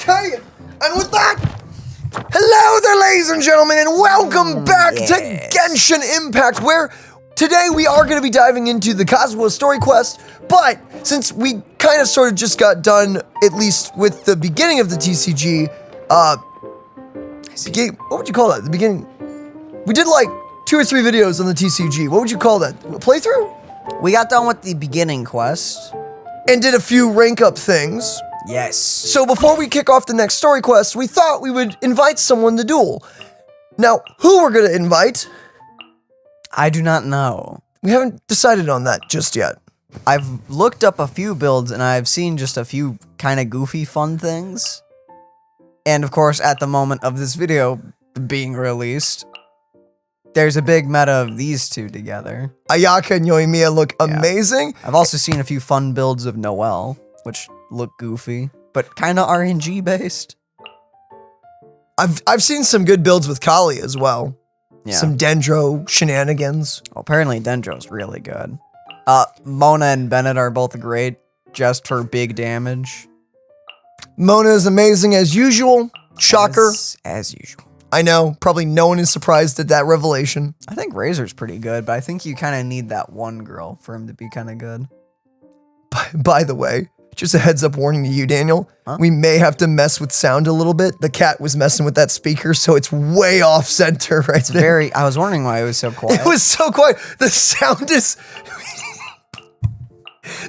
Okay, and with that, hello there, ladies and gentlemen, and welcome back to Genshin Impact, where today we are going to be diving into the Kazuha story quest, but since we kind of sort of just got done, at least with the beginning of the TCG, what would you call that? The beginning? We did like 2 or 3 videos on the TCG. What would you call that? A playthrough? We got done with the beginning quest. And did a few rank up things. Yes. So before we kick off the next story quest, we thought we would invite someone to duel. Now, who we're gonna invite? I do not know. We haven't decided on that just yet. I've looked up a few builds and I've seen just a few kind of goofy fun things. And of course, at the moment of this video being released, there's a big meta of these two together. Ayaka and Yoimiya look amazing. I've also seen a few fun builds of Noelle, which look goofy, but kind of RNG based. I've seen some good builds with Kali as well. Yeah. Some Dendro shenanigans. Well, apparently Dendro's really good. Mona and Bennett are both great, just for big damage. Mona is amazing as usual. Shocker. As usual. I know, probably no one is surprised at that revelation. I think Razor's pretty good, but I think you kind of need that one girl for him to be kind of good. By the way, just a heads up warning to you, Daniel. Huh? We may have to mess with sound a little bit. The cat was messing with that speaker, so it's way off center right there. I was wondering why it was so quiet. It was so quiet. The sound is...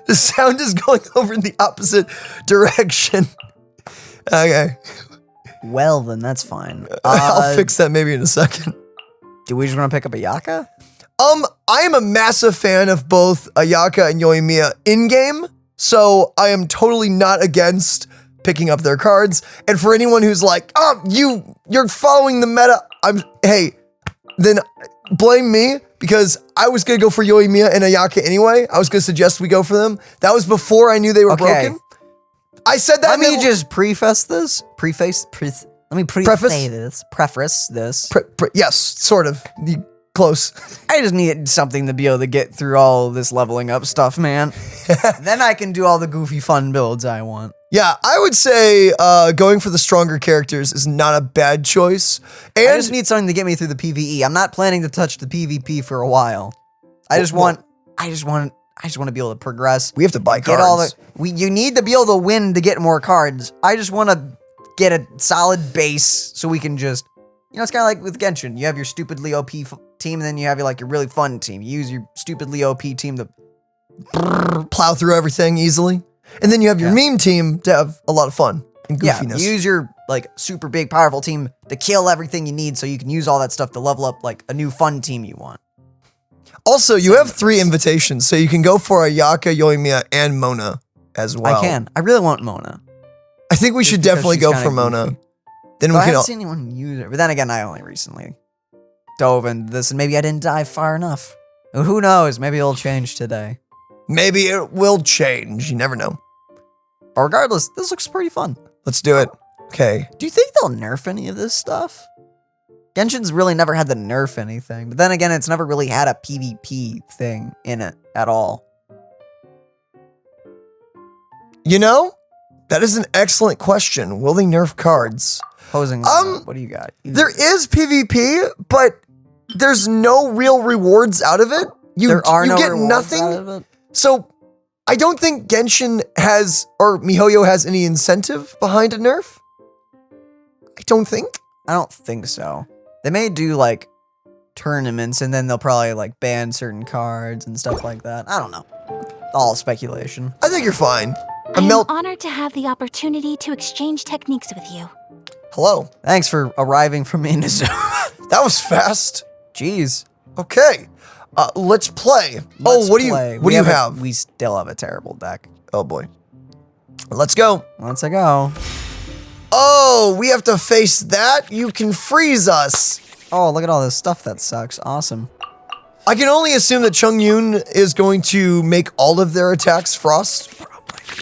the sound is going over in the opposite direction. Okay. Well, then that's fine. I'll fix that maybe in a second. Do we just want to pick up Ayaka? I am a massive fan of both Ayaka and Yoimiya in-game, so I am totally not against picking up their cards. And for anyone who's like, oh, you're following the meta, hey, then blame me, because I was gonna go for Yoimiya and Ayaka anyway. I was gonna suggest we go for them. That was before I knew they were broken. I said that. Let me just preface this. Preface this. Yes, sort of. Close. I just need something to be able to get through all this leveling up stuff, man. Then I can do all the goofy fun builds I want. Yeah, I would say going for the stronger characters is not a bad choice. And I just need something to get me through the PvE. I'm not planning to touch the PvP for a while. I just want to be able to progress. We have to buy cards. You need to be able to win to get more cards. I just want to get a solid base so we can just, it's kind of like with Genshin. You have your stupidly OP team, and then you have your really fun team. You use your stupidly OP team to plow through everything easily. And then you have your meme team to have a lot of fun and goofiness. Yeah, use your super big powerful team to kill everything you need so you can use all that stuff to level up a new fun team you want. Also, you have 3 invitations, so you can go for Ayaka, Yoimiya, and Mona as well. I can. I really want Mona. I think we should definitely go for Mona. Goofy. Then I haven't seen anyone use it. But then again, I only recently dove into this, and maybe I didn't dive far enough. Who knows? Maybe it'll change today. Maybe it will change. You never know. But regardless, this looks pretty fun. Let's do it. Okay. Do you think they'll nerf any of this stuff? Genshin's really never had to nerf anything, but then again, it's never really had a PvP thing in it at all. That is an excellent question. Will they nerf cards? Posing. What do you got? There is PvP, but there's no real rewards out of it. You get nothing. Out of it? So I don't think Genshin has, or miHoYo has any incentive behind a nerf. I don't think. I don't think so. They may do tournaments, and then they'll probably ban certain cards and stuff like that. I don't know. All speculation. I think you're fine. I'm honored to have the opportunity to exchange techniques with you. Hello. Thanks for arriving from Inazuma. That was fast. Jeez. Okay. Let's play. What do you have? We still have a terrible deck. Oh boy. Let's go. Let's go. Oh, we have to face that? You can freeze us. Oh, look at all this stuff that sucks. Awesome. I can only assume that Chongyun is going to make all of their attacks frost.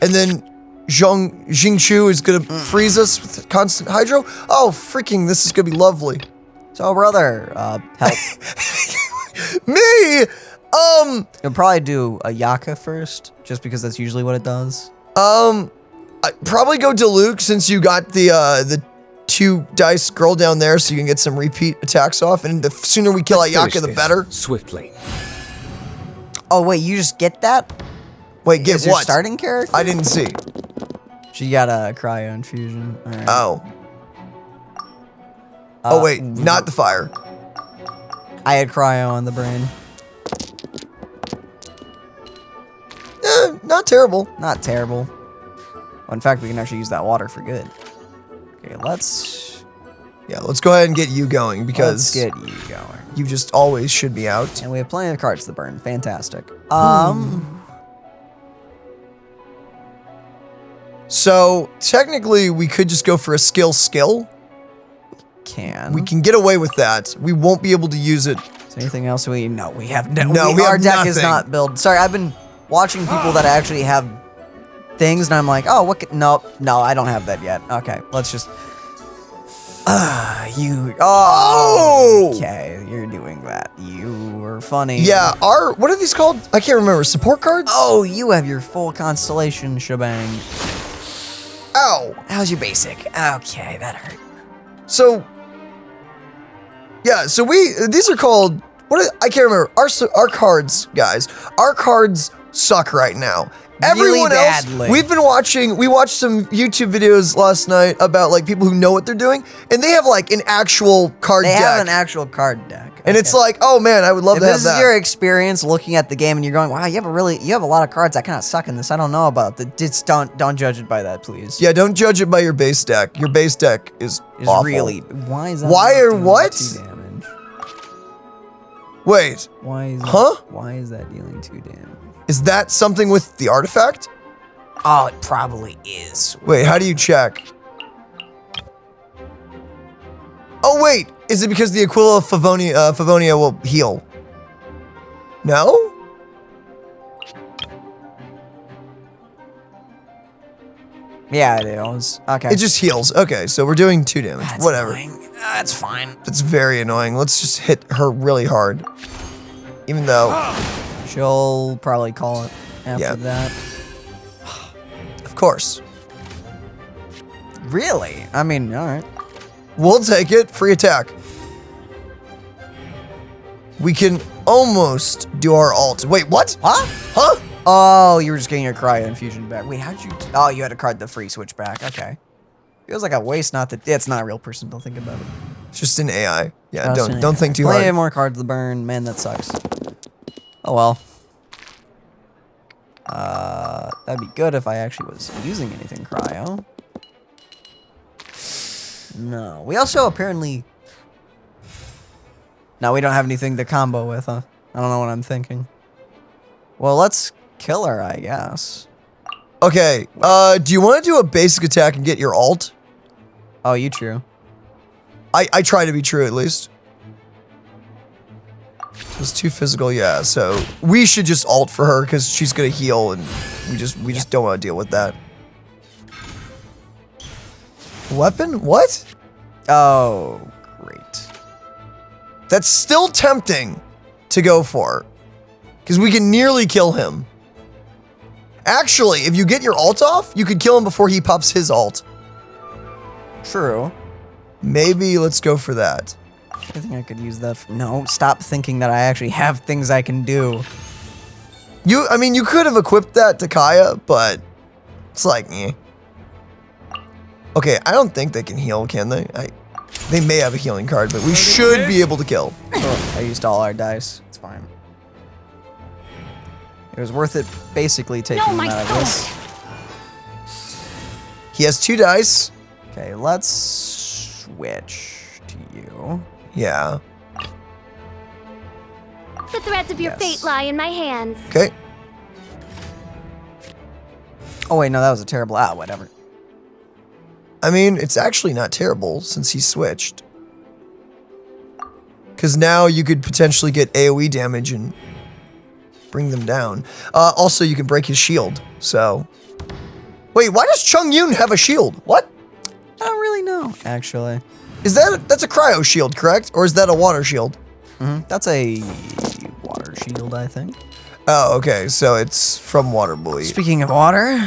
And then Jingchu is going to freeze us with constant hydro. Oh, freaking, this is going to be lovely. So, brother, help. Me? You'll probably do Ayaka first, just because that's usually what it does. I Probably go Diluc since you got the 2 dice girl down there, so you can get some repeat attacks off. And the sooner we kill Ayaka, the better. Swiftly. Oh wait, you just get that? Wait, get Is your what? starting character? I didn't see. She got a cryo infusion. All right. Oh. Oh wait, not the fire. I had cryo on the brain. Not terrible. Not terrible. Well, in fact, we can actually use that water for good. Okay, let's go ahead and get you going because get you going. you just always should be out. And we have plenty of cards to burn. Fantastic. So technically, we could just go for a skill. We can get away with that. We won't be able to use it. Is there anything else we have? We our have deck is nothing. not built. Sorry, I've been watching people that actually have things, and I'm like, oh, what? No, I don't have that yet. Okay, let's just. Okay, you're doing that. You were funny. Yeah, what are these called? I can't remember. Support cards? Oh, you have your full constellation shebang. Ow. How's your basic? Okay, that hurt. So, yeah, so these are called, I can't remember. Our cards, guys, our cards suck right now. Everyone Really else, badly. we watched some YouTube videos last night about like people who know what they're doing, and they have like an actual card They deck. have an actual card deck. And it's like, oh man, I would love if to have this that. is your experience looking at the game and you're going, wow, you have a lot of cards that kind of suck in this. I don't know about that. Just don't judge it by that, please. Yeah, don't judge it by your base deck. Your base deck is awful. Really. Why is that? Why not or dealing what? 2 damage? Wait, Why is Huh? Why is that dealing 2 damage? is that something with the artifact? Oh, it probably is. Wait, how do you check? Oh wait, is it because the Aquila Favonia will heal? No? Yeah, it is. Okay. It just heals. Okay, so we're doing 2 damage. That's Whatever. annoying. That's fine. That's very annoying. Let's just hit her really hard. Even though, She'll probably call it after Yeah. that. of course, Really? I mean, all right. we'll take it. Free attack. We can almost do our ult. Wait, what? Huh? Huh? Oh, you were just getting your cryo infusion back. Wait, how'd you? Oh, you had to card the free switch back. Okay. Feels like a waste. Not that it's not a real person. Don't think about it. It's just an AI. Yeah, Just an don't AI. think too Plenty hard. more cards to burn. Man, that sucks. Oh well. That'd be good if I actually was using anything cryo. No. We also apparently. No, we don't have anything to combo with, huh? I don't know what I'm thinking. Well, let's kill her, I guess. Okay, do you want to do a basic attack and get your ult? Oh, you true. I try to be true at least. It's too physical, yeah. So we should just ult for her because she's gonna heal, and we just don't want to deal with that. Weapon? What? Oh, great. That's still tempting to go for, because we can nearly kill him. Actually, if you get your ult off, you could kill him before he pops his ult. True. Maybe let's go for that. I think I could use that. No, stop thinking that I actually have things I can do. I mean, you could have equipped that to Kaya, but it's like, eh. Okay, I don't think they can heal, can they? They may have a healing card, but we should be able to kill. Oh, I used all our dice. It's fine. It was worth it basically taking No, him out of my this. He has 2 dice. Okay, let's switch to you. Yeah. The threads of your Yes. fate lie in my hands. Okay. Oh wait, no, that was a terrible. Whatever. I mean, it's actually not terrible since he switched. Because now you could potentially get AoE damage and bring them down. Also, you can break his shield, so... Wait, why does Chung Yun have a shield? What? I don't really know, actually. That's a cryo shield, correct? Or is that a water shield? That's a water shield, I think. Oh, okay, so it's from Water Boy. Speaking of water,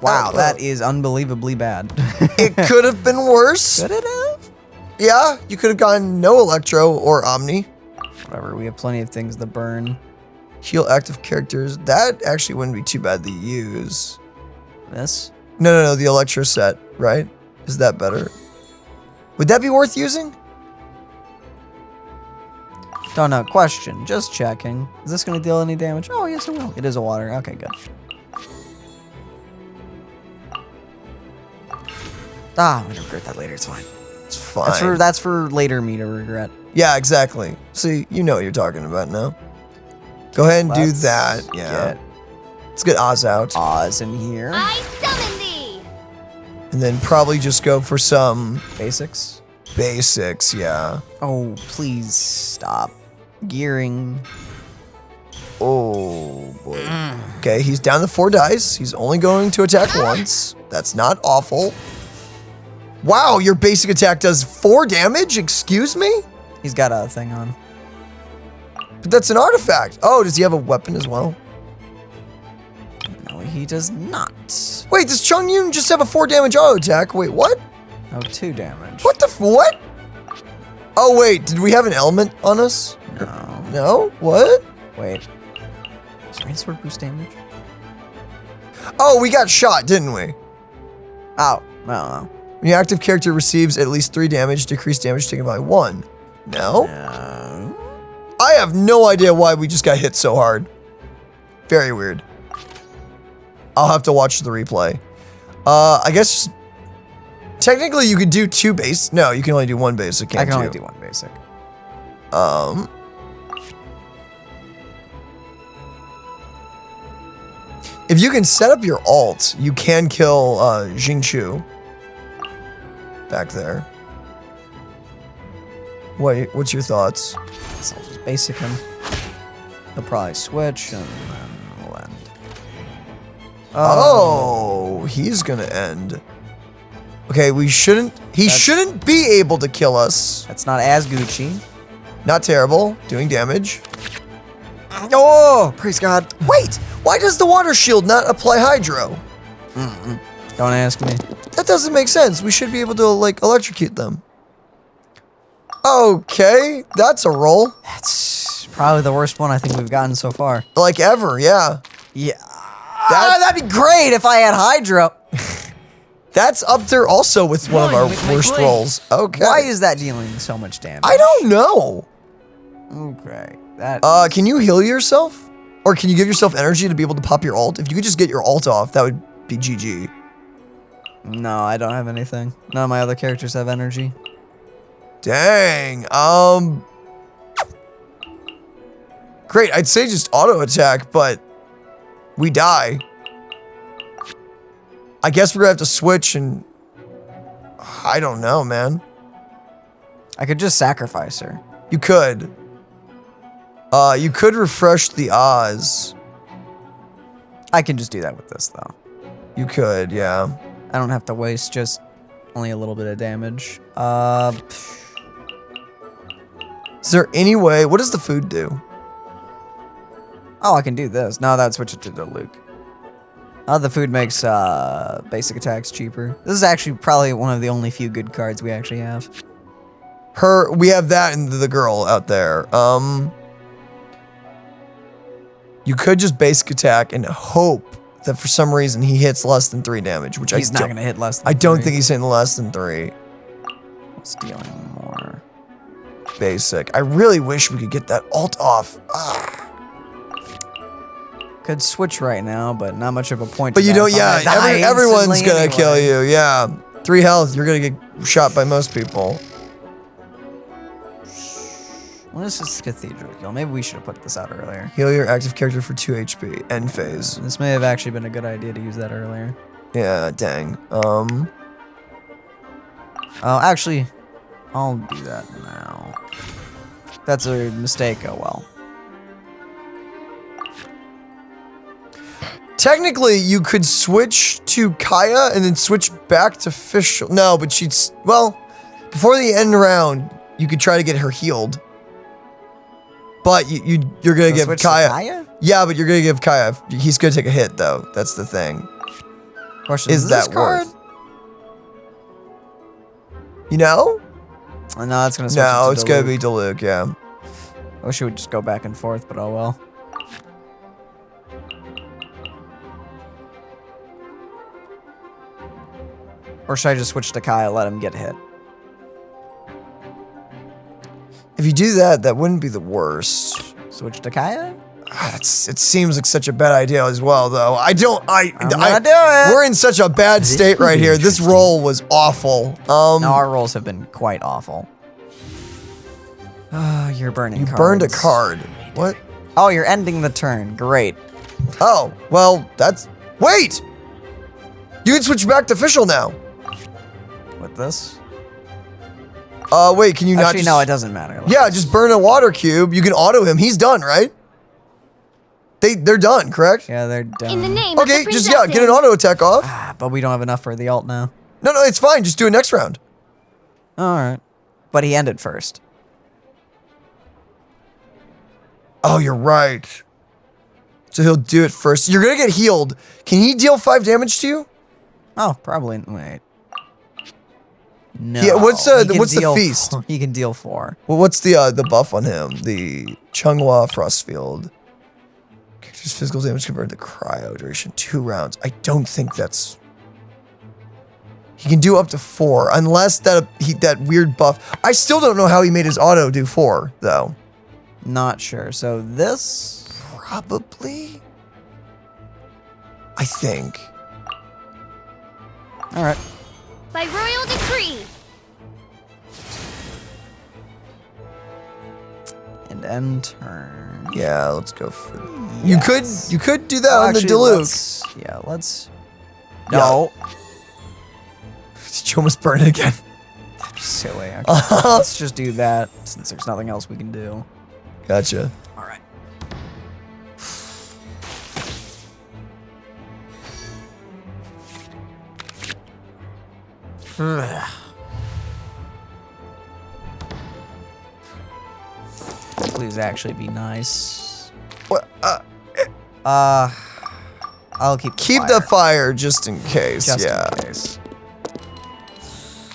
Wow, that is unbelievably bad. It could have been worse. Could it have? Yeah, you could have gotten no Electro or Omni. Whatever, we have plenty of things to burn. Heal active characters. That actually wouldn't be too bad to use. This? No, the Electro set, right? Is that better? Would that be worth using? Don't know. Question. Just checking. Is this going to deal any damage? Oh, yes, it will. It is a water. Okay, good. I'm going to regret that later. It's fine. It's fine. That's for later me to regret. Yeah, exactly. See, you know what you're talking about now. Go ahead and do Let's that. Yeah. Let's get Oz out. Oz in here. I summon thee! And then probably just go for some Basics. basics, yeah. Oh, please stop. Gearing. Oh, boy. Okay, he's down to 4 dice. He's only going to attack once. That's not awful. Wow, your basic attack does 4 damage? Excuse me? He's got a thing on. But that's an artifact. Oh, does he have a weapon as well? No, he does not. Wait, does Chung Yun just have a 4 damage auto attack? Wait, what? Oh, 2 damage. What the what? Oh, wait, did we have an element on us? No. No? What? Wait. Does Rainsword boost damage? Oh, we got shot, didn't we? Oh, I don't know. When your active character receives at least 3 damage, decrease damage taken by 1. No? No. I have no idea why we just got hit so hard. Very weird. I'll have to watch the replay. I guess just, technically you could do 2 base. No, you can only do 1 basic, can't I can you? only do 1 basic. If you can set up your ult, you can kill Jingchu back there. What's your thoughts? So I'll just basic him. He'll probably switch and then we'll end. Oh, he's gonna end. Okay, he shouldn't be able to kill us. That's not as Gucci. Not terrible, doing damage. Oh, praise God. Wait, why does the water shield not apply hydro? Don't ask me. That doesn't make sense. We should be able to, like, electrocute them. Okay, that's a roll. That's probably the worst one I think we've gotten so far. Like ever, yeah. Yeah. That'd be great if I had Hydro. That's up there also with one of our worst rolls. Okay. Why is that dealing so much damage? I don't know. Okay. That. Can you heal yourself? Or can you give yourself energy to be able to pop your ult? If you could just get your ult off, that would be GG. No, I don't have anything. None of my other characters have energy. Dang. Great. I'd say just auto attack, but we die. I guess we're gonna have to switch and I don't know, man. I could just sacrifice her. You could. You could refresh the Oz. I can just do that with this though. You could, yeah. I don't have to waste just only a little bit of damage. Is there any way? What does the food do? Oh, I can do this. No, that would switch it to the Luke. The food makes basic attacks cheaper. This is actually probably one of the only few good cards we actually have. We have that and the girl out there. You could just basic attack and hope that for some reason he hits less than 3 damage, which he's not gonna hit less than I don't 3. think he's hitting less than 3. It's dealing more. Basic. I really wish we could get that ult off. Could switch right now, but not much of a point. But to you that don't, if I'm yeah, gonna die everyone's instantly gonna anyway. kill you, yeah. 3 health, you're gonna get shot by most people. What is this cathedral kill? Maybe we should have put this out earlier. Heal your active character for 2 HP. End phase. This may have actually been a good idea to use that earlier. Yeah, dang. Oh, actually, I'll do that now. That's a mistake, oh well. Technically, you could switch to Kaya and then switch back to Fish. No, but well, before the end round, you could try to get her healed. But you're gonna give Switch Kaya. to Kaya? Yeah, but you're gonna give Kaya. He's gonna take a hit though. That's the thing. Question, is this that card? worth? You know? Oh, no, it's gonna switch No, it it's to gonna Diluc. be Diluc, yeah. I wish it would just go back and forth, but oh well. Or should I just switch to Kai and let him get hit? If you do that, that wouldn't be the worst. Switch to Kaya? It seems like such a bad idea as well, though. I'm gonna do it. We're in such a bad state right here. This roll was awful. No, our rolls have been quite awful. You're burning You cards. burned a card. What? Oh, you're ending the turn. Great. Oh, well, that's... Wait! You can switch back to official now. With this? Wait, can you not Actually, just... no, it doesn't matter. Yeah, just burn a water cube. You can auto him. He's done, right? They're done, correct? Yeah, they're done. In the name of Okay, the just, yeah, get an princesses. auto attack off. But we don't have enough for the alt now. No, it's fine. Just do it next round. Alright. But he ended first. Oh, you're right. So he'll do it first. You're gonna get healed. Can he deal 5 damage to you? Oh, probably. Wait. No. Yeah, what's he can the deal feast? He can deal 4. Well, what's the buff on him? The Chunghwa Frostfield. Character's physical damage converted to cryo duration 2 rounds. I don't think that's... He can do up to 4, unless that weird buff. I still don't know how he made his auto do 4, though. Not sure. So this... Probably? I think. Alright. By royal decree. And end turn. Yeah, let's go for... Yes. You could do that Oh, on the actually, Diluc. let's... Yeah. No. Did you almost burn it again? That'd be silly, actually. Let's just do that, since there's nothing else we can do. Gotcha. Alright. Please actually be nice. What? I'll keep Keep the fire just in case. Just yeah. in case.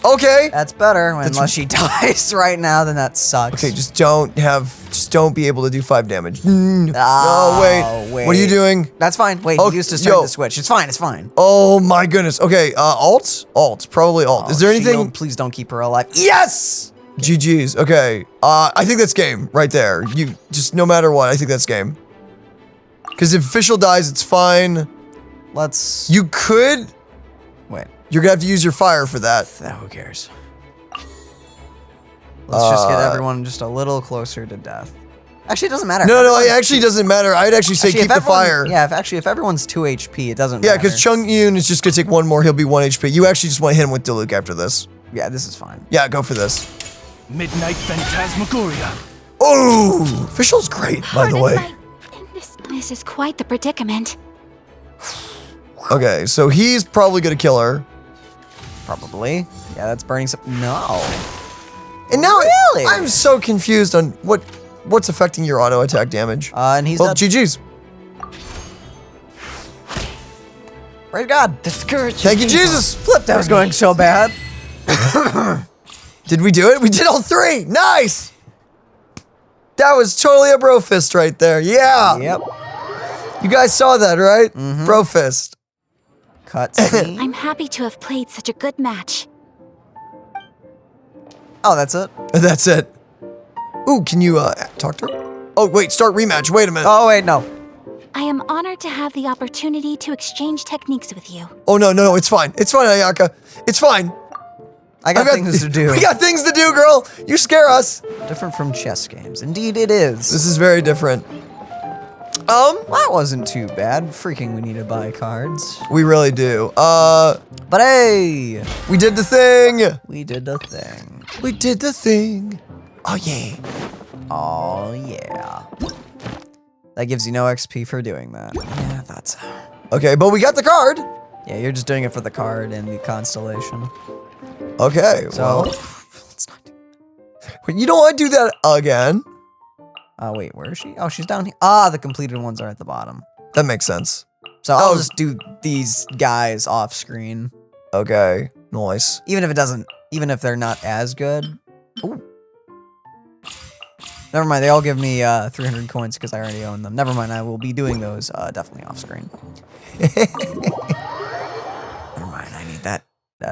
Okay. That's better. That's- Unless she dies right now, then that sucks. Okay, just don't be able to do 5 damage. No, Oh, wait. What are you doing? That's fine. Wait, Oh, he used to start yo. the switch. It's fine. It's fine. Oh my goodness. Okay, alt, probably alt. Is there anything? Shield, please don't keep her alive. Yes. GG's. Okay. I think that's game right there. You just no matter what, I think that's game. Because if official dies, it's fine. Let's. You could. Wait. You're gonna have to use your fire for that. Who cares? Let's just get everyone just a little closer to death. Actually, it doesn't matter. No, it actually doesn't matter. I'd actually say Actually, keep the fire. Yeah, if everyone's 2 HP, it doesn't Yeah, matter. because Chung Yoon is just gonna take 1 more. He'll be 1 HP. You actually just want to hit him with Diluc after this. Yeah, this is fine. Yeah, go for this. Midnight Phantasmagoria. Oh, official's great, by the Pardon way. This is quite the predicament. Okay, so he's probably gonna kill her. Probably. Yeah, that's burning some. No. And now Really? I'm so confused on what's affecting your auto attack damage. And he's Well, dead. GG's. Praise God. Discourage. Thank you, Jesus. Flip, that was going so bad. Did we do it? We did all 3. Nice. That was totally a bro fist right there. Yeah. Yep. You guys saw that, right? Mm-hmm. Bro fist. Cutscene. I'm happy to have played such a good match. Oh, that's it. That's it. Ooh, can you talk to her? Oh, wait, start rematch. Wait a minute. Oh, wait, no. I am honored to have the opportunity to exchange techniques with you. Oh, no, it's fine. It's fine, Ayaka. It's fine. I got things to do. We got things to do, girl. You scare us. Different from chess games. Indeed, it is. This is very different. That wasn't too bad. Freaking, we need to buy cards. We really do. But hey, We did the thing. we did the thing. We did the thing. Oh, yeah. Oh, yeah. That gives you no XP for doing that. Yeah, that's... Okay, but we got the card. Yeah, you're just doing it for the card and the constellation. Okay, So, well. let's not do... But you don't want to do that again. Wait, where is she? Oh, she's down here. Ah, the completed ones are at the bottom. That makes sense. So I'll Oh. just do these guys off screen. Okay, nice. Even if they're not as good. Ooh. Never mind, they all give me 300 coins because I already own them. Never mind, I will be doing those definitely off screen. Never mind, I need that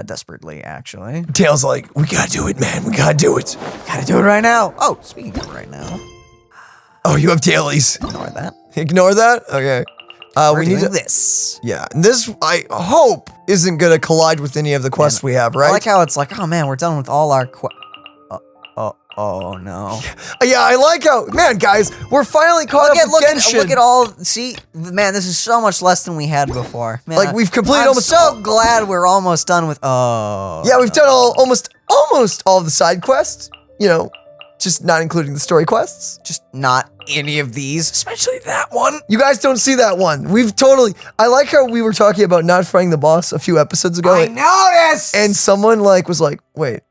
desperately, actually. Tails like, we gotta do it, man. We gotta do it. Gotta do it right now. Oh, speaking of right now, Oh, you have tailies. ignore that. Ignore that? Okay. We're We need doing to. this. Yeah, and this, I hope, isn't gonna collide with any of the quests we have, right? I like how it's like, oh man, we're done with all our oh no. Yeah, I like how, man, guys, we're finally caught up with Genshin. Look at all, see, man, this is so much less than we had before. Man, Like, we've completed I'm almost so glad we're almost done with, Yeah, we've done almost all of the side quests. You know, just not including the story quests. just not any of these, especially that one. You guys don't see that one. I like how we were talking about not fighting the boss a few episodes ago. I noticed! And someone was like, wait.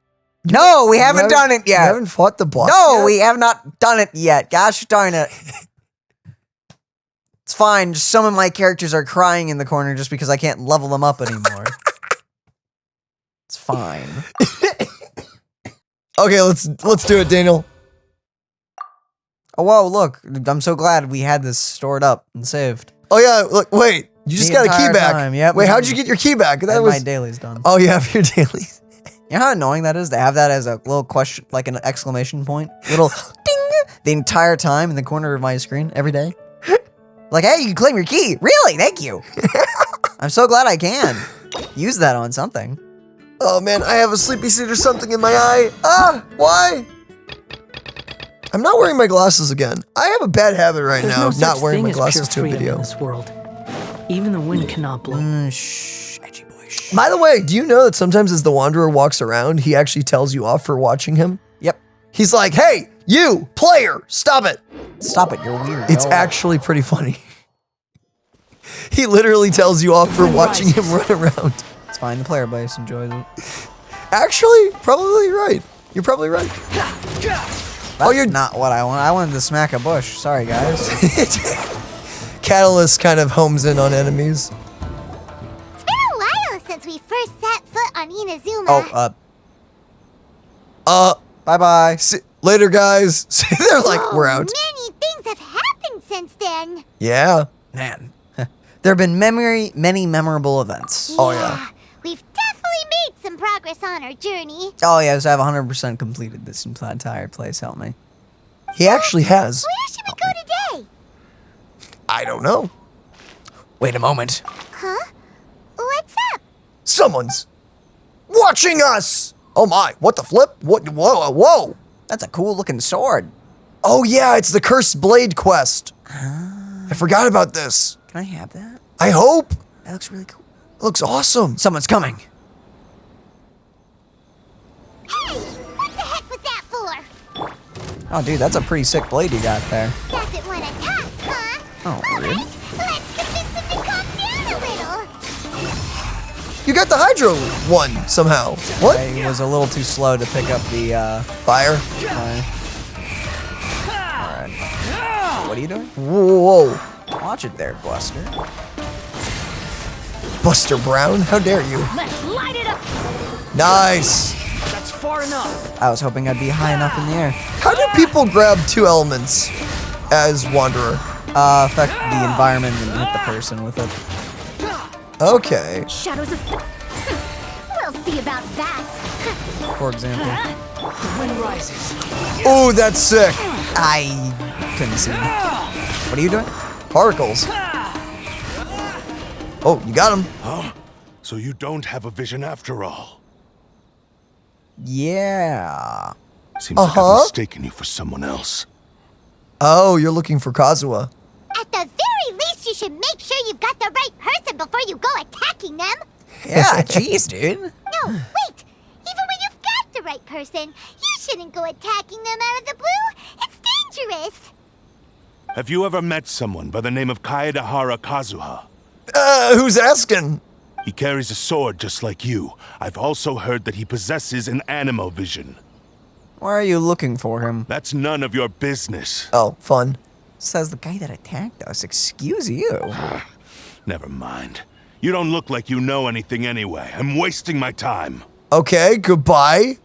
No, we haven't done it You yet. haven't fought the boss No, yet? we have not done it yet. Gosh darn it. It's fine. Just some of my characters are crying in the corner just because I can't level them up anymore. It's fine. Okay, let's do it, Daniel. Oh, whoa, look. I'm so glad we had this stored up and saved. Oh yeah, look, wait. You just The got a key entire back. time, yep. Wait, how'd you get your key back? That And was my daily's done. Oh, you have your dailies. You know how annoying that is to have that as a little question, like an exclamation point? Little ding the entire time in the corner of my screen every day. Like, hey, you can claim your key. Really? Thank you. I'm so glad I can use that on something. Oh man, I have a sleepy seed or something in my eye. Ah, why? I'm not wearing my glasses again. I have a bad habit right There's now no of not such wearing thing my as glasses pure to a freedom video. in this world. Even the wind cannot blow. Shh, edgy boy. Shh. By the way, do you know that sometimes as the Wanderer walks around, he actually tells you off for watching him? Yep. He's like, hey, you, player, stop it. Stop it. You're weird. It's No. actually pretty funny. He literally tells you off for watching him run around. It's fine. The player base enjoys it. Actually, probably right. You're probably right. That's you're- not what I want. I wanted to smack a bush. Sorry, guys. Catalyst kind of homes in on enemies. It's been a while since we first set foot on Inazuma. Bye-bye. Later, guys. They're like, we're out. Many things have happened since then. Yeah. Man. There have been many memorable events. Oh, yeah. We've definitely made some progress on our journey. Oh, yeah, so I've 100% completed this entire place. Help me. He actually has. Where should we go today? I don't know. Wait a moment. Huh? What's up? Someone's watching us. Oh my, what the flip? What? Whoa, whoa. That's a cool looking sword. Oh yeah, it's the Cursed Blade quest. I forgot about this. Can I have that? I hope. That looks really cool. It looks awesome. Someone's coming. Hey, what the heck was that for? Oh, dude, that's a pretty sick blade you got there. Doesn't want to talk, huh? Oh, weird. Let's convince him to calm down a little. You got the Hydro one somehow. What? I was a little too slow to pick up the, Fire. Alright. What are you doing? Whoa. Watch it there, Buster. Buster Brown, how dare you? Let's light it up! Nice. That's far enough. I was hoping I'd be high enough in the air. How do people grab two elements as Wanderer? Affect the environment and hit the person with it. Okay. Shadows of... We'll see about that. For example. The wind rises. Oh, that's sick. I couldn't see. What are you doing? Particles. Oh, you got him. So you don't have a vision after all. Yeah. Seems like Uh-huh. I've mistaken you for someone else. Oh, you're looking for Kazuha. At the very least, you should make sure you've got the right person before you go attacking them. Yeah, jeez, dude. No, wait. Even when you've got the right person, you shouldn't go attacking them out of the blue. It's dangerous. Have you ever met someone by the name of Kaedehara Kazuha? Who's asking? He carries a sword just like you. I've also heard that he possesses an animo vision. Why are you looking for him? That's none of your business. Oh, fun. Says the guy that attacked us. Excuse you. Never mind. You don't look like you know anything anyway. I'm wasting my time. Okay, goodbye.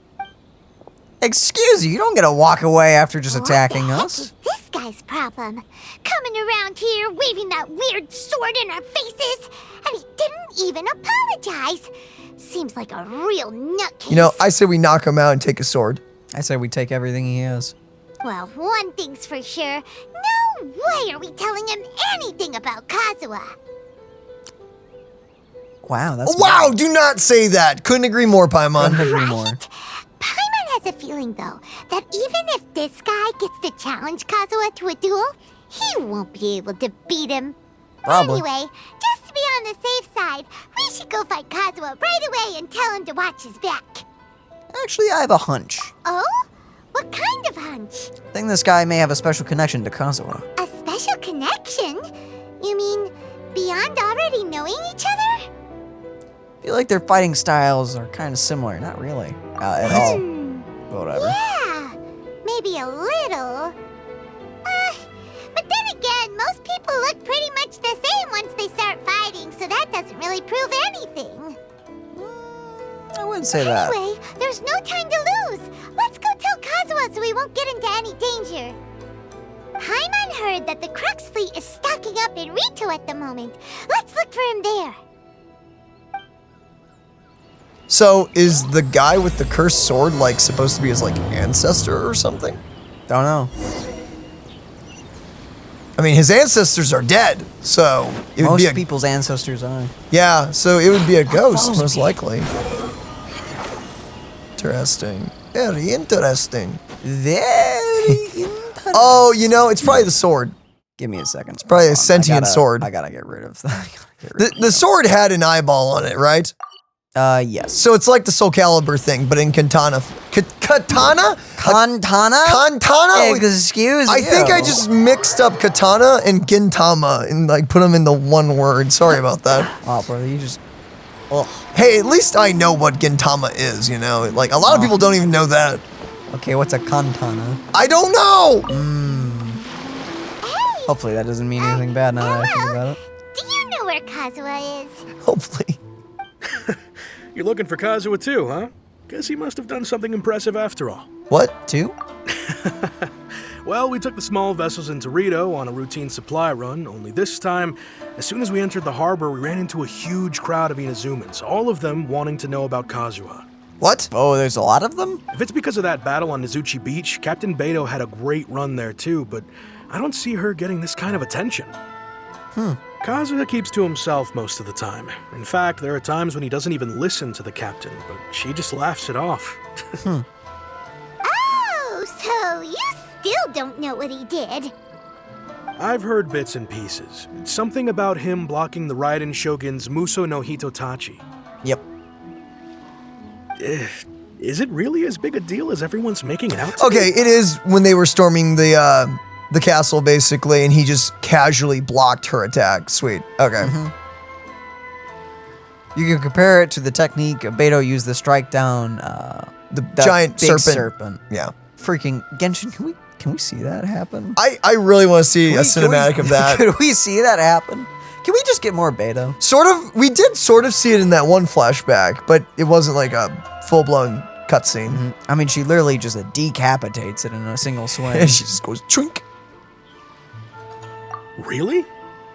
Excuse you don't get to walk away after just attacking What the us. heck is this guy's problem? Coming around here, waving that weird sword in our faces, and he didn't even apologize. Seems like a real nutcase. You know, I say we knock him out and take a sword. I say we take everything he has. Well, one thing's for sure. No way are we telling him anything about Kazuha. Wow, that's Wow, weird. do not say that. Couldn't agree more, Paimon. Couldn't agree more. Paimon has a feeling, though, that even if this guy gets to challenge Kazuha to a duel, he won't be able to beat him. Probably. Anyway, just to be on the safe side, we should go fight Kazuha right away and tell him to watch his back. Actually, I have a hunch. Oh? What kind of hunch? I think this guy may have a special connection to Kazuha. A special connection? You mean beyond already knowing each other? I feel like their fighting styles are kind of similar. Not really. At all. Whatever. Yeah, maybe a little. But then again, most people look pretty much the same once they start fighting, so that doesn't really prove anything. I wouldn't say that. Anyway, there's no time to lose. Let's go tell Kazuha so we won't get into any danger. Paimon heard that the Crux fleet is stocking up in Rito at the moment. Let's look for him there. So, is the guy with the cursed sword, like, supposed to be his, like, ancestor or something? Don't know. I mean, his ancestors are dead, so it would Most be a people's ancestors are. yeah. So it would be a ghost, follows most me. likely. Interesting. Very interesting. Very interesting. Oh, you know, it's probably the sword. Give me a second. It's probably a sentient sword. I gotta get rid of that. The sword had an eyeball on it, right? Yes. So it's like the Soul Calibur thing, but in katana. Katana? Kantana? Katana? Excuse me. I think I just mixed up katana and gintama and like put them into one word. Sorry about that. Oh, brother, you just. Ugh. Hey, at least I know what gintama is, you know? Like, a lot of people don't even know that. Okay, what's a kantana? I don't know! Hey! Hopefully that doesn't mean anything bad now that I think about it. Do you know where Kazuha is? Hopefully. You're looking for Kazuha too, huh? Guess he must have done something impressive after all. What? Two? Well, we took the small vessels into Rito on a routine supply run, only this time, as soon as we entered the harbor, we ran into a huge crowd of Inazumans, all of them wanting to know about Kazuha. What? Oh, there's a lot of them? If it's because of that battle on Nizuchi Beach, Captain Beto had a great run there too, but I don't see her getting this kind of attention. Kazuha keeps to himself most of the time. In fact, there are times when he doesn't even listen to the captain, but she just laughs it off. Oh, so you still don't know what he did. I've heard bits and pieces. Something about him blocking the Raiden Shogun's Muso no Hitotachi. Yep. Is it really as big a deal as everyone's making it out to Okay, it is when they were storming the castle, basically, and he just casually blocked her attack. Sweet. Okay. You can compare it to the technique Beto used the strike down The that giant big serpent. Yeah. Freaking Genshin, can we see that happen? I really want to see a cinematic of that. Could we see that happen? Can we just get more Beto? Sort of, we did sort of see it in that one flashback, but it wasn't like a full-blown cutscene. I mean, she literally just decapitates it in a single swing. And she just goes, twink. Really?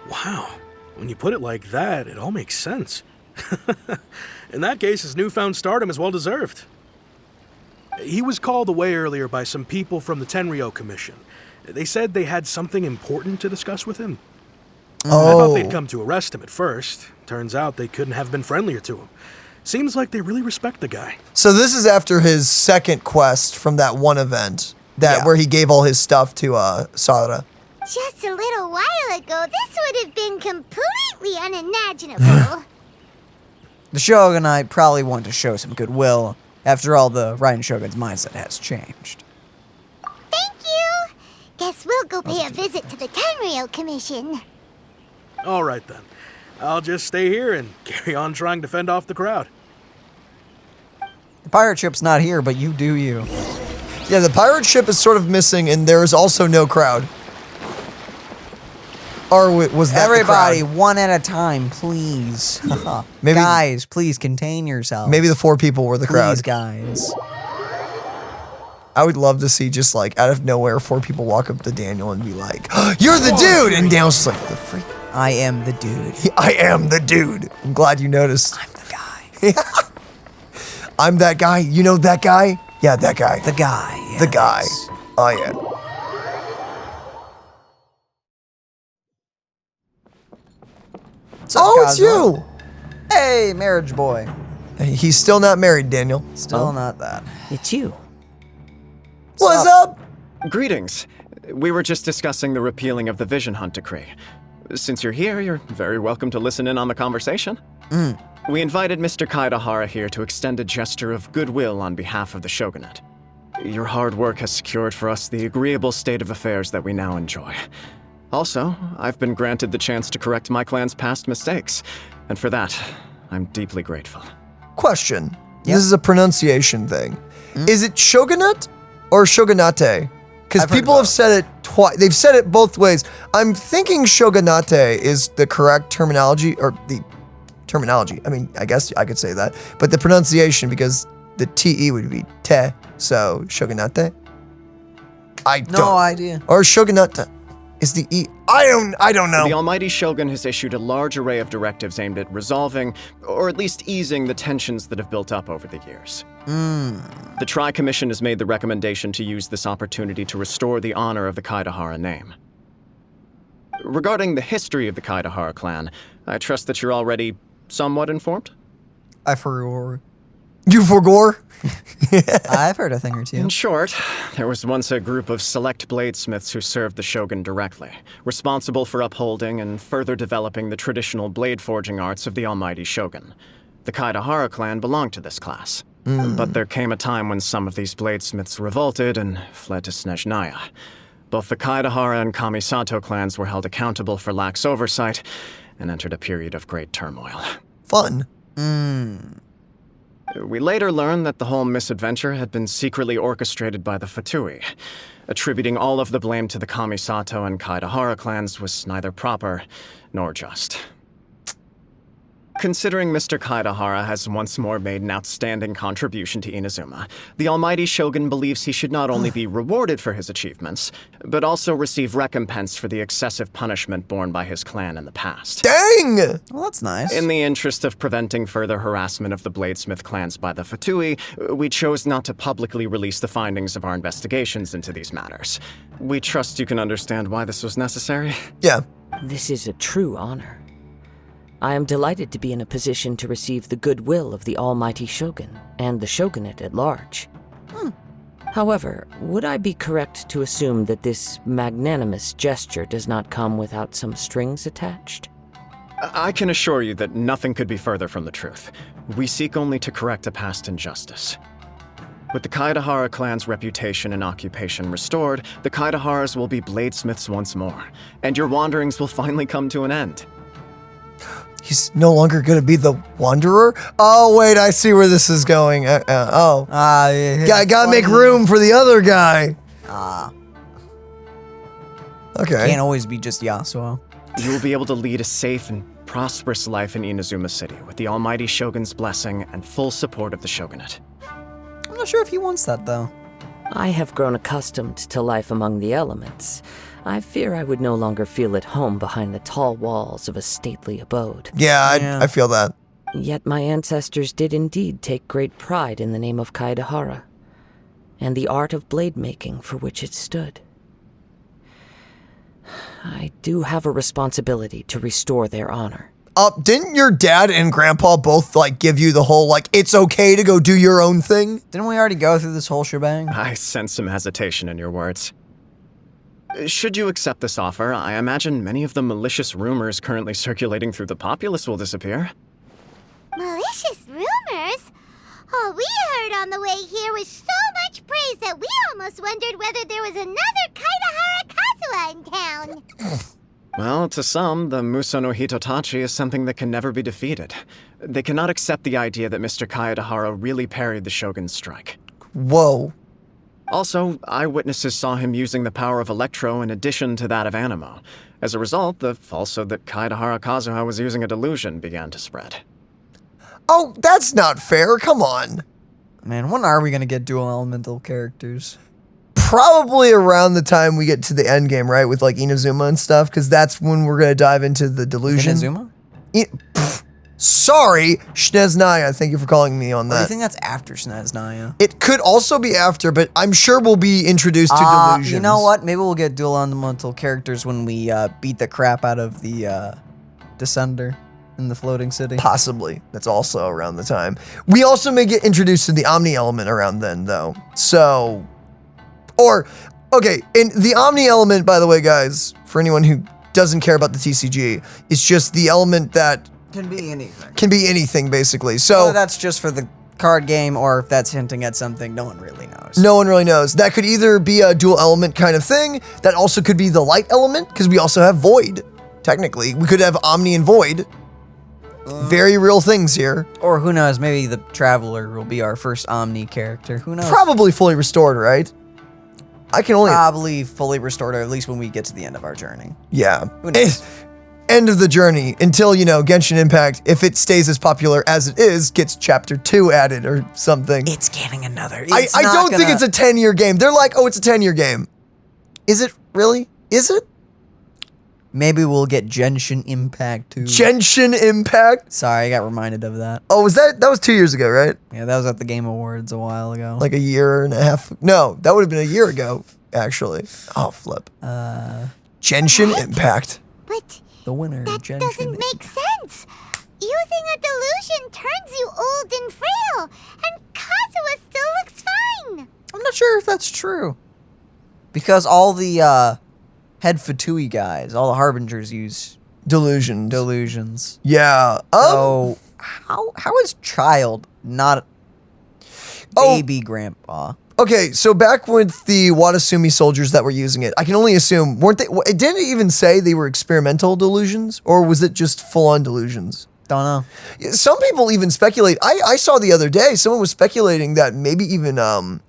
Wow. When you put it like that, it all makes sense. In that case, his newfound stardom is well deserved. He was called away earlier by some people from the Tenryo Commission. They said they had something important to discuss with him. I thought they'd come to arrest him at first. Turns out they couldn't have been friendlier to him. Seems like they really respect the guy. So this is after his second quest from that one event, where he gave all his stuff to Sara. Just a little while ago, this would have been completely unimaginable. The Shogunate probably want to show some goodwill. After all, the Raiden Shogun's mindset has changed. Thank you. Guess we'll go pay a visit to the Tenryo Commission. All right then. I'll just stay here and carry on trying to fend off the crowd. The pirate ship's not here, but you do you. Yeah, the pirate ship is sort of missing, and there is also no crowd. Or was that Everybody, the crowd? one at a time, please. Maybe- guys, please contain yourselves. Maybe the 4 people were the crowd. Please, guys. I would love to see just like out of nowhere 4 people walk up to Daniel and be like, "You're the dude!" And Daniel's just like, "The freak." I am the dude. I am the dude. I'm glad you noticed. I'm the guy. I'm that guy. You know that guy? Yeah, that guy. The guy. The guy. yes. Oh yeah. What's up, Oh, it's Kazuha? you. Hey, marriage boy. He's still not married, Daniel. Still not that. It's you. What's up? Greetings. We were just discussing the repealing of the Vision Hunt Decree. Since you're here, you're very welcome to listen in on the conversation. We invited Mr. Kaedehara here to extend a gesture of goodwill on behalf of the Shogunate. Your hard work has secured for us the agreeable state of affairs that we now enjoy. Also, I've been granted the chance to correct my clan's past mistakes, and for that, I'm deeply grateful. Question. This is a pronunciation thing. Is it shogunate or shogunate? Because I've heard people have both. said it twice. They've said it both ways. I'm thinking shogunate is the correct terminology, or the terminology. I mean, I guess I could say that. But the pronunciation, because the TE would be te, so shogunate. I don't. No idea. Or shogunate is the E. I don't know. The Almighty Shogun has issued a large array of directives aimed at resolving, or at least easing, the tensions that have built up over the years. The Tri-Commission has made the recommendation to use this opportunity to restore the honor of the Kaedehara name. Regarding the history of the Kaedehara clan, I trust that you're already somewhat informed? I forgot. You forgore? I've heard a thing or two. In short, there was once a group of select bladesmiths who served the Shogun directly, responsible for upholding and further developing the traditional blade forging arts of the Almighty Shogun. The Kaedehara clan belonged to this class. But there came a time when some of these bladesmiths revolted and fled to Snezhnaya. Both the Kaedehara and Kamisato clans were held accountable for lax oversight and entered a period of great turmoil. Fun. We later learned that the whole misadventure had been secretly orchestrated by the Fatui. Attributing all of the blame to the Kamisato and Kaedehara clans was neither proper nor just. Considering Mr. Kaedehara has once more made an outstanding contribution to Inazuma, the Almighty Shogun believes he should not only be rewarded for his achievements, but also receive recompense for the excessive punishment borne by his clan in the past. Dang! Well, that's nice. In the interest of preventing further harassment of the Bladesmith clans by the Fatui, we chose not to publicly release the findings of our investigations into these matters. We trust you can understand why this was necessary. Yeah. This is a true honor. I am delighted to be in a position to receive the goodwill of the Almighty Shogun and the Shogunate at large. However, would I be correct to assume that this magnanimous gesture does not come without some strings attached? I can assure you that nothing could be further from the truth. We seek only to correct a past injustice. With the Kaedehara clan's reputation and occupation restored, the Kaedeharas will be bladesmiths once more, and your wanderings will finally come to an end. He's no longer gonna be the Wanderer? Oh, wait, I see where this is going. Yeah, gotta make room for the other guy. Okay. Can't always be just Yasuo. You will be able to lead a safe and prosperous life in Inazuma City with the Almighty Shogun's blessing and full support of the Shogunate. I'm not sure if he wants that, though. I have grown accustomed to life among the elements. I fear I would no longer feel at home behind the tall walls of a stately abode. Yeah, I feel that. Yet my ancestors did indeed take great pride in the name of Kaedehara, and the art of blade making for which it stood. I do have a responsibility to restore their honor. Didn't your dad and grandpa both, like, give you the whole, like, it's okay to go do your own thing? Didn't we already go through this whole shebang? I sense some hesitation in your words. Should you accept this offer, I imagine many of the malicious rumors currently circulating through the populace will disappear. Malicious rumors? All we heard on the way here was so much praise that we almost wondered whether there was another Kaedehara Kazuha in town. Well, to some, the Muso no Hitotachi is something that can never be defeated. They cannot accept the idea that Mr. Kaedehara really parried the Shogun's strike. Whoa. Also, eyewitnesses saw him using the power of Electro in addition to that of Anemo, As a result, the falsehood that Kazuha was using a delusion began to spread. Oh, that's not fair. Come on. Man, when are we gonna get dual elemental characters? Probably around the time we get to the end game, right? With like Inazuma and stuff, because that's when we're gonna dive into the delusion. Inazuma? Sorry, Shneznaya. Thank you for calling me on Do you that. think that's after Shneznaya? It could also be after, but I'm sure we'll be introduced to delusions. You know what? Maybe we'll get dual elemental characters when we beat the crap out of the Descender in the floating city. Possibly. That's also around the time. We also may get introduced to the Omni element around then, though. So, okay, and the Omni element, by the way, guys, for anyone who doesn't care about the TCG, is just the element that Can be anything. can be anything, basically. So, Whether that's just for the card game or if that's hinting at something, no one really knows. no one really knows. That could either be a dual element kind of thing. That also could be the light element, because we also have Void, technically. We could have Omni and Void. Very real things here. Or who knows, maybe the Traveler will be our first Omni character. Who knows? Probably fully restored, right? I can only... Probably fully restored, or at least when we get to the end of our journey. Yeah. Who knows? End of the journey until, you know, Genshin Impact, if it stays as popular as it is, gets Chapter 2 added or something. It's getting another. I don't think it's a 10-year game. They're like, oh, it's a 10-year game. Is it really? Is it? Maybe we'll get Genshin Impact too. Genshin Impact? Sorry, I got reminded of that. Oh, that was 2 years ago, right? Yeah, that was at the Game Awards a while ago. Like a year and a half. No, that would have been a year ago, actually. Oh, flip. Genshin Impact. But The winner, that Genshin doesn't make sense. Using a delusion turns you old and frail, and Kazuha still looks fine. I'm not sure if that's true. Because all the head Fatui guys, all the Harbingers use delusions. Yeah. So how is Child not baby grandpa? Okay, so back with the Watasumi soldiers that were using it, I can only assume, weren't they, it didn't even say they were experimental delusions, or was it just full-on delusions? Don't know. Some people even speculate, I saw the other day, someone was speculating that maybe even, I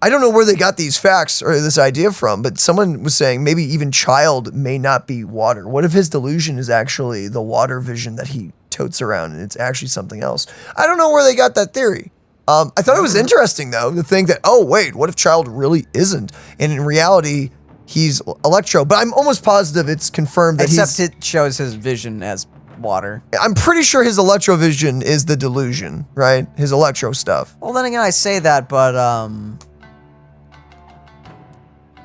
don't know where they got these facts or this idea from, but someone was saying maybe even Child may not be water. What if his delusion is actually the water vision that he totes around and it's actually something else? I don't know where they got that theory. I thought it was interesting, though, to think that, oh, wait, what if Child really isn't? And in reality, he's Electro. But I'm almost positive it's confirmed that Except it shows his vision as water. I'm pretty sure his Electro vision is the delusion, right? His Electro stuff. Well, then again, I say that, but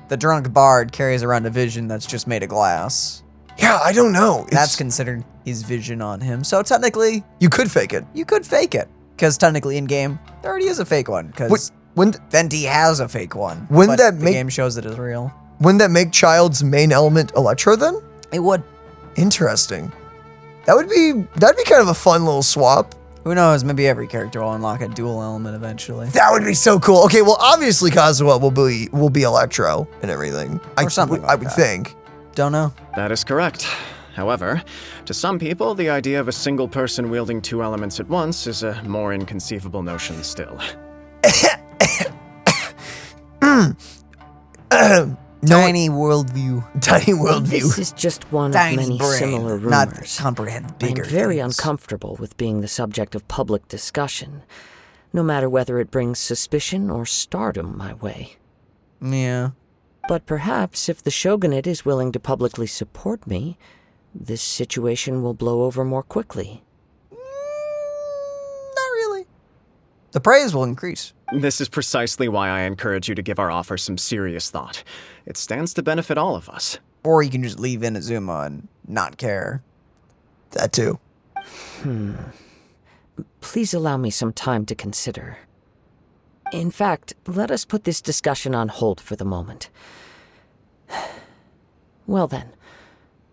the drunk bard carries around a vision that's just made of glass. Yeah, I don't know. That's considered his vision on him. So technically, you could fake it. You could fake it. Because technically in game, there already is a fake one. Because Venti has a fake one. Wouldn't but that the game shows it as real. Wouldn't that make Child's main element Electro then? It would. Interesting. That'd be kind of a fun little swap. Who knows? Maybe every character will unlock a dual element eventually. That would be so cool. Okay, well, obviously Kazuha will be Electro and everything. Or something I would think. Don't know. That is correct. However, to some people, the idea of a single person wielding two elements at once is a more inconceivable notion still. Tiny worldview. Tiny worldview. This is just one Tiny of many brain, similar rumors. not comprehend bigger I'm very things. uncomfortable with being the subject of public discussion, no matter whether it brings suspicion or stardom my way. Yeah. But perhaps if the Shogunate is willing to publicly support me, this situation will blow over more quickly. Not really. The praise will increase. This is precisely why I encourage you to give our offer some serious thought. It stands to benefit all of us. Or you can just leave Inazuma and not care. That too. Please allow me some time to consider. In fact, let us put this discussion on hold for the moment. Well then,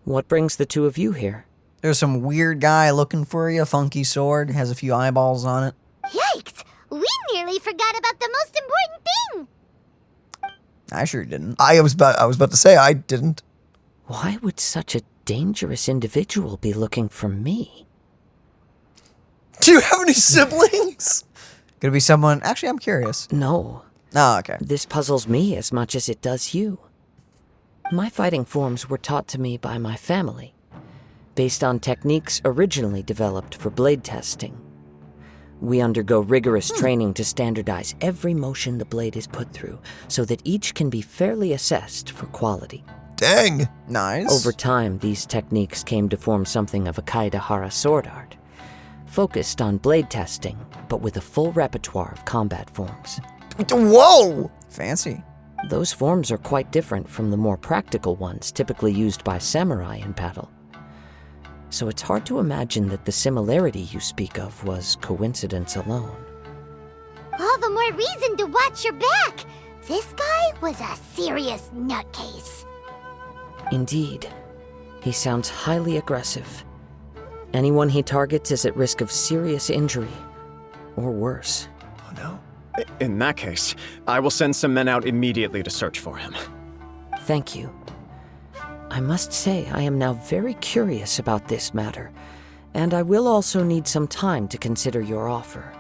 what brings the two of you here? There's some weird guy looking for you, funky sword, has a few eyeballs on it. Yikes! We nearly forgot about the most important thing! I sure didn't. I was about to say I didn't. Why would such a dangerous individual be looking for me? Do you have any siblings? Could it be someone... Actually, I'm curious. No. Oh, okay. This puzzles me as much as it does you. My fighting forms were taught to me by my family, based on techniques originally developed for blade testing. We undergo rigorous training to standardize every motion the blade is put through, so that each can be fairly assessed for quality. Dang. Nice. Over time, these techniques came to form something of a Kaedehara sword art, focused on blade testing, but with a full repertoire of combat forms. Whoa! Fancy. Those forms are quite different from the more practical ones typically used by samurai in battle. So it's hard to imagine that the similarity you speak of was coincidence alone. All the more reason to watch your back. This guy was a serious nutcase. Indeed. He sounds highly aggressive. Anyone he targets is at risk of serious injury, or worse. Oh no. In that case, I will send some men out immediately to search for him. Thank you. I must say I am now very curious about this matter, and I will also need some time to consider your offer.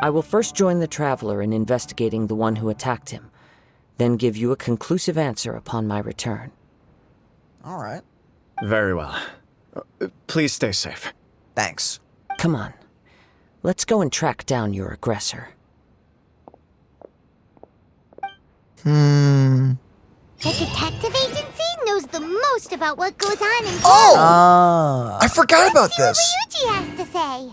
I will first join the traveler in investigating the one who attacked him, then give you a conclusive answer upon my return. All right. Very well. Please stay safe. Thanks. Come on. Let's go and track down your aggressor. The detective agency knows the most about what goes on in Oh! I forgot about See what this. Ryuji has to say.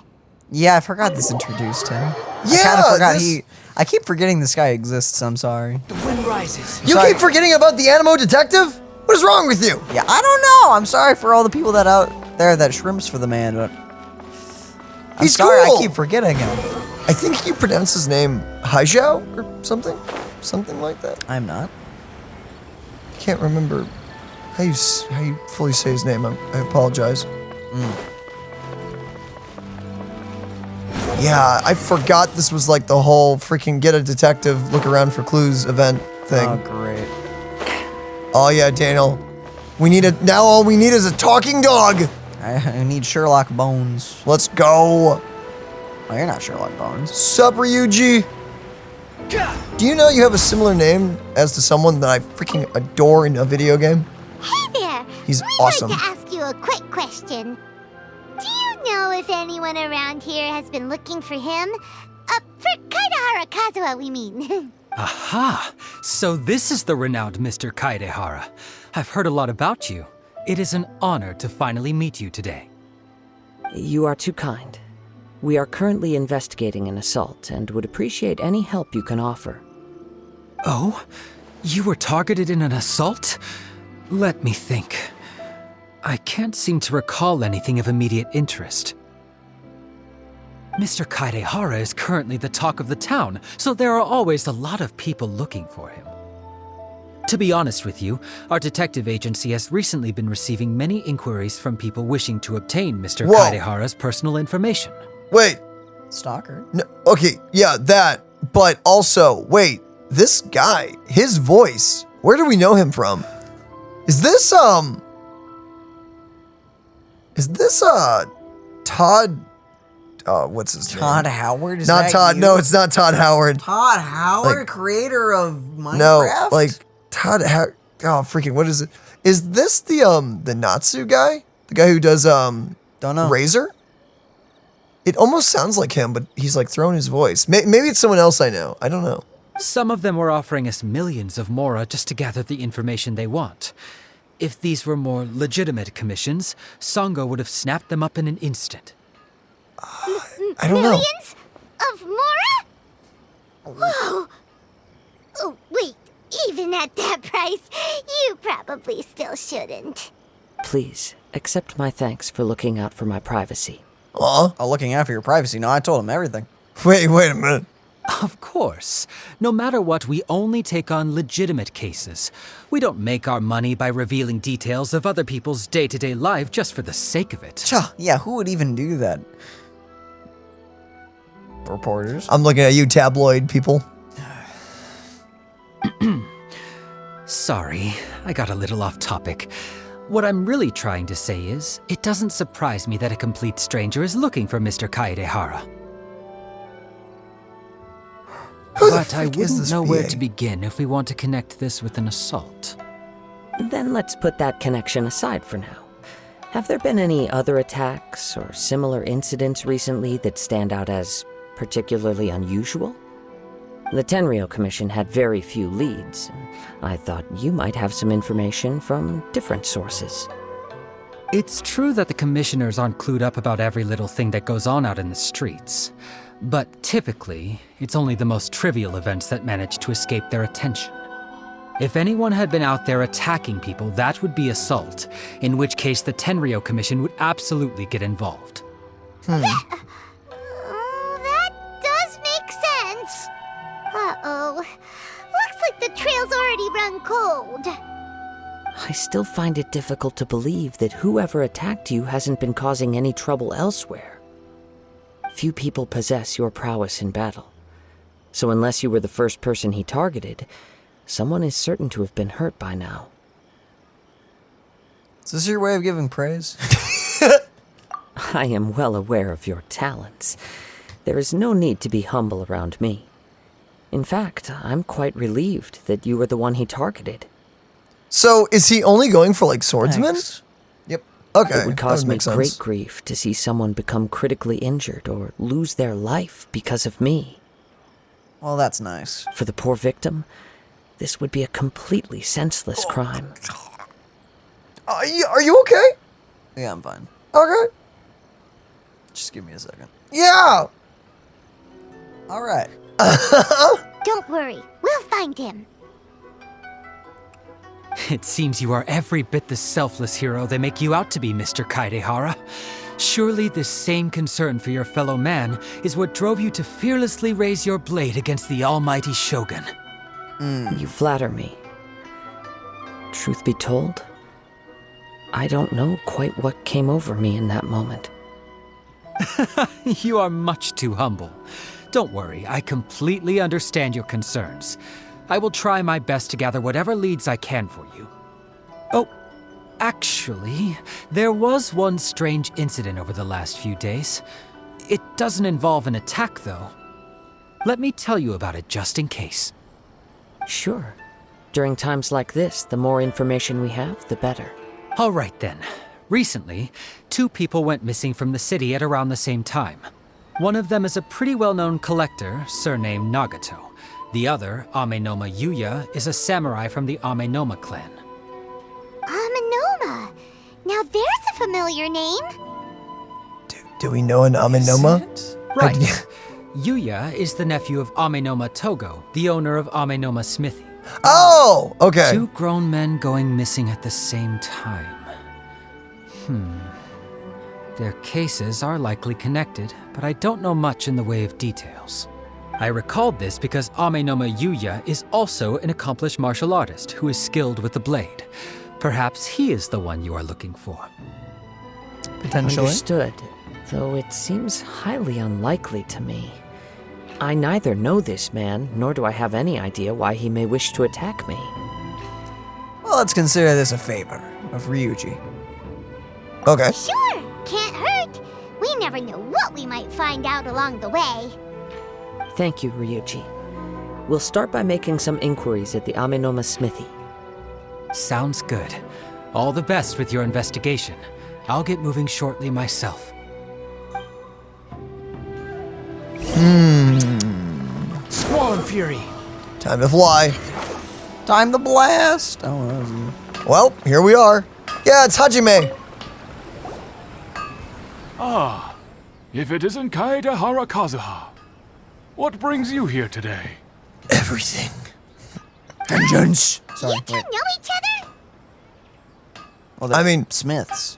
Yeah, I forgot this introduced him. Yeah, I kind of forgot this- I keep forgetting this guy exists, I'm sorry. The wind rises. You Sorry. keep forgetting about the Animo detective? What is wrong with you? Yeah, I don't know. I'm sorry for all the people that out there that shrimps for the man, but I'm He's sorry cool. I keep forgetting him. I think you pronounce his name Haijao or something? Something like that. I'm not. I can't remember how you fully say his name. I apologize. Yeah, I forgot this was like the whole freaking get a detective, look around for clues event thing. Oh, great. Oh yeah, Daniel. Now all we need is a talking dog. I need Sherlock Bones. Let's go. Oh, you're not Sherlock Bones. Sup, Ryuji? Do you know you have a similar name as to someone that I freaking adore in a video game? Hey there. He's We'd awesome. like to ask you a quick question. Do you know if anyone around here has been looking for him? For Kaedehara Kazuha, we mean. Aha! So this is the renowned Mr. Kaedehara. I've heard a lot about you. It is an honor to finally meet you today. You are too kind. We are currently investigating an assault and would appreciate any help you can offer. Oh? You were targeted in an assault? Let me think. I can't seem to recall anything of immediate interest. Mr. Kaedehara is currently the talk of the town, so there are always a lot of people looking for him. To be honest with you, our detective agency has recently been receiving many inquiries from people wishing to obtain Mr. Whoa. Kaedehara's personal information. Wait. Stalker. No, okay, yeah, that. But also, wait, this guy, his voice, where do we know him from? Is this Todd, what's his name? Todd Howard? Is Not that Todd, you? no, it's not Todd Howard. Todd Howard, Like- creator of Minecraft? No, like, Todd Howard, oh, freaking, what is it? Is this the Natsu guy? The guy who does, Don't know. Razor? It almost sounds like him, but he's like throwing his voice. Maybe it's someone else I know. I don't know. Some of them were offering us millions of mora just to gather the information they want. If these were more legitimate commissions, Sango would have snapped them up in an instant. I don't know. Millions of mora? Whoa. Oh, wait. Even at that price, you probably still shouldn't. Please, accept my thanks for looking out for my privacy. Aw. Oh, looking out for your privacy. No, I told him everything. Wait a minute. Of course. No matter what, we only take on legitimate cases. We don't make our money by revealing details of other people's day-to-day life just for the sake of it. Yeah, who would even do that? Reporters. I'm looking at you, tabloid people. Sorry, I got a little off topic. What I'm really trying to say is, it doesn't surprise me that a complete stranger is looking for Mr. Kaedehara. Who the But I frick is wouldn't this know where VA? to begin if we want to connect this with an assault. Then let's put that connection aside for now. Have there been any other attacks or similar incidents recently that stand out as particularly unusual? The Tenryou Commission had very few leads, and I thought you might have some information from different sources. It's true that the commissioners aren't clued up about every little thing that goes on out in the streets, but typically, it's only the most trivial events that manage to escape their attention. If anyone had been out there attacking people, that would be assault, in which case the Tenryou Commission would absolutely get involved. That does make sense. Uh-oh. Looks like the trail's already run cold. I still find it difficult to believe that whoever attacked you hasn't been causing any trouble elsewhere. Few people possess your prowess in battle, so unless you were the first person he targeted, someone is certain to have been hurt by now. Is this your way of giving praise? I am well aware of your talents. There is no need to be humble around me. In fact, I'm quite relieved that you were the one he targeted. So, is he only going for, like, swordsmen? Thanks. Yep. Okay. It would that cause me make sense. great grief to see someone become critically injured or lose their life because of me. Well, that's nice. For the poor victim, this would be a completely senseless crime. Are you okay? Yeah, I'm fine. Okay. Just give me a second. Yeah. All right. Don't worry, we'll find him. It seems you are every bit the selfless hero they make you out to be, Mr. Kaedehara. Surely this same concern for your fellow man is what drove you to fearlessly raise your blade against the almighty Shogun. You flatter me. Truth be told, I don't know quite what came over me in that moment. You are much too humble. Don't worry, I completely understand your concerns. I will try my best to gather whatever leads I can for you. Oh, actually, there was one strange incident over the last few days. It doesn't involve an attack, though. Let me tell you about it just in case. Sure. During times like this, the more information we have, the better. All right then. Recently, 2 people went missing from the city at around the same time. One of them is a pretty well-known collector, surnamed Nagato. The other, Amenoma Yuya, is a samurai from the Amenoma clan. Amenoma. Now there's a familiar name. Do we know an Amenoma? Right. Yuya is the nephew of Amenoma Togo, the owner of Amenoma Smithy. Oh, okay. 2 grown men going missing at the same time. Their cases are likely connected, but I don't know much in the way of details. I recalled this because Amenoma Yuya is also an accomplished martial artist who is skilled with the blade. Perhaps he is the one you are looking for. Potentially. Understood, though it seems highly unlikely to me. I neither know this man, nor do I have any idea why he may wish to attack me. Well, let's consider this a favor of Ryuji. Okay. Sure, can't hurt. We never know what we might find out along the way. Thank you, Ryuji. We'll start by making some inquiries at the Amenoma Smithy. Sounds good. All the best with your investigation. I'll get moving shortly myself. Squall and Fury. Time to fly. Time to blast! Oh, that was you. Well, here we are. Yeah, it's Hajime. Ah, if it isn't Kaedehara Kazuha. What brings you here today? Everything. Vengeance. Sorry, You 2 wait. know each other? Well, they're I mean- Smiths.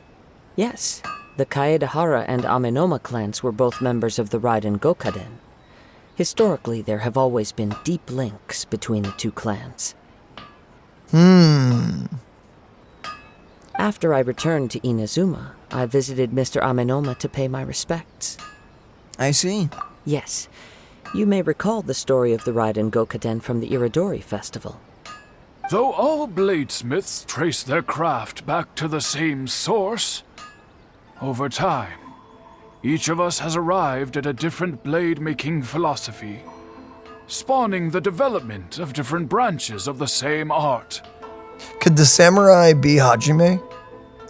Yes, the Kaedehara and Amenoma clans were both members of the Raiden Gokaden. Historically, there have always been deep links between the 2 clans. After I returned to Inazuma, I visited Mr. Amenoma to pay my respects. I see. Yes, you may recall the story of the Raiden Gokaden from the Iridori Festival. Though all bladesmiths trace their craft back to the same source, over time, each of us has arrived at a different blade-making philosophy, spawning the development of different branches of the same art. Could the samurai be Hajime?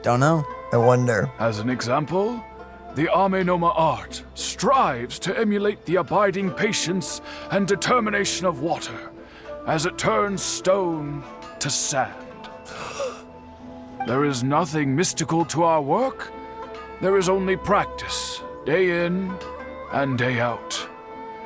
Don't know. I wonder. As an example, the Amenoma art strives to emulate the abiding patience and determination of water as it turns stone to sand. There is nothing mystical to our work. There is only practice, day in and day out,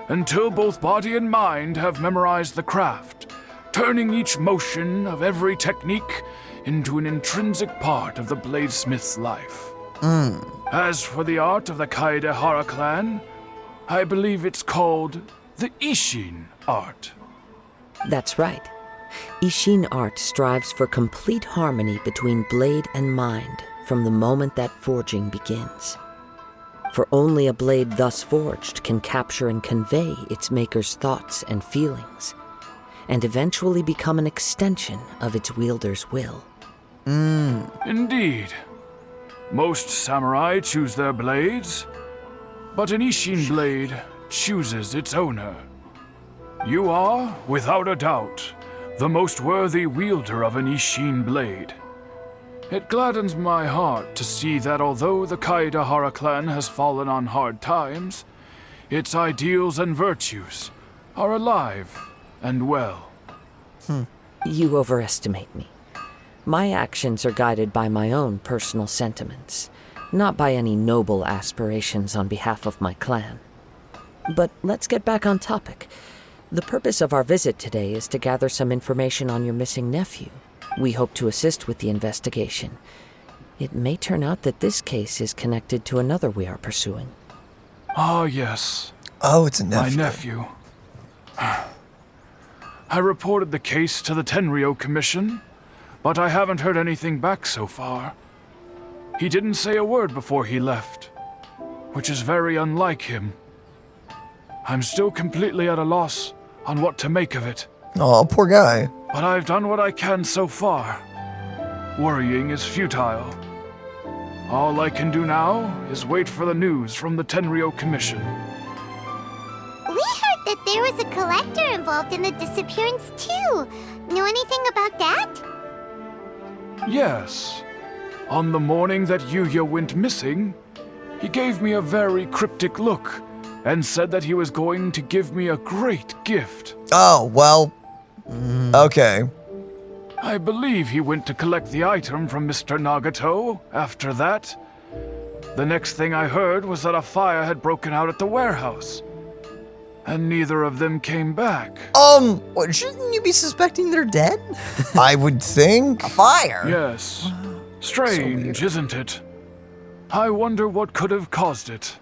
until both body and mind have memorized the craft, turning each motion of every technique into an intrinsic part of the bladesmith's life. As for the art of the Kaedehara clan, I believe it's called the Isshin art. That's right. Isshin art strives for complete harmony between blade and mind from the moment that forging begins. For only a blade thus forged can capture and convey its maker's thoughts and feelings, and eventually become an extension of its wielder's will. Indeed. Most samurai choose their blades, but an Isshin blade chooses its owner. You are, without a doubt, the most worthy wielder of an Isshin blade. It gladdens my heart to see that although the Kaedehara clan has fallen on hard times, its ideals and virtues are alive and well. You overestimate me. My actions are guided by my own personal sentiments, not by any noble aspirations on behalf of my clan. But let's get back on topic. The purpose of our visit today is to gather some information on your missing nephew. We hope to assist with the investigation. It may turn out that this case is connected to another we are pursuing. Ah, yes. Oh, it's a nephew. My nephew. I reported the case to the Tenryou Commission, but I haven't heard anything back so far. He didn't say a word before he left, which is very unlike him. I'm still completely at a loss on what to make of it. Oh, poor guy. But I've done what I can so far. Worrying is futile. All I can do now is wait for the news from the Tenryou Commission. We heard that there was a collector involved in the disappearance too. Know anything about that? Yes. On the morning that Yuya went missing, he gave me a very cryptic look and said that he was going to give me a great gift. Oh, well. Okay. I believe he went to collect the item from Mr. Nagato after that. The next thing I heard was that a fire had broken out at the warehouse, and neither of them came back. What, shouldn't you be suspecting they're dead? I would think. A fire? Yes. Strange, isn't it? I wonder what could have caused it.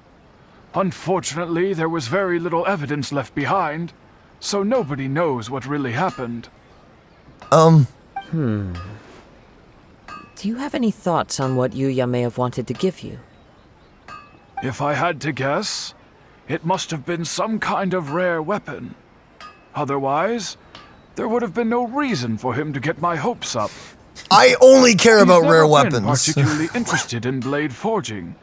Unfortunately, there was very little evidence left behind, so nobody knows what really happened. Do you have any thoughts on what Yuya may have wanted to give you? If I had to guess, it must have been some kind of rare weapon. Otherwise, there would have been no reason for him to get my hopes up. I only care about rare He's never been weapons. particularly interested in blade forging,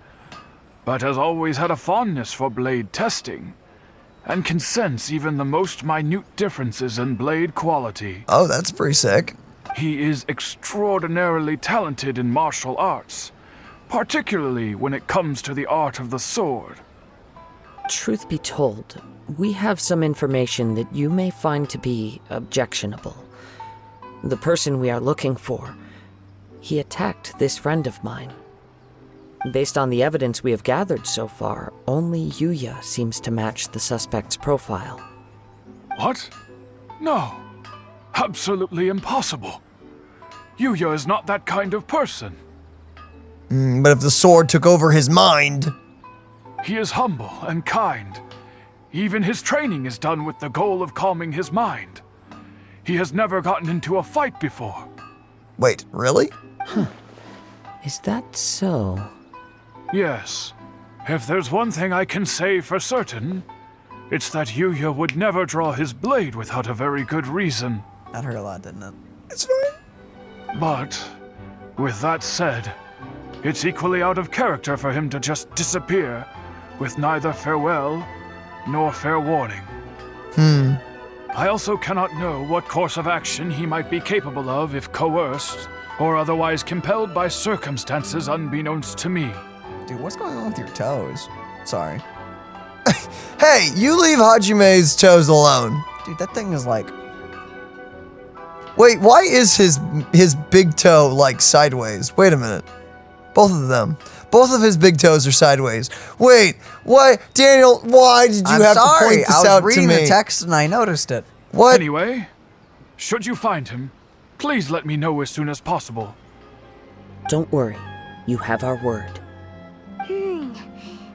but has always had a fondness for blade testing, and can sense even the most minute differences in blade quality. Oh, that's pretty sick. He is extraordinarily talented in martial arts, particularly when it comes to the art of the sword. Truth be told, we have some information that you may find to be objectionable. The person we are looking for, he attacked this friend of mine. Based on the evidence we have gathered so far, only Yuya seems to match the suspect's profile. What? No. Absolutely impossible. Yuya is not that kind of person. But if the sword took over his mind... He is humble and kind. Even his training is done with the goal of calming his mind. He has never gotten into a fight before. Wait, really? Is that so? Yes. If there's one thing I can say for certain, it's that Yuya would never draw his blade without a very good reason. That hurt a lot, didn't it? It's fine. But, with that said, it's equally out of character for him to just disappear with neither farewell nor fair warning. I also cannot know what course of action he might be capable of if coerced or otherwise compelled by circumstances unbeknownst to me. Dude, what's going on with your toes? Sorry. Hey, you leave Hajime's toes alone. Dude, that thing is like... Wait, why is his big toe like sideways? Wait a minute. Both of them. Both of his big toes are sideways. Wait, what? Daniel, why did you have to point this out to me? I was reading the text and I noticed it. What? Anyway, should you find him, please let me know as soon as possible. Don't worry. You have our word.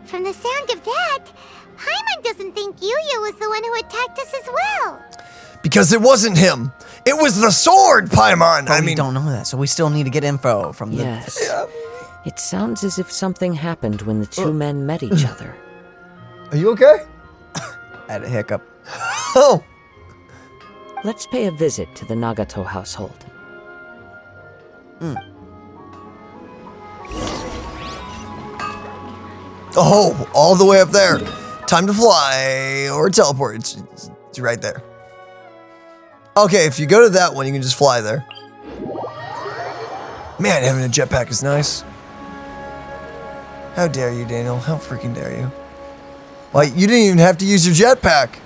From the sound of that, Paimon doesn't think Yuya was the one who attacked us as well. Because it wasn't him. It was the sword, Paimon. But we don't know that, so we still need to get info from the... Yes. It sounds as if something happened when the two men met each other. Are you okay? I had a hiccup. Oh. Let's pay a visit to the Nagato household. Oh, all the way up there. Time to fly or teleport. It's right there. Okay, if you go to that one, you can just fly there. Man, having a jetpack is nice. How dare you, Daniel? How freaking dare you? Why, you didn't even have to use your jetpack.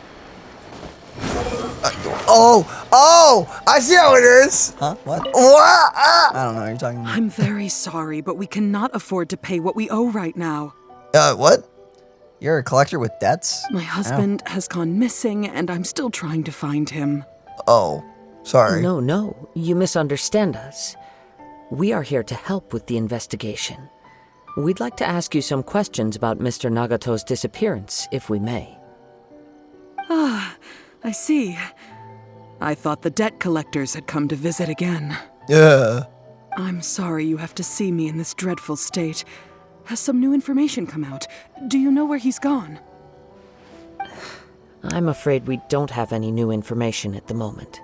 Oh, I see how it is. Huh? What? What? I don't know what you're talking about. I'm very sorry, but we cannot afford to pay what we owe right now. What? You're a collector with debts? My husband has gone missing, and I'm still trying to find him. Oh, sorry. No, you misunderstand us. We are here to help with the investigation. We'd like to ask you some questions about Mr. Nagato's disappearance, if we may. Ah, I see. I thought the debt collectors had come to visit again. Yeah. I'm sorry you have to see me in this dreadful state. Has some new information come out? Do you know where he's gone? I'm afraid we don't have any new information at the moment.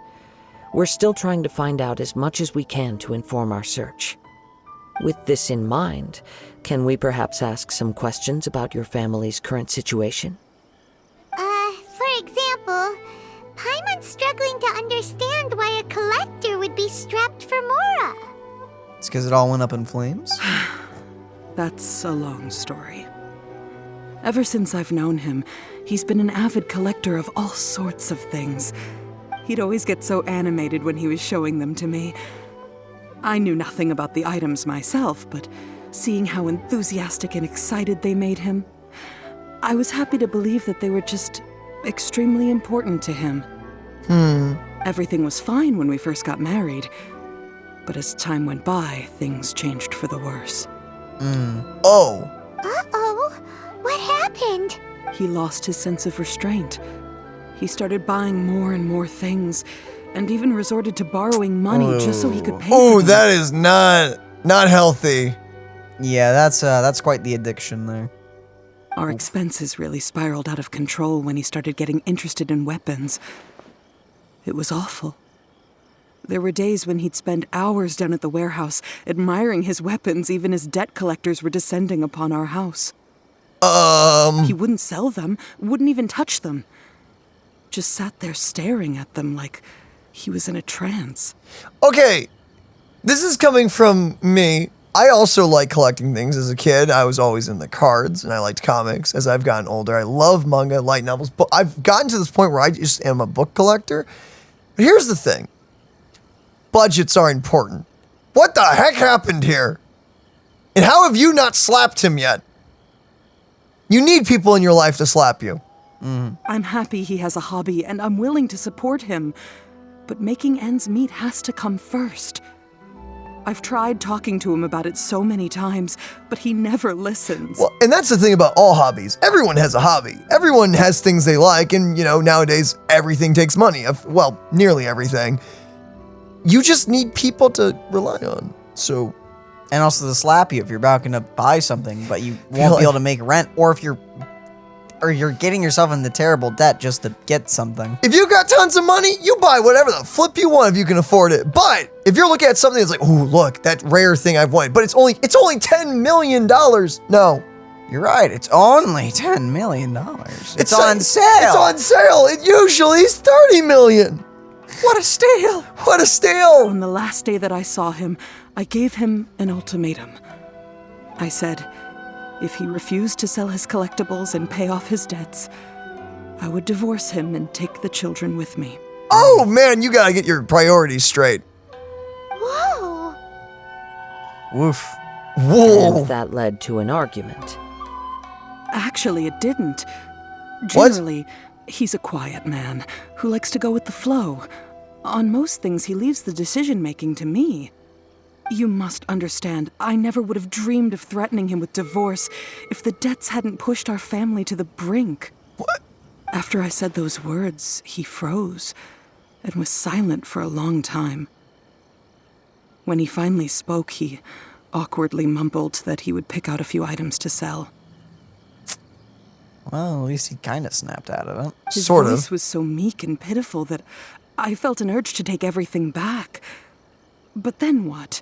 We're still trying to find out as much as we can to inform our search. With this in mind, can we perhaps ask some questions about your family's current situation? For example, Paimon's struggling to understand why a collector would be strapped for Mora. It's because it all went up in flames? That's a long story. Ever since I've known him, he's been an avid collector of all sorts of things. He'd always get so animated when he was showing them to me. I knew nothing about the items myself, but seeing how enthusiastic and excited they made him, I was happy to believe that they were just extremely important to him. Everything was fine when we first got married, but as time went by, things changed for the worse. Oh. Uh-oh. What happened? He lost his sense of restraint. He started buying more and more things, and even resorted to borrowing money just so he could pay for Oh, them. that is not healthy. Yeah, that's quite the addiction there. Our expenses really spiraled out of control when he started getting interested in weapons. It was awful. There were days when he'd spend hours down at the warehouse, admiring his weapons even as debt collectors were descending upon our house. He wouldn't sell them, wouldn't even touch them. Just sat there staring at them like he was in a trance. Okay, this is coming from me. I also like collecting things. As a kid, I was always in the cards, and I liked comics. As I've gotten older, I love manga, light novels, but I've gotten to this point where I just am a book collector. But here's the thing. Budgets are important. What the heck happened here? And how have you not slapped him yet? You need people in your life to slap you. I'm happy he has a hobby, and I'm willing to support him. But making ends meet has to come first. I've tried talking to him about it so many times, but he never listens. Well, and that's the thing about all hobbies. Everyone has a hobby. Everyone has things they like, and, nowadays, everything takes money. Well, nearly everything. You just need people to rely on, so... And also to slap you if you're about to buy something, but you won't be able to make rent, or if you're getting yourself into terrible debt just to get something. If you got tons of money, you buy whatever the flip you want if you can afford it. But if you're looking at something that's like, ooh, look, that rare thing I've wanted, but it's only $10 million. No, You're right, it's only $10 million. It's on sale. It's on sale. It usually is $30 million. What a steal. What a steal. On the last day that I saw him, I gave him an ultimatum. I said, if he refused to sell his collectibles and pay off his debts, I would divorce him and take the children with me. Oh man, you gotta get your priorities straight. Whoa. Woof. Whoa. And that led to an argument. Actually, it didn't. What? Generally, he's a quiet man who likes to go with the flow. On most things, he leaves the decision-making to me. You must understand, I never would have dreamed of threatening him with divorce if the debts hadn't pushed our family to the brink. What? After I said those words, he froze and was silent for a long time. When he finally spoke, he awkwardly mumbled that he would pick out a few items to sell. Well, at least he kind of snapped out of it. His Sort voice of. was so meek and pitiful that I felt an urge to take everything back. But then what?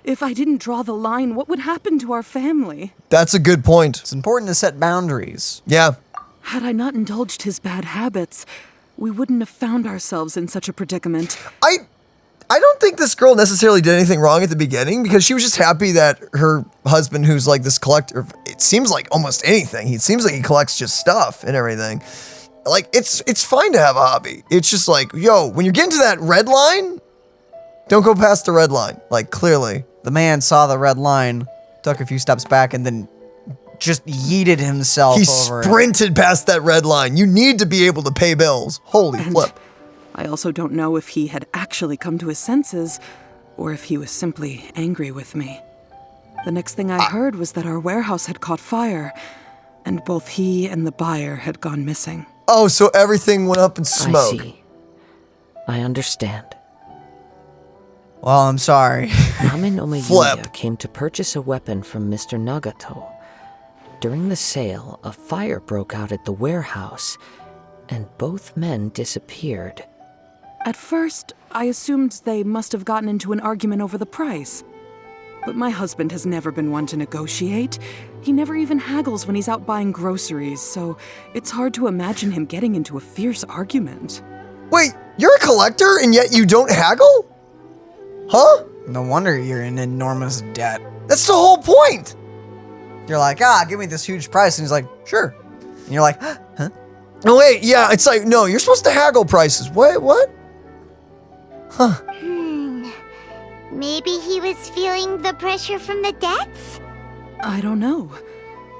If I didn't draw the line, what would happen to our family? That's a good point. It's important to set boundaries. Yeah. Had I not indulged his bad habits, we wouldn't have found ourselves in such a predicament. I don't think this girl necessarily did anything wrong at the beginning because she was just happy that her husband, who's like this collector, it seems like almost anything. It seems like he collects just stuff and everything. Like, it's fine to have a hobby. It's just like, yo, when you're getting to that red line, don't go past the red line. Like, clearly. The man saw the red line, took a few steps back, and then just yeeted himself He over it. sprinted past that red line. You need to be able to pay bills. Holy And flip. I also don't know if he had actually come to his senses, or if he was simply angry with me. The next thing I heard was that our warehouse had caught fire, and both he and the buyer had gone missing. Oh, so everything went up in smoke. I see. I understand. Well, I'm sorry. Amenoma Flip. came to purchase a weapon from Mr. Nagato. During the sale, a fire broke out at the warehouse, and both men disappeared. At first, I assumed they must have gotten into an argument over the price. But my husband has never been one to negotiate. He never even haggles when he's out buying groceries, so it's hard to imagine him getting into a fierce argument. Wait, you're a collector and yet you don't haggle? Huh? No wonder you're in enormous debt. That's the whole point. You're like, give me this huge price. And he's like, sure. And you're like, huh? No, wait, yeah, it's like, no, you're supposed to haggle prices. What? Huh. Maybe he was feeling the pressure from the debts? I don't know.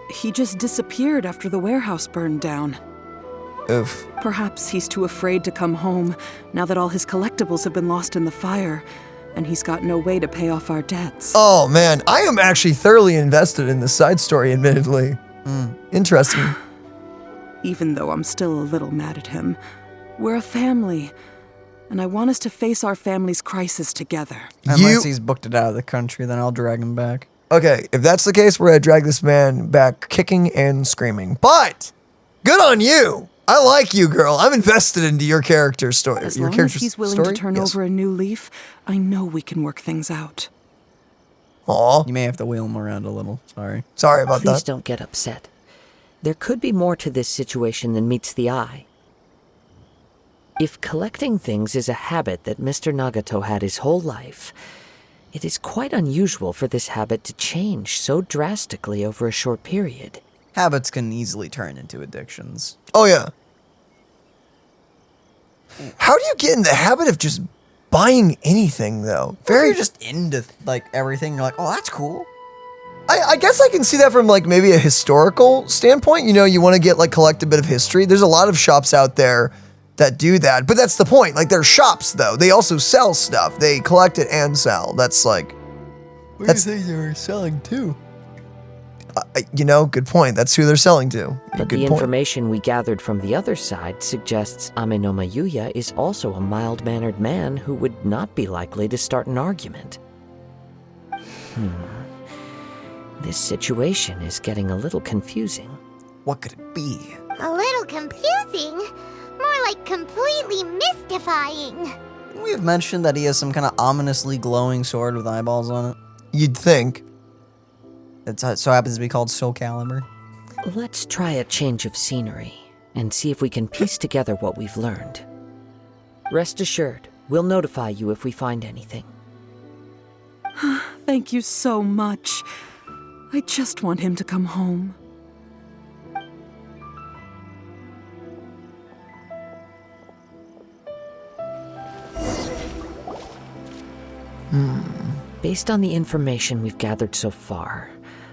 He just disappeared after the warehouse burned down. Oof. Perhaps he's too afraid to come home now that all his collectibles have been lost in the fire, and he's got no way to pay off our debts. Oh, man, I am actually thoroughly invested in this side story, admittedly. Interesting. Even though I'm still a little mad at him, we're a family, and I want us to face our family's crisis together. Unless he's booked it out of the country, then I'll drag him back. Okay, if that's the case, we're gonna drag this man back kicking and screaming. But, good on you. I like you, girl. I'm invested into your character story. As your long as character's he's willing story? to turn Yes. over a new leaf, I know we can work things out. Aw. You may have to wheel him around a little. Sorry. Sorry about Please that. don't get upset. There could be more to this situation than meets the eye. If collecting things is a habit that Mr. Nagato had his whole life, it is quite unusual for this habit to change so drastically over a short period. Habits can easily turn into addictions. Oh, yeah. How do you get in the habit of just buying anything, though? If you're just into like everything, you're like, oh, that's cool. I guess I can see that from like maybe a historical standpoint. You know, you want to get like collect a bit of history. There's a lot of shops out there that do that, but that's the point. Like they're shops though. They also sell stuff. They collect it and sell. That's like, that's they were selling too. you know, good point. That's who they're selling to. But Good the point. information we gathered from the other side suggests Amenoma Yuya is also a mild-mannered man who would not be likely to start an argument. This situation is getting a little confusing. What could it be? A little confusing. More like completely mystifying. We have mentioned that he has some kind of ominously glowing sword with eyeballs on it. You'd think. It so happens to be called Soul Calibur. Let's try a change of scenery and see if we can piece together what we've learned. Rest assured, we'll notify you if we find anything. Thank you so much. I just want him to come home. Based on the information we've gathered so far,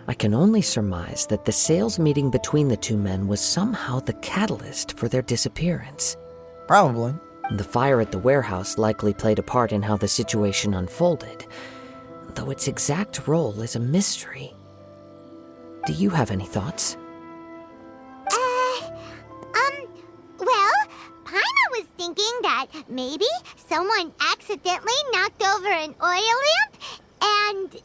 I can only surmise that the sales meeting between the two men was somehow the catalyst for their disappearance. Probably. The fire at the warehouse likely played a part in how the situation unfolded, though its exact role is a mystery. Do you have any thoughts? Well, Paima was thinking that maybe someone accidentally knocked over an oil lamp and,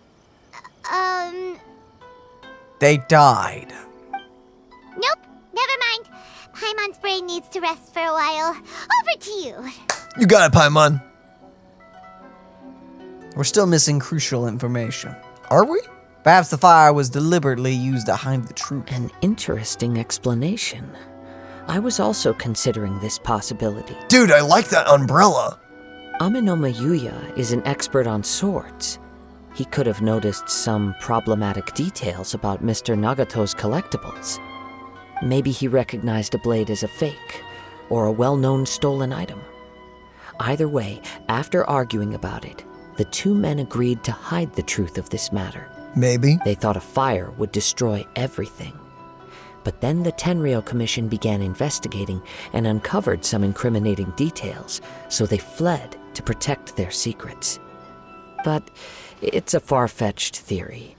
They died. Nope, never mind. Paimon's brain needs to rest for a while. Over to you. You got it, Paimon. We're still missing crucial information. Are we? Perhaps the fire was deliberately used to hide the truth. An interesting explanation. I was also considering this possibility. Dude, I like that umbrella. Amenoma Yuya is an expert on swords. He could have noticed some problematic details about Mr. Nagato's collectibles. Maybe he recognized a blade as a fake, or a well-known stolen item. Either way, after arguing about it, the two men agreed to hide the truth of this matter. Maybe. They thought a fire would destroy everything. But then the Tenryou Commission began investigating and uncovered some incriminating details, so they fled to protect their secrets. But it's a far-fetched theory.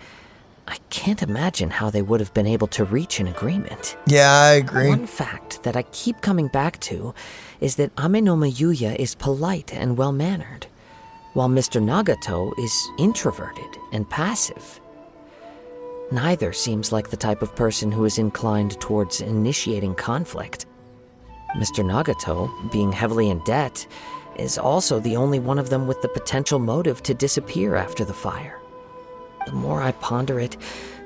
I can't imagine how they would have been able to reach an agreement. Yeah, I agree. One fact that I keep coming back to is that Amenoma Yuya is polite and well-mannered, while Mr. Nagato is introverted and passive. Neither seems like the type of person who is inclined towards initiating conflict. Mr. Nagato, being heavily in debt, is also the only one of them with the potential motive to disappear after the fire. The more I ponder it,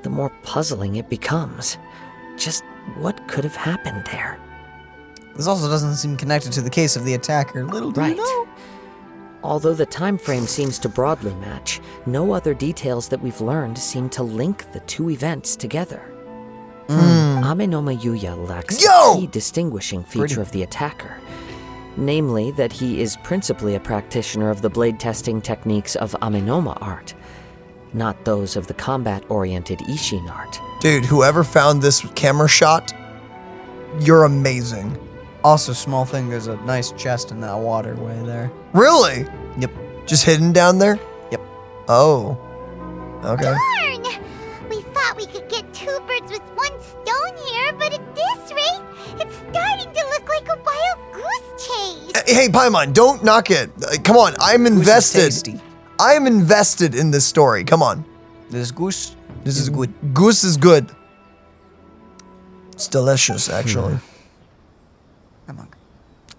the more puzzling it becomes. Just what could have happened there? This also doesn't seem connected to the case of the attacker. Little do you know. Although the time frame seems to broadly match, no other details that we've learned seem to link the two events together. Amenoma Yuya lacks a key distinguishing feature of the attacker, namely that he is principally a practitioner of the blade testing techniques of Amenoma art, not those of the combat-oriented Isshin art. Dude, whoever found this camera shot, you're amazing. Also, small thing, there's a nice chest in that waterway there. Really? Yep. Just hidden down there? Yep. Oh. Okay. Darn! We thought we could get two birds with one stone here, but at this rate, it's starting to look like a wild goose chase. Hey, Paimon, don't knock it. Come on, I'm invested. Tasty. I am invested in this story. Come on. This goose is good. Goose is good. It's delicious, actually. I'm hungry.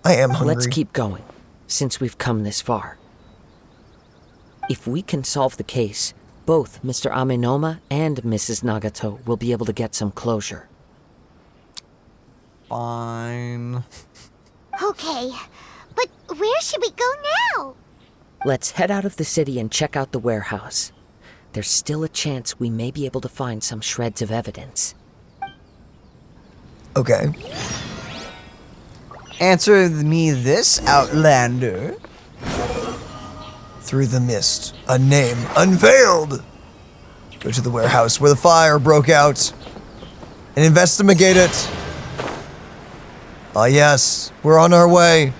I am hungry. Let's keep going, since we've come this far. If we can solve the case, both Mr. Amenoma and Mrs. Nagato will be able to get some closure. Fine. Okay, but where should we go now? Let's head out of the city and check out the warehouse. There's still a chance we may be able to find some shreds of evidence. Okay. Answer me this, Outlander. Through the mist, a name unveiled. Go to the warehouse where the fire broke out and investigate it. Ah, yes, we're on our way.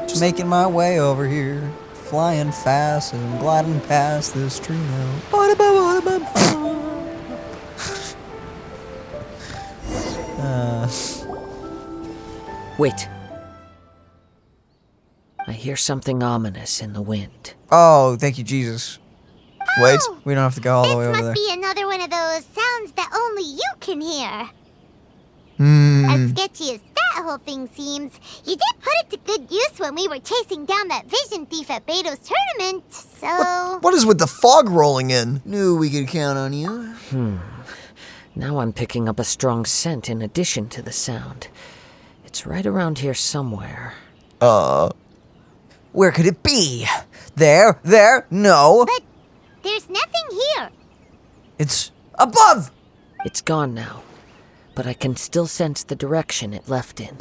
Just making my way over here, flying fast and gliding past this tree now. Wait. I hear something ominous in the wind. Oh, thank you, Jesus. Wait. We don't have to go all the way over This there. must be another one of those sounds that only you can hear. Hmm. As sketchy as that whole thing seems, you did put it to good use when we were chasing down that vision thief at Beto's tournament, so... What is with the fog rolling in? Knew we could count on you. Now I'm picking up a strong scent in addition to the sound. It's right around here somewhere. Where could it be? There, no. But there's nothing here. It's above! It's gone now, but I can still sense the direction it left in.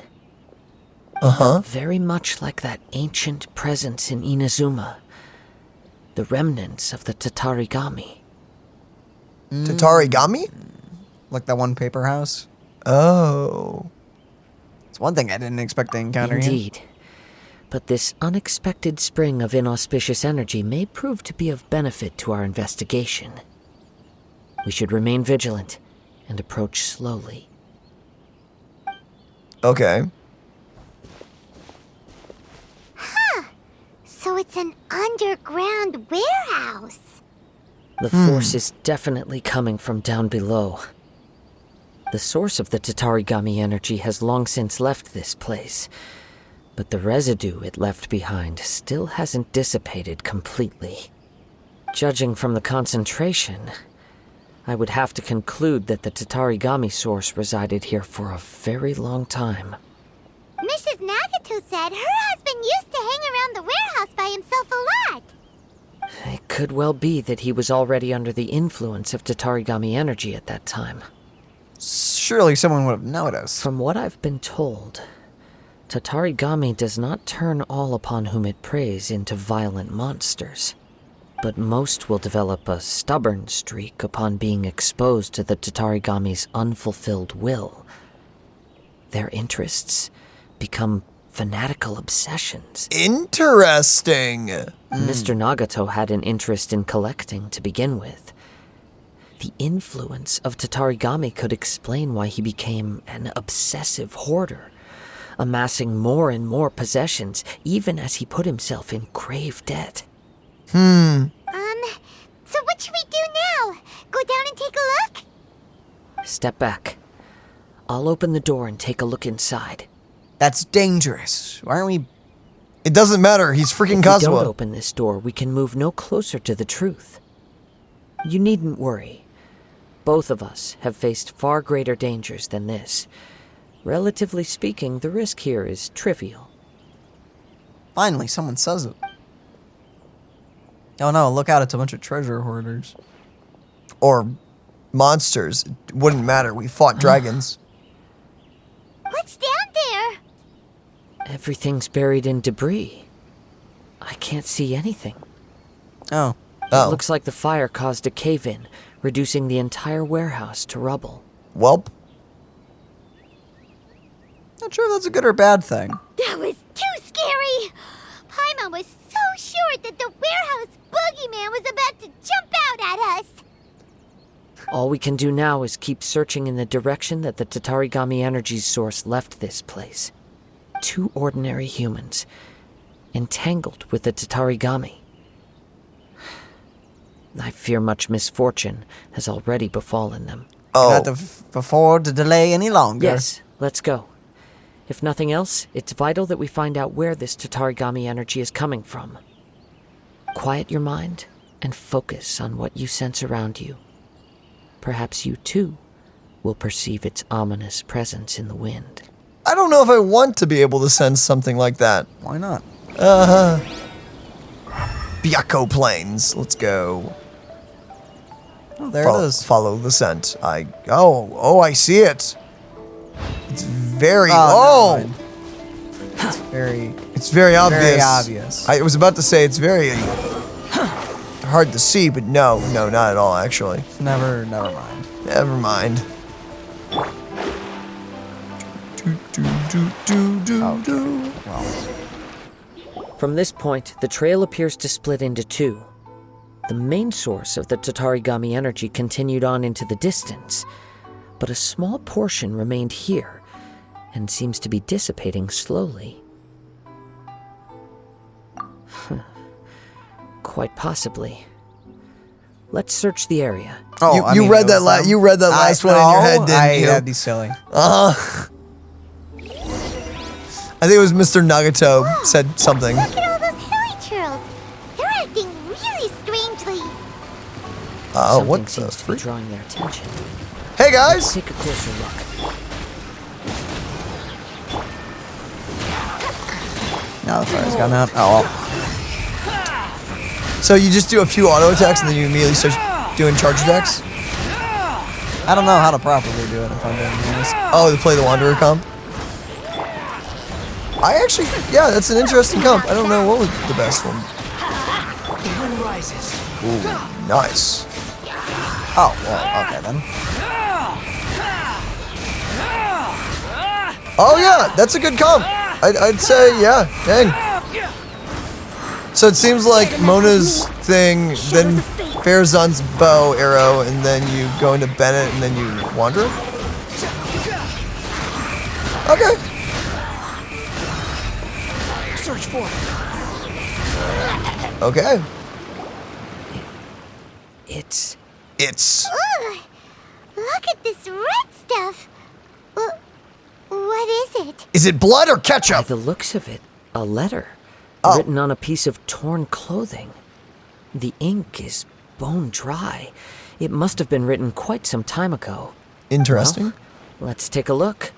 Very much like that ancient presence in Inazuma. The remnants of the Tatarigami. Tatarigami? Like that one paper house? Oh. It's one thing I didn't expect to encounter here. Indeed. But this unexpected spring of inauspicious energy may prove to be of benefit to our investigation. We should remain vigilant and approach slowly. Okay. So it's an underground warehouse. The force is definitely coming from down below. The source of the Tatarigami energy has long since left this place, but the residue it left behind still hasn't dissipated completely. Judging from the concentration, I would have to conclude that the Tatarigami source resided here for a very long time. Mrs. Nagato said her husband used to hang around the warehouse by himself a lot. It could well be that he was already under the influence of Tatarigami energy at that time. Surely someone would have noticed. From what I've been told, Tatarigami does not turn all upon whom it preys into violent monsters, but most will develop a stubborn streak upon being exposed to the Tatarigami's unfulfilled will. Their interests become fanatical obsessions. Interesting. Mr. Nagato had an interest in collecting to begin with. The influence of Tatarigami could explain why he became an obsessive hoarder, amassing more and more possessions, even as he put himself in grave debt. So what should we do now? Go down and take a look? Step back. I'll open the door and take a look inside. That's dangerous. Why aren't we... It doesn't matter. He's freaking If we don't Kazuha. open this door, we can move no closer to the truth. You needn't worry. Both of us have faced far greater dangers than this. Relatively speaking, the risk here is trivial. Finally, someone says it. Oh no, look out, it's a bunch of treasure hoarders. Or monsters. It wouldn't matter. We fought dragons. What's down there? Everything's buried in debris. I can't see anything. Oh. It looks like the fire caused a cave-in, reducing the entire warehouse to rubble. Welp. Not sure if that's a good or bad thing. That was too scary. Paimon was so sure that the warehouse boogeyman was about to jump out at us. All we can do now is keep searching in the direction that the Tatarigami energy source left this place. 2 ordinary humans, entangled with the Tatarigami. I fear much misfortune has already befallen them. Not afford to delay any longer. Yes, let's go. If nothing else, it's vital that we find out where this Tatarigami energy is coming from. Quiet your mind and focus on what you sense around you. Perhaps you too will perceive its ominous presence in the wind. I don't know if I want to be able to sense something like that. Why not? Byakko Plains. Let's go. Oh, there it is. Follow the scent. Oh, I see it. It's very, never mind. It's very obvious. Very obvious. I was about to say it's very hard to see, but no, not at all, actually. Never mind. Never mind. From this point, the trail appears to split into 2. The main source of the Tatarigami energy continued on into the distance, but a small portion remained here and seems to be dissipating slowly. Quite possibly. Let's search the area. Oh, you read that last one in your head, didn't you? That'd be silly. I think it was Mr. Nagato said something. Look at all those hilly churls. They're acting really strangely. What Something the seems to be freak? drawing their attention. Hey guys! Take a closer look. Now the fire's gone out. Oh well. So you just do a few auto attacks and then you immediately start doing charge attacks? I don't know how to properly do it if I'm being honest. Oh, to play the Wanderer comp? I actually, yeah, that's an interesting comp. I don't know what was the best one. The wind rises. Ooh, nice. Oh, well, okay then. Oh yeah, that's a good comp. I'd say, yeah, dang. So it seems like Mona's thing, then Farazan's bow arrow, and then you go into Bennett, and then you wander. Okay. Search for it. Okay. It's... Ugh, look at this red stuff. What is it? Is it blood or By ketchup? the looks of it, a letter. Oh. Written on a piece of torn clothing. The ink is bone dry. It must have been written quite some time ago. Interesting. Well, let's take a look.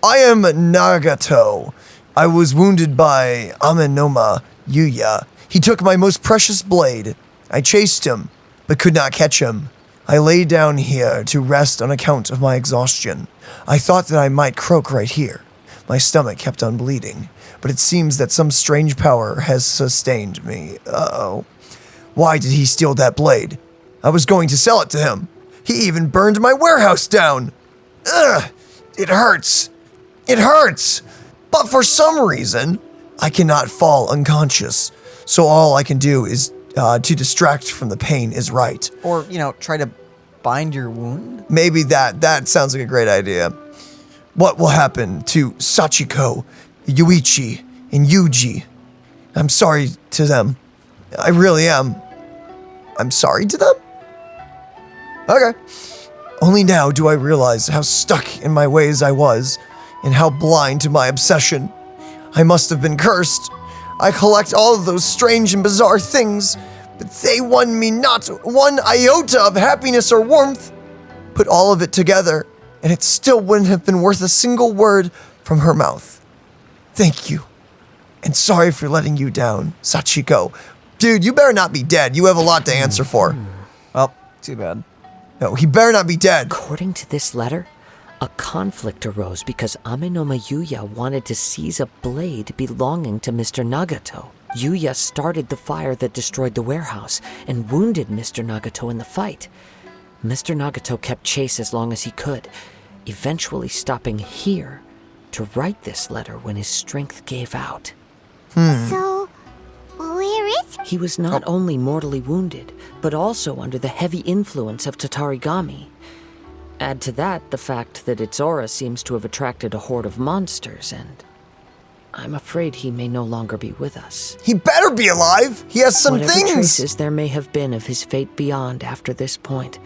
I am Nagato. I was wounded by Amenoma Yuya. He took my most precious blade. I chased him, but could not catch him. I lay down here to rest on account of my exhaustion. I thought that I might croak right here. My stomach kept on bleeding, but it seems that some strange power has sustained me. Uh-oh. Why did he steal that blade? I was going to sell it to him. He even burned my warehouse down. Ugh! It hurts. It hurts. But for some reason, I cannot fall unconscious. So all I can do is to distract from the pain is right. Or, you know, try to bind your wound? Maybe that sounds like a great idea. What will happen to Sachiko, Yuichi, and Yuji? I'm sorry to them. I really am. I'm sorry to them? Okay. Only now do I realize how stuck in my ways I was, and how blind to my obsession. I must have been cursed. I collect all of those strange and bizarre things, but they won me not one iota of happiness or warmth. Put all of it together, and it still wouldn't have been worth a single word from her mouth. Thank you. And sorry for letting you down, Sachiko. Dude, you better not be dead. You have a lot to answer for. Well, too bad. No, he better not be dead. According to this letter, a conflict arose because Amenoma Yuya wanted to seize a blade belonging to Mr. Nagato. Yuya started the fire that destroyed the warehouse and wounded Mr. Nagato in the fight. Mr. Nagato kept chase as long as he could, eventually stopping here to write this letter when his strength gave out. So, where is He was not only mortally wounded, but also under the heavy influence of Tatarigami. Add to that the fact that its aura seems to have attracted a horde of monsters, and I'm afraid he may no longer be with us. He better be alive. He has some Whatever things. traces there may have been of his fate beyond after this point,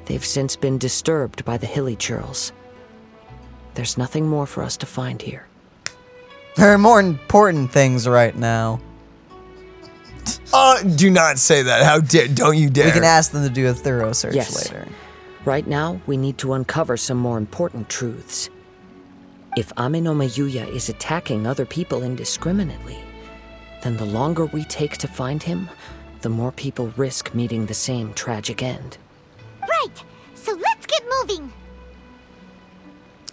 they've since been disturbed by the hilly churls. There's nothing more for us to find here. There are more important things right now. Do not say that. How dare, don't you dare. We can ask them to do a thorough search Yes. later. Right now, we need to uncover some more important truths. If Amenoma Yuya is attacking other people indiscriminately, then the longer we take to find him, the more people risk meeting the same tragic end. Right, so let's get moving.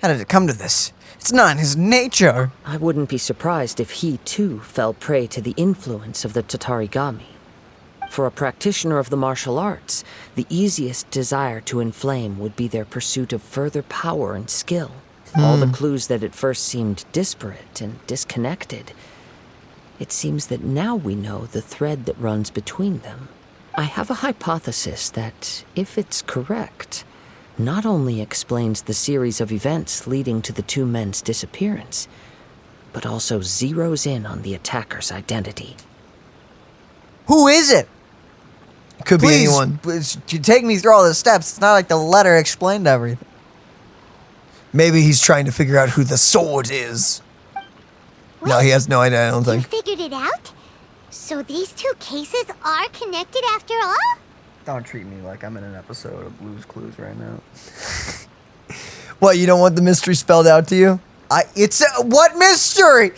How did it come to this? It's not in his nature. I wouldn't be surprised if he, too, fell prey to the influence of the Tatarigami. For a practitioner of the martial arts, the easiest desire to inflame would be their pursuit of further power and skill. All the clues that at first seemed disparate and disconnected. It seems that now we know the thread that runs between them. I have a hypothesis that, if it's correct, not only explains the series of events leading to the two men's disappearance, but also zeroes in on the attacker's identity. Who is it? Could be Please, anyone. you take me through all the steps. It's not like the letter explained everything. Maybe he's trying to figure out who the sword is. No, he has no idea, I don't You think. figured it out? So these two cases are connected after all? Don't treat me like I'm in an episode of Blue's Clues right now. What, you don't want the mystery spelled out to you? What mystery?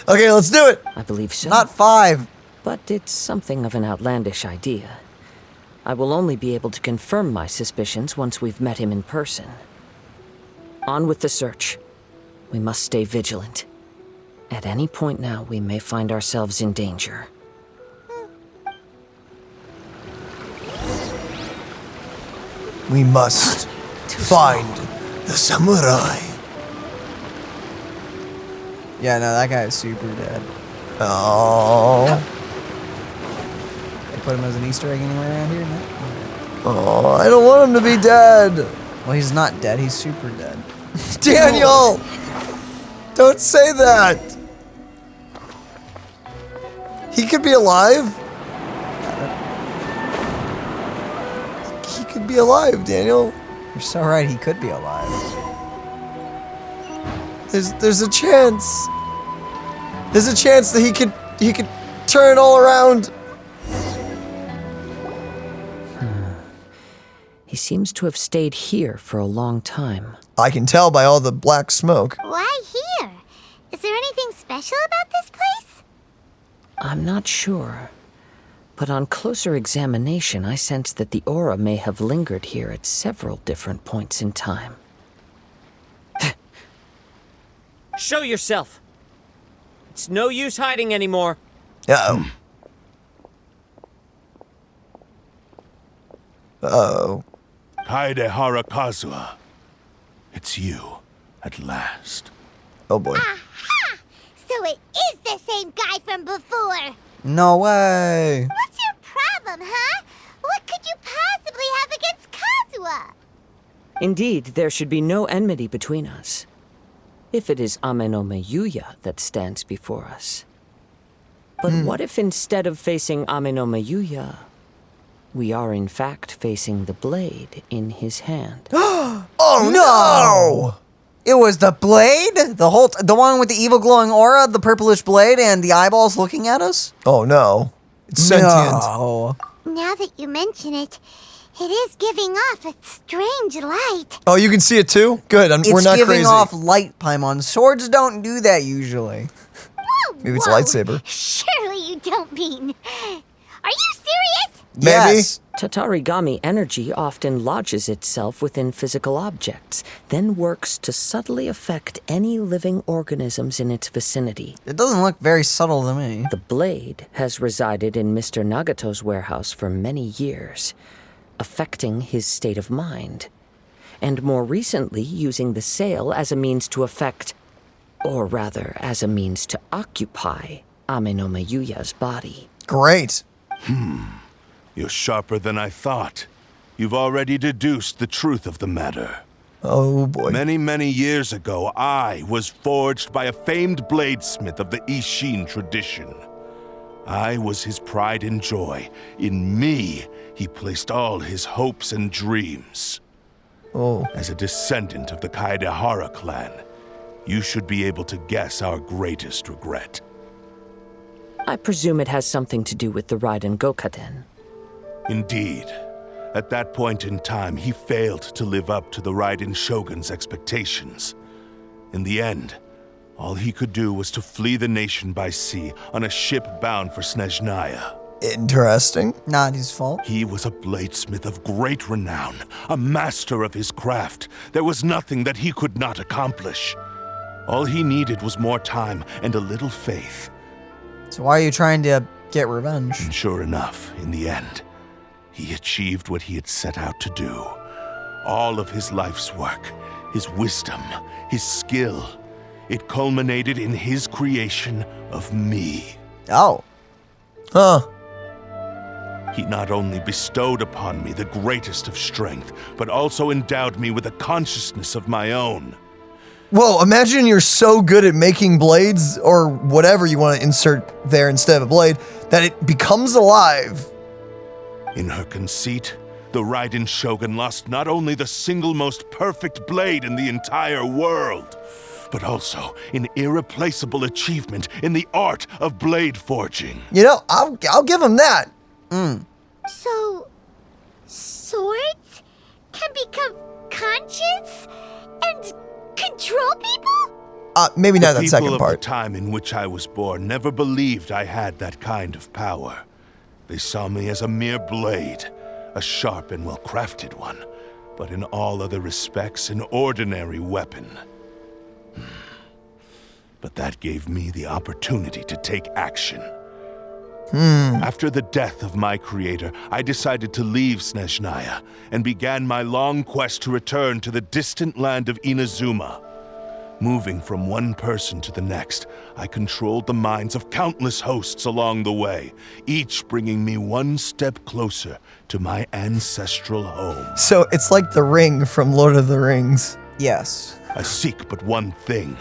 Okay, let's do it. I believe so. Not 5. But it's something of an outlandish idea. I will only be able to confirm my suspicions once we've met him in person. On with the search. We must stay vigilant. At any point now, we may find ourselves in danger. We must find the samurai. Yeah, no, that guy is super dead. Oh. They put him as an Easter egg anywhere around here? No? Oh, I don't want him to be dead. Well, he's not dead. He's super dead. Daniel! Don't say that. He could be alive. He could be alive, Daniel. You're so right. He could be alive. There's a chance. There's a chance that he could turn all around. He seems to have stayed here for a long time. I can tell by all the black smoke. Why here? Is there anything special about this place? I'm not sure. But on closer examination, I sense that the aura may have lingered here at several different points in time. Show yourself! It's no use hiding anymore. Uh-oh. Uh-oh. Kaedehara Kazuha. It's you, at last. Oh boy. Aha! So it is the same guy from before. No way. What's your problem, huh? What could you possibly have against Kazuha? Indeed, there should be no enmity between us. If it is Amenoma Yuya that stands before us. But what if instead of facing Amenoma Yuya, we are in fact facing the blade in his hand? Oh no! It was the blade? The one with the evil glowing aura, the purplish blade, and the eyeballs looking at us? Oh no. It's sentient. No. Now that you mention it, it is giving off a strange light. Oh, you can see it too? Good, we're not It's giving crazy. off light, Paimon. Swords don't do that usually. Whoa, Maybe it's a lightsaber. Surely you don't mean... Are you serious? Maybe. Yes. Tatarigami energy often lodges itself within physical objects, then works to subtly affect any living organisms in its vicinity. It doesn't look very subtle to me. The blade has resided in Mr. Nagato's warehouse for many years, affecting his state of mind, and more recently using the sale as a means to affect, or rather as a means to occupy, Amenoma Yuya's body. Great. You're sharper than I thought. You've already deduced the truth of the matter. Oh boy. Many, many years ago, I was forged by a famed bladesmith of the Isshin tradition. I was his pride and joy. In me, he placed all his hopes and dreams. Oh. As a descendant of the Kaedehara clan, you should be able to guess our greatest regret. I presume it has something to do with the Raiden Gokaden. Indeed. At that point in time, he failed to live up to the Raiden Shogun's expectations. In the end, all he could do was to flee the nation by sea on a ship bound for Snezhnaya. Interesting. Not his fault. He was a bladesmith of great renown, a master of his craft. There was nothing that he could not accomplish. All he needed was more time and a little faith. So why are you trying to get revenge? And sure enough, in the end, he achieved what he had set out to do. All of his life's work, his wisdom, his skill, it culminated in his creation of me. Oh. Huh. He not only bestowed upon me the greatest of strength, but also endowed me with a consciousness of my own. Whoa, imagine you're so good at making blades, or whatever you want to insert there instead of a blade, that it becomes alive. In her conceit, the Raiden Shogun lost not only the single most perfect blade in the entire world, but also an irreplaceable achievement in the art of blade forging. You know, I'll give him that. So, swords can become conscious and control people? Maybe not that The second people of part. the time in which I was born never believed I had that kind of power. They saw me as a mere blade, a sharp and well-crafted one, but in all other respects an ordinary weapon. But that gave me the opportunity to take action. After the death of my creator, I decided to leave Snezhnaya and began my long quest to return to the distant land of Inazuma. Moving from one person to the next, I controlled the minds of countless hosts along the way, each bringing me one step closer to my ancestral home. So it's like the ring from Lord of the Rings. Yes. I seek but one thing: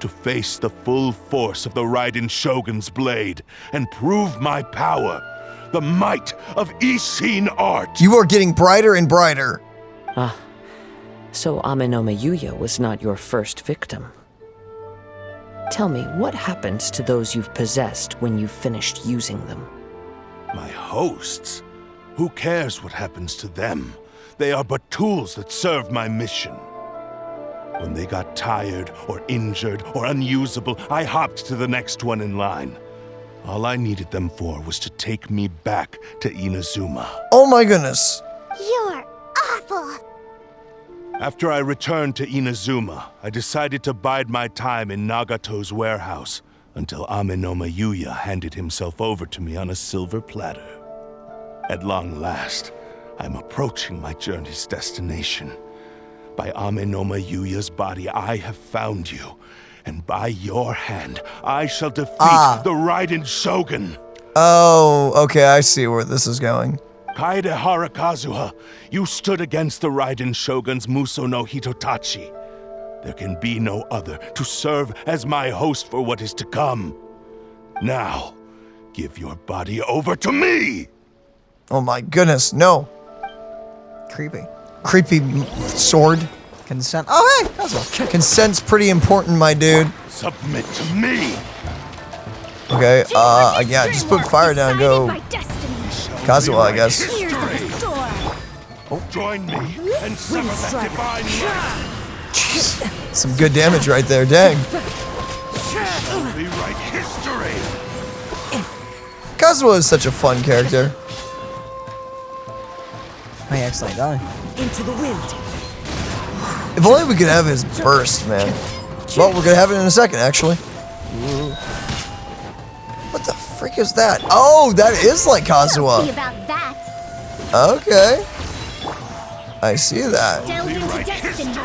to face the full force of the Raiden Shogun's blade and prove my power, the might of Isshin art. You are getting brighter and brighter. So Amenoma Yuya was not your first victim. Tell me, what happens to those you've possessed when you've finished using them? My hosts? Who cares what happens to them? They are but tools that serve my mission. When they got tired or injured or unusable, I hopped to the next one in line. All I needed them for was to take me back to Inazuma. Oh my goodness. You're awful. After I returned to Inazuma, I decided to bide my time in Nagato's warehouse until Amenoma Yuya handed himself over to me on a silver platter. At long last, I'm approaching my journey's destination. By Amenoma Yuya's body, I have found you, and by your hand, I shall defeat the Raiden Shogun. Oh, okay, I see where this is going. Kaedehara Kazuha, you stood against the Raiden Shogun's Muso no Hitotachi. There can be no other to serve as my host for what is to come. Now, give your body over to me! Oh my goodness, no. Creepy. Creepy sword. Consent. Oh, hey, Kazuha. Consent's pretty important, my dude. Submit to me! Okay, yeah, just put fire down, go. Kazuha, I guess. Join me and sever that divine light. Jeez, some good damage right there, dang. Rewrite history. Kazuha is such a fun character. He accidentally died. Into the wind. If only we could have his burst, man. Well, we're gonna have it in a second, actually. What the frick is that? Oh, that is like Kazuha. See about that. Okay. I see that. Delve into destiny.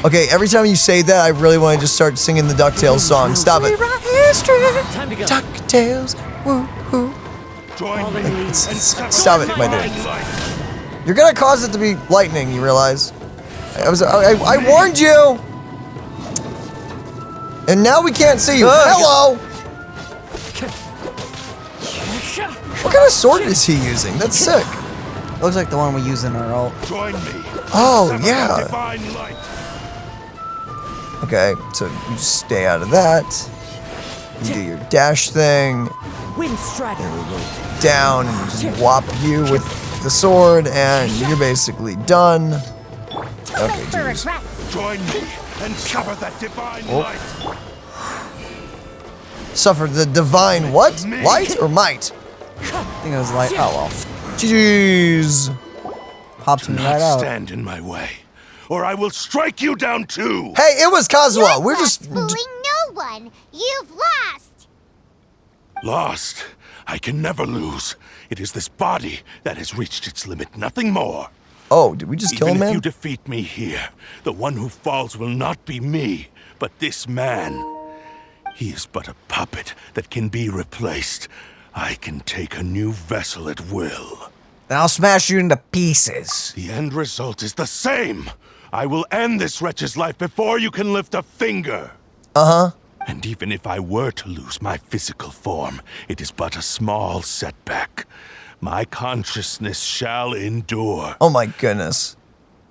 Okay, every time you say that, I really want to just start singing the DuckTales song. Stop it. Time to go. DuckTales. Woo-hoo. Join me. Stop it, my dude. You're gonna cause it to be lightning, you realize? I warned you! And now we can't see you. Hello! What kind of sword is he using? That's sick. Looks like the one we use in our ult. Join me. Oh, yeah. Divine light. Okay, so you just stay out of that. You do your dash thing. Wind strider. Down and just whop you with the sword, and you're basically done. Okay, geez. Join me and cover that divine light. Suffer the divine what? Light or might? I think it was light. Oh well. Jeez. Popped me right out. Stand in my way, or I will strike you down too. Hey, it was Kazuha. We're just Fooling no one. You've lost. Lost. I can never lose. It is this body that has reached its limit, nothing more. Oh, did we just kill him, Even if man? you defeat me here, the one who falls will not be me, but this man. He is but a puppet that can be replaced. I can take a new vessel at will. Then I'll smash you into pieces. The end result is the same. I will end this wretch's life before you can lift a finger. Uh-huh. And even if I were to lose my physical form, it is but a small setback. My consciousness shall endure. Oh my goodness.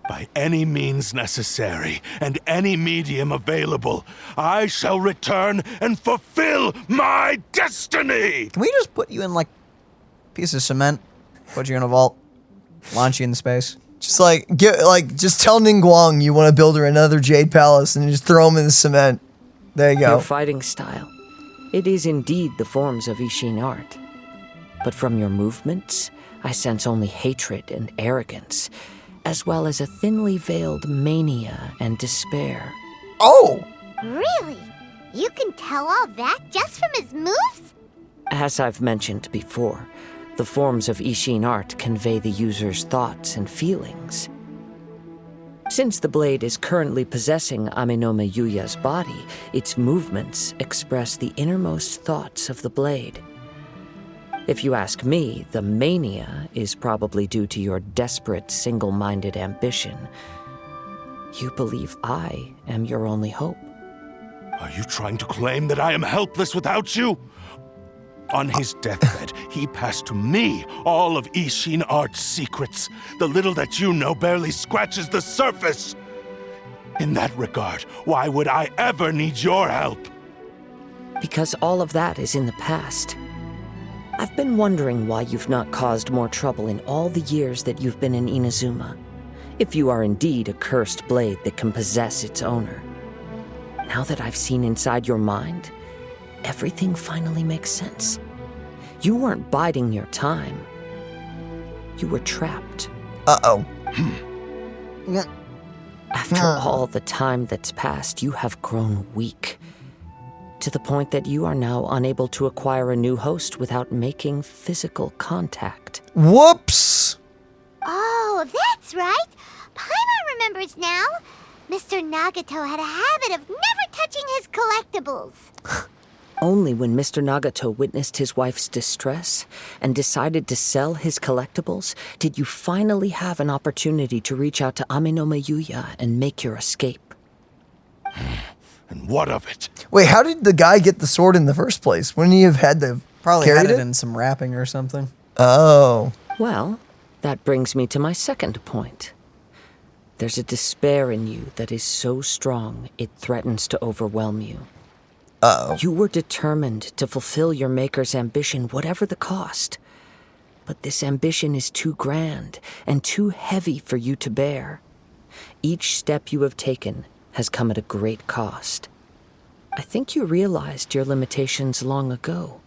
By any means necessary and any medium available, I shall return and fulfill my destiny! Can we just put you in, like, a piece of cement, put you in a vault, launch you into space? Just just tell Ningguang you want to build her another Jade Palace and just throw him in the cement. There you go. Your fighting style. It is indeed the forms of Isshin art. But from your movements, I sense only hatred and arrogance, as well as a thinly veiled mania and despair. Oh! Really? You can tell all that just from his moves? As I've mentioned before, the forms of Isshin art convey the user's thoughts and feelings. Since the blade is currently possessing Amenoma Yuya's body, its movements express the innermost thoughts of the blade. If you ask me, the mania is probably due to your desperate, single-minded ambition. You believe I am your only hope. Are you trying to claim that I am helpless without you? On his deathbed, he passed to me all of Isshin art's secrets. The little that you know barely scratches the surface. In that regard, why would I ever need your help? Because all of that is in the past. I've been wondering why you've not caused more trouble in all the years that you've been in Inazuma. If you are indeed a cursed blade that can possess its owner. Now that I've seen inside your mind, everything finally makes sense. You weren't biding your time. You were trapped. Uh-oh. After all the time that's passed, you have grown weak. To the point that you are now unable to acquire a new host without making physical contact. Whoops! Oh, that's right. Paimon remembers now. Mr. Nagato had a habit of never touching his collectibles. Only when Mr. Nagato witnessed his wife's distress and decided to sell his collectibles did you finally have an opportunity to reach out to Amenoma Yuya and make your escape. And what of it? Wait, how did the guy get the sword in the first place? Wouldn't he have had the Probably carried had it it in some wrapping or something. Oh. Well, that brings me to my second point. There's a despair in you that is so strong it threatens to overwhelm you. Uh-oh. You were determined to fulfill your maker's ambition, whatever the cost. But this ambition is too grand and too heavy for you to bear. Each step you have taken has come at a great cost. I think you realized your limitations long ago.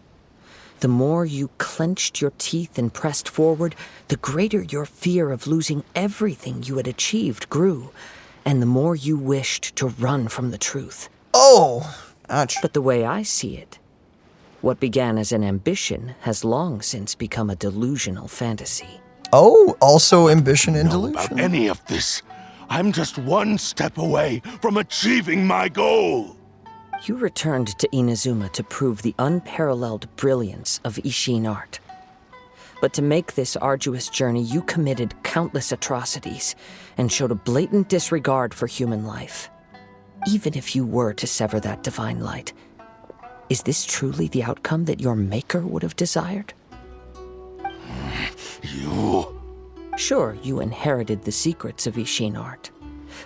The more you clenched your teeth and pressed forward, the greater your fear of losing everything you had achieved grew, and the more you wished to run from the truth. Oh! Ouch. But the way I see it, what began as an ambition has long since become a delusional fantasy. Oh, also ambition and Know delusion. about any of this? I'm just one step away from achieving my goal. You returned to Inazuma to prove the unparalleled brilliance of Isshin art. But to make this arduous journey, you committed countless atrocities and showed a blatant disregard for human life. Even if you were to sever that divine light, is this truly the outcome that your maker would have desired? You... Sure, you inherited the secrets of Isshin art.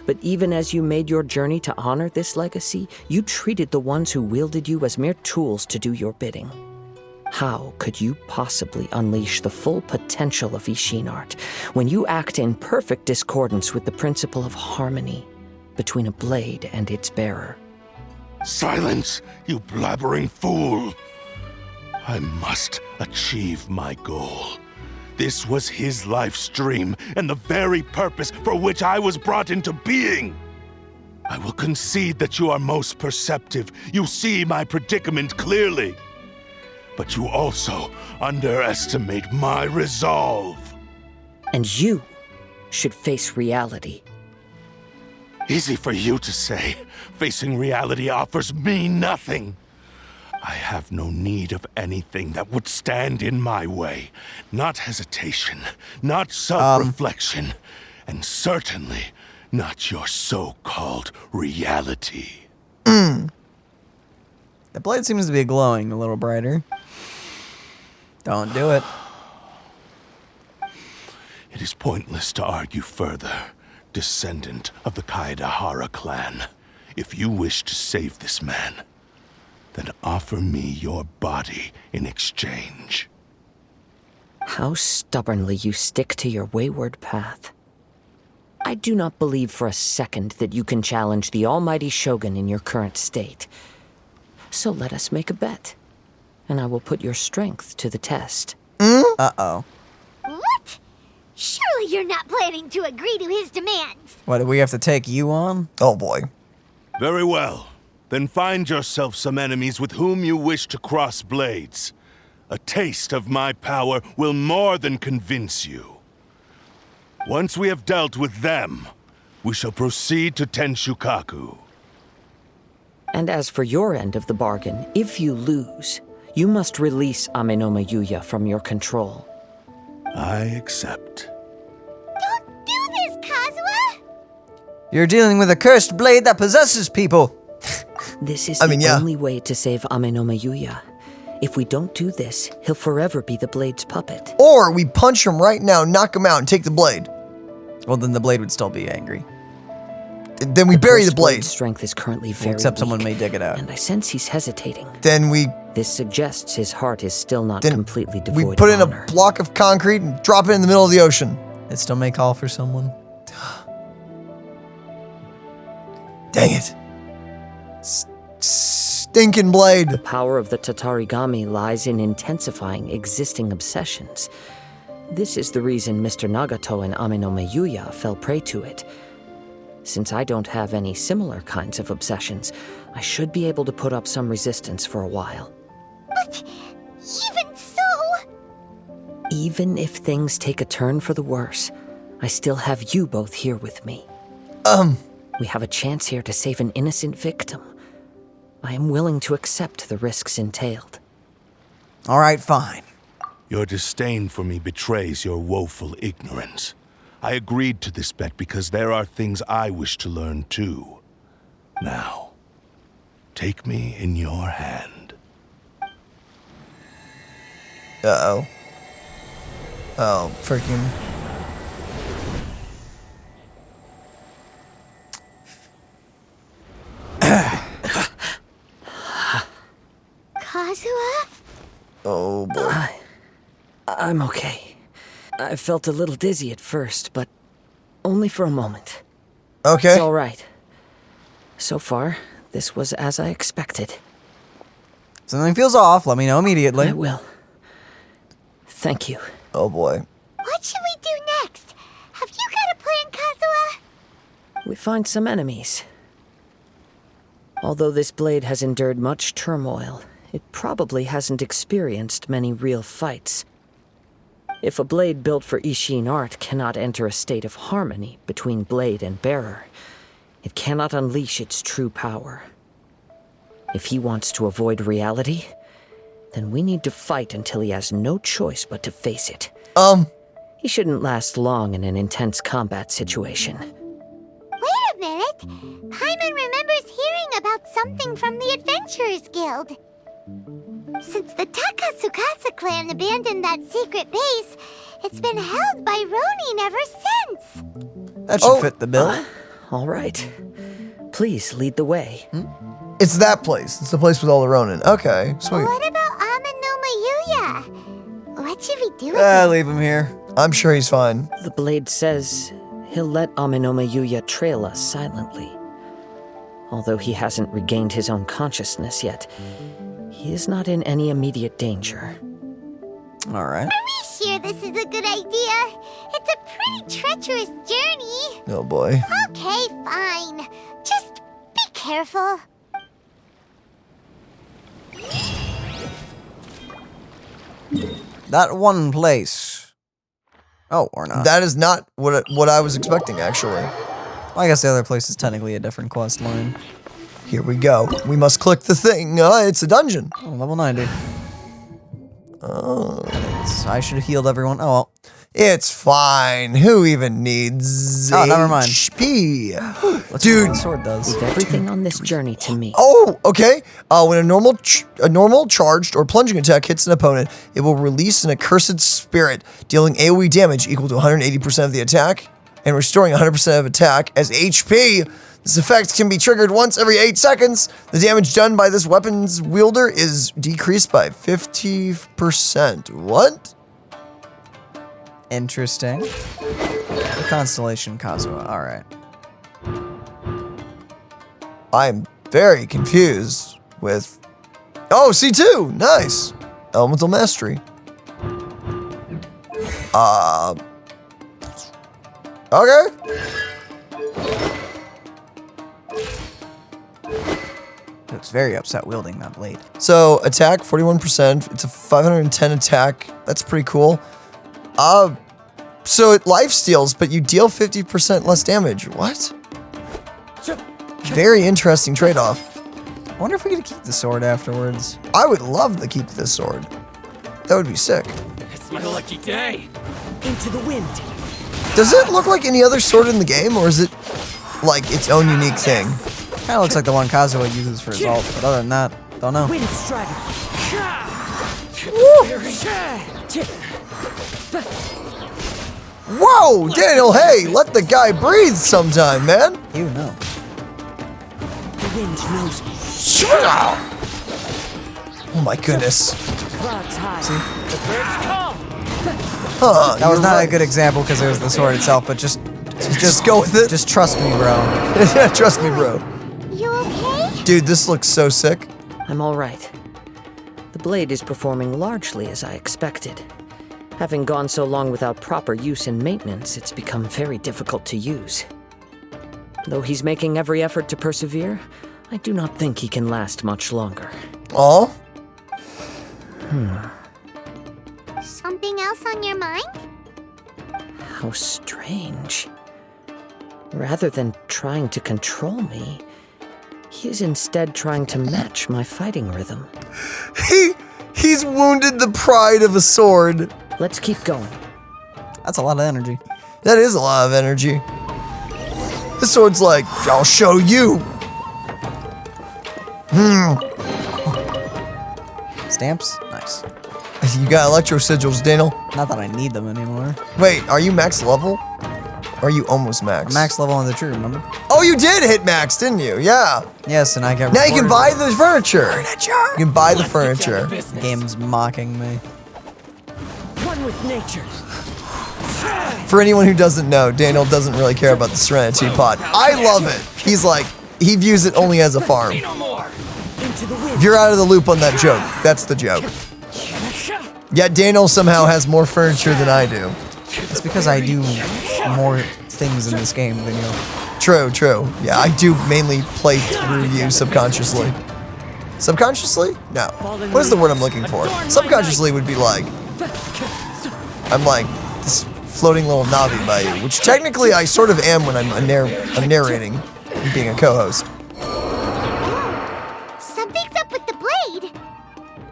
But even as you made your journey to honor this legacy, you treated the ones who wielded you as mere tools to do your bidding. How could you possibly unleash the full potential of Isshin art when you act in perfect discordance with the principle of harmony between a blade and its bearer? Silence, you blabbering fool! I must achieve my goal. This was his life's dream, and the very purpose for which I was brought into being. I will concede that you are most perceptive. You see my predicament clearly. But you also underestimate my resolve. And you should face reality. Easy for you to say. Facing reality offers me nothing. I have no need of anything that would stand in my way. Not hesitation, not self-reflection, and certainly not your so-called reality. The blade seems to be glowing a little brighter. Don't do it. It is pointless to argue further. descendant of the Kaedehara clan. If you wish to save this man, then offer me your body in exchange. How stubbornly you stick to your wayward path. I do not believe for a second that you can challenge the almighty Shogun in your current state. So let us make a bet, and I will put your strength to the test. Uh-oh. What? Surely you're not planning to agree to his demands. What, do we have to take you on? Oh boy. Very well. Then find yourself some enemies with whom you wish to cross blades. A taste of my power will more than convince you. Once we have dealt with them, we shall proceed to Tenshukaku. And as for your end of the bargain, if you lose, you must release Amenoma Yuya from your control. I accept. Don't do this, Kazuha! You're dealing with a cursed blade that possesses people. This is the only way to save Amenoma Yuya. If we don't do this, he'll forever be the blade's puppet. Or we punch him right now, knock him out, and take the blade. Well, then the blade would still be angry. Then we bury the blade. Blade's strength is currently very Except weak, someone may dig it out. and I sense he's hesitating. Then we This suggests his heart is still not completely devoid we put of in honor. a block of concrete and drop it in the middle of the ocean. It still may call for someone. Dang it. Stinking blade. The power of the Tatarigami lies in intensifying existing obsessions. This is the reason Mr. Nagato and Amenoma Yuya fell prey to it. Since I don't have any similar kinds of obsessions, I should be able to put up some resistance for a while. But even so... Even if things take a turn for the worse, I still have you both here with me. We have a chance here to save an innocent victim. I am willing to accept the risks entailed. All right, fine. Your disdain for me betrays your woeful ignorance. I agreed to this bet because there are things I wish to learn too. Now, take me in your hand. Uh-oh. Oh, freaking... Kazuha? Oh, boy. I'm okay. I felt a little dizzy at first, but only for a moment. Okay. It's all right. So far, this was as I expected. If something feels off, let me know immediately. I will. Thank you. Oh, boy. What should we do next? Have you got a plan, Kazuha? We find some enemies. Although this blade has endured much turmoil, it probably hasn't experienced many real fights. If a blade built for Isshin art cannot enter a state of harmony between blade and bearer, it cannot unleash its true power. If he wants to avoid reality, then we need to fight until he has no choice but to face it. He shouldn't last long in an intense combat situation. Wait a minute. Paimon remembers hearing about something from the Adventurers Guild. Since the Takatsukasa clan abandoned that secret base, it's been held by Ronin ever since. That should fit the bill. All right. Please lead the way. It's that place. It's the place with all the Ronin. Okay, sweet. What about Amenoma Yuya? What should we do with him? Leave him here. I'm sure he's fine. The blade says he'll let Amenoma Yuya trail us silently. Although he hasn't regained his own consciousness yet, he is not in any immediate danger. All right. Are we sure this is a good idea? It's a pretty treacherous journey. Oh, boy. Okay, fine. Just be careful. That one place. Oh, or not. That is not what I was expecting, actually. I guess the other place is technically a different quest line. Here we go. We must click the thing. It's a dungeon. Oh, level 90. Oh. I should have healed everyone. Oh, well. It's fine. Who even needs never mind. HP? Let's see what Dude. the sword does. Leave everything on this journey to me. Oh, okay. When a normal charged or plunging attack hits an opponent, it will release an accursed spirit, dealing AoE damage equal to 180% of the attack. and restoring 100% of attack as HP. This effect can be triggered once every 8 seconds. The damage done by this weapon's wielder is decreased by 50%. What? Interesting. The Constellation Kazuha, alright. I'm very confused with... Oh, C2! Nice! Elemental Mastery. Okay. Looks very upset wielding that blade. So, attack, 41%. It's a 510 attack. That's pretty cool. So it life steals, but you deal 50% less damage. What? Very interesting trade-off. I wonder if we get to keep the sword afterwards. I would love to keep this sword. That would be sick. It's my lucky day. Into the wind. Does it look like any other sword in the game, or is it like its own unique thing? Kind of looks like the one Kazuha uses for his ult, but other than that, don't know. Wind strider. Whoa, Daniel, hey, let the guy breathe sometime, man. You know. The wind knows me. Oh my goodness. Clouds high. See? The birds come. That was not a good example because it was the sword itself, but just go with it. Just trust me, bro. Yeah, trust me, bro. You okay? Dude, this looks so sick. I'm all right. The blade is performing largely as I expected. Having gone so long without proper use and maintenance, it's become very difficult to use. Though he's making every effort to persevere, I do not think he can last much longer. Oh? Something else on your mind? How strange. Rather than trying to control me, he is instead trying to match my fighting rhythm. He's wounded the pride of a sword. Let's keep going. That's a lot of energy. That is a lot of energy. This sword's like, I'll show you. Stamps? Nice. You got electro sigils, Daniel. Not that I need them anymore. Wait, are you max level? Or are you almost max? I'm max level on the tree, remember? Oh, you did hit max, didn't you? Yeah. Yes, and I get Now you can buy rewarded. the furniture. You can buy the furniture. The game's mocking me. One with nature. For anyone who doesn't know, Daniel doesn't really care about the Serenity Pod. I love it. He's like, he views it only as a farm. Into the wind. If you're out of the loop on that joke, that's the joke. Yet Daniel somehow has more furniture than I do. It's because I do more things in this game than you. True, true. Yeah, I do mainly play through you subconsciously. Subconsciously? No. What is the word I'm looking for? Subconsciously would be like, I'm like this floating little Navi by you, which technically I sort of am when I'm narrating and being a co-host. Something's up with the blade.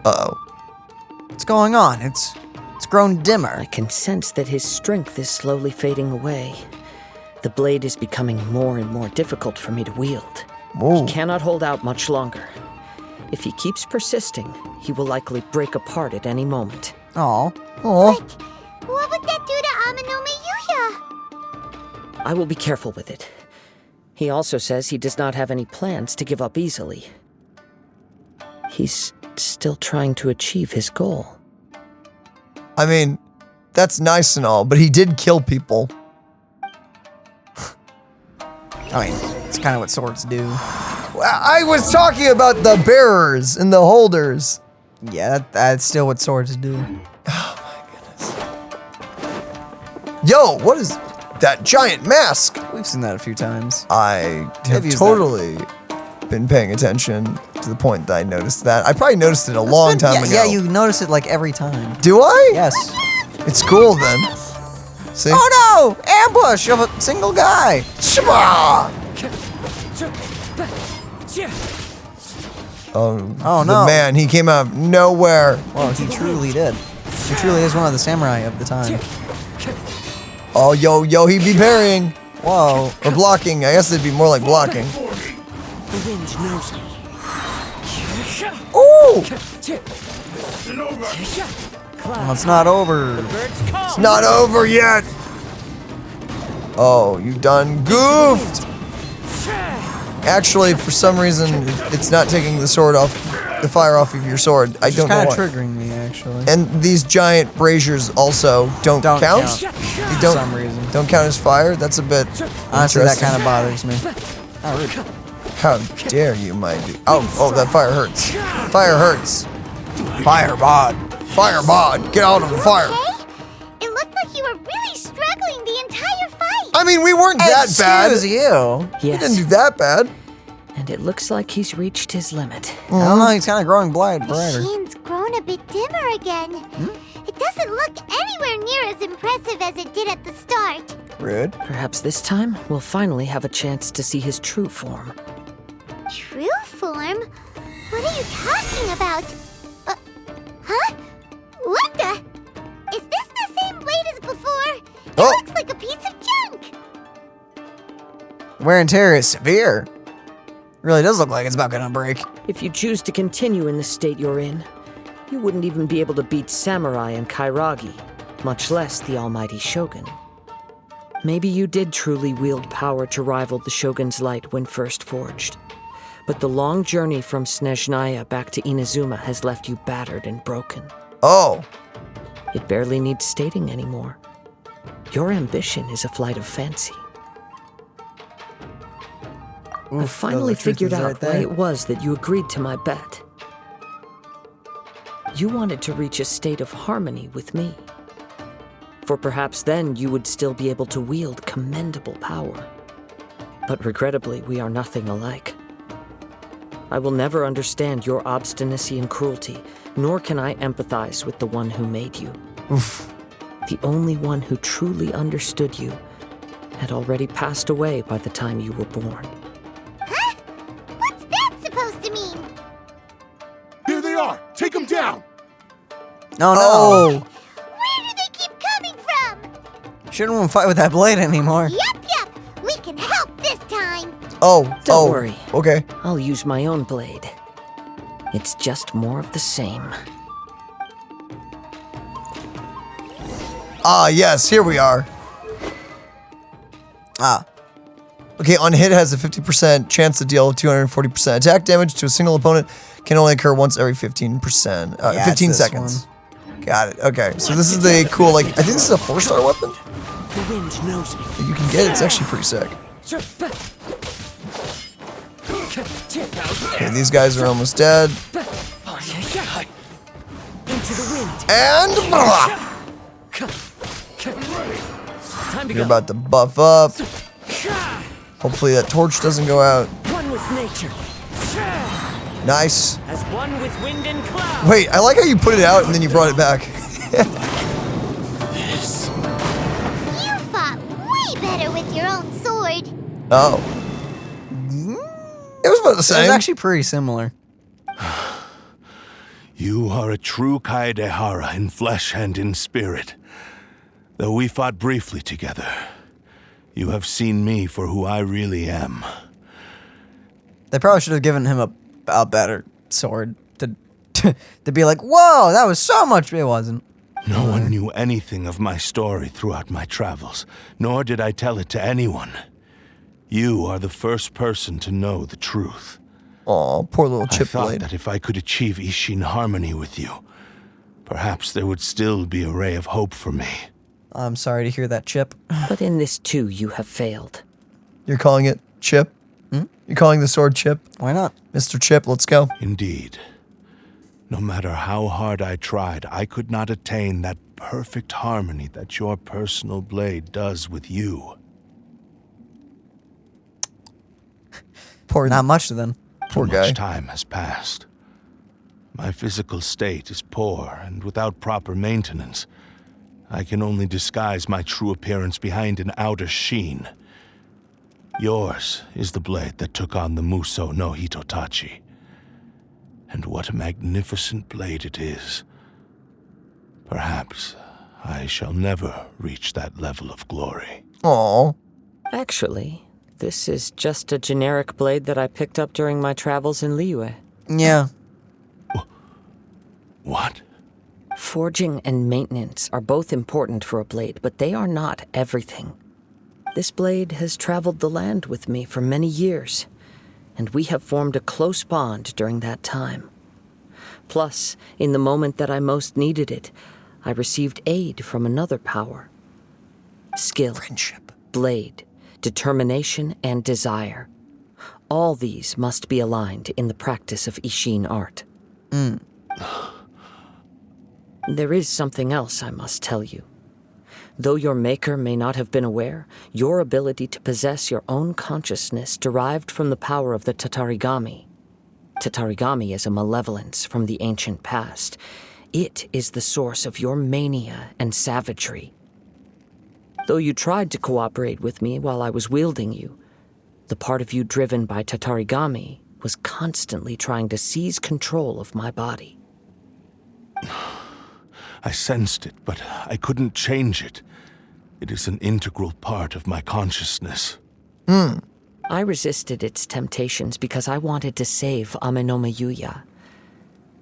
Uh-oh. What's going on? It's grown dimmer. I can sense that his strength is slowly fading away. The blade is becoming more and more difficult for me to wield. Whoa. He cannot hold out much longer. If he keeps persisting, he will likely break apart at any moment. Aw. Aw. What would that do to Amenoma I will be careful with it. He also says he does not have any plans to give up easily. He's still trying to achieve his goal. I mean, that's nice and all, but he did kill people. I mean, it's kind of what swords do. I was talking about the bearers and the holders. Yeah, that's still what swords do. Oh my goodness. Yo, what is that giant mask? We've seen that a few times. I have used totally been paying attention to the point that I noticed that. I probably noticed it a long time ago. Yeah, you notice it like every time. Do I? Yes. It's cool then. See? Oh no! Ambush of a single guy! Shaba! Oh no. Man, he came out of nowhere. Well, he truly did. He truly is one of the samurai of the time. Oh, yo, he'd be parrying. Whoa. Or blocking. I guess it'd be more like blocking. The wind knows me. Ooh! Well, it's not over. Birds come. It's not over yet. Oh, you done goofed! Actually, for some reason, it's not taking the fire off of your sword. I don't know why. It's kind of triggering me, actually. And these giant braziers also don't count? For some reason. Don't count as fire? That's a bit Honestly, that interesting. kind of bothers me. Oh, rude. How dare you, my dude. Oh, that fire hurts. Fire hurts. Fire bod. Fire bod. Get out of the fire. Okay? It looked like you were really struggling the entire fight. I mean, we weren't that bad. Excuse you. We didn't do that bad. And it looks like he's reached his limit. I don't know, he's kind of growing brighter. Isshin's grown a bit dimmer again. It doesn't look anywhere near as impressive as it did at the start. Rude. Perhaps this time, we'll finally have a chance to see his true form. True form? What are you talking about? Huh? What the? Is this the same blade as before? It looks like a piece of junk. Wear and tear is severe. Really does look like it's about gonna break. If you choose to continue in the state you're in, you wouldn't even be able to beat Samurai and Kairagi, much less the almighty Shogun. Maybe you did truly wield power to rival the Shogun's light when first forged. But the long journey from Snezhnaya back to Inazuma has left you battered and broken. Oh. It barely needs stating anymore. Your ambition is a flight of fancy. I finally figured out why it was that you agreed to my bet. You wanted to reach a state of harmony with me. For perhaps then you would still be able to wield commendable power. But regrettably, we are nothing alike. I will never understand your obstinacy and cruelty, nor can I empathize with the one who made you. Oof. The only one who truly understood you had already passed away by the time you were born. Huh? What's that supposed to mean? Here they are! Take them down! No, no. Oh. Where do they keep coming from? Shouldn't want to fight with that blade anymore. Yep. We can help this time. Don't worry. Okay. I'll use my own blade. It's just more of the same. Ah, yes, here we are. Okay, on hit has a 50% chance to deal 240% attack damage to a single opponent. Can only occur once every 15%. 15 seconds. Got it. Okay, so this is the cool, like, I think this is a 4-star weapon. The wind knows me. You can get it. It's actually pretty sick. Okay, these guys are almost dead. Into the wind. And Time to you're go. about to buff up. Hopefully that torch doesn't go out. One with nature. Nice. As one with wind and cloud. Wait, I like how you put it out and then you brought it back. You fought way better with your own sword. Oh. It was about the same. It was actually pretty similar. You are a true Kaedehara in flesh and in spirit. Though we fought briefly together, you have seen me for who I really am. They probably should have given him a better sword to be like, whoa, that was so much. It wasn't. No one knew anything of my story throughout my travels, nor did I tell it to anyone. You are the first person to know the truth. Aw, poor little I chip thought blade. that if I could achieve Isshin harmony with you, perhaps there would still be a ray of hope for me. I'm sorry to hear that, Chip. But in this too, you have failed. You're calling it Chip? You're calling the sword Chip? Why not? Mr. Chip, let's go. Indeed. No matter how hard I tried, I could not attain that perfect harmony that your personal blade does with you. Not much then. Poor Too guy. much time has passed. My physical state is poor, and without proper maintenance, I can only disguise my true appearance behind an outer sheen. Yours is the blade that took on the Muso no Hitotachi. And what a magnificent blade it is. Perhaps I shall never reach that level of glory. Aw. Actually, this is just a generic blade that I picked up during my travels in Liyue. Yeah. What? Forging and maintenance are both important for a blade, but they are not everything. This blade has traveled the land with me for many years, and we have formed a close bond during that time. Plus, in the moment that I most needed it, I received aid from another power. Skill, Friendship, blade, determination, and desire. All these must be aligned in the practice of Isshin art. There is something else I must tell you. Though your maker may not have been aware, your ability to possess your own consciousness derived from the power of the Tatarigami. Tatarigami is a malevolence from the ancient past. It is the source of your mania and savagery. Though you tried to cooperate with me while I was wielding you, the part of you driven by Tatarigami was constantly trying to seize control of my body. I sensed it, but I couldn't change it. It is an integral part of my consciousness. I resisted its temptations because I wanted to save Amenoma Yuya.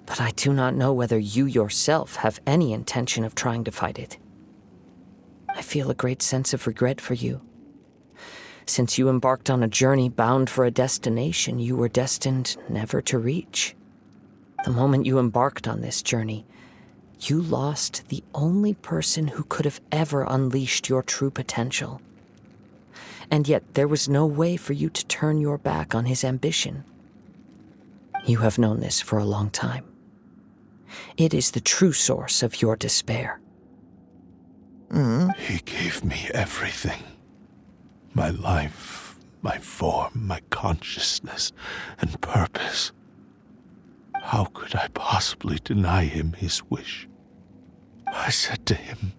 But I do not know whether you yourself have any intention of trying to fight it. I feel a great sense of regret for you. Since you embarked on a journey bound for a destination you were destined never to reach. The moment you embarked on this journey, you lost the only person who could have ever unleashed your true potential. And yet there was no way for you to turn your back on his ambition. You have known this for a long time. It is the true source of your despair. He gave me everything. My life, my form, my consciousness, and purpose. How could I possibly deny him his wish? I said to him,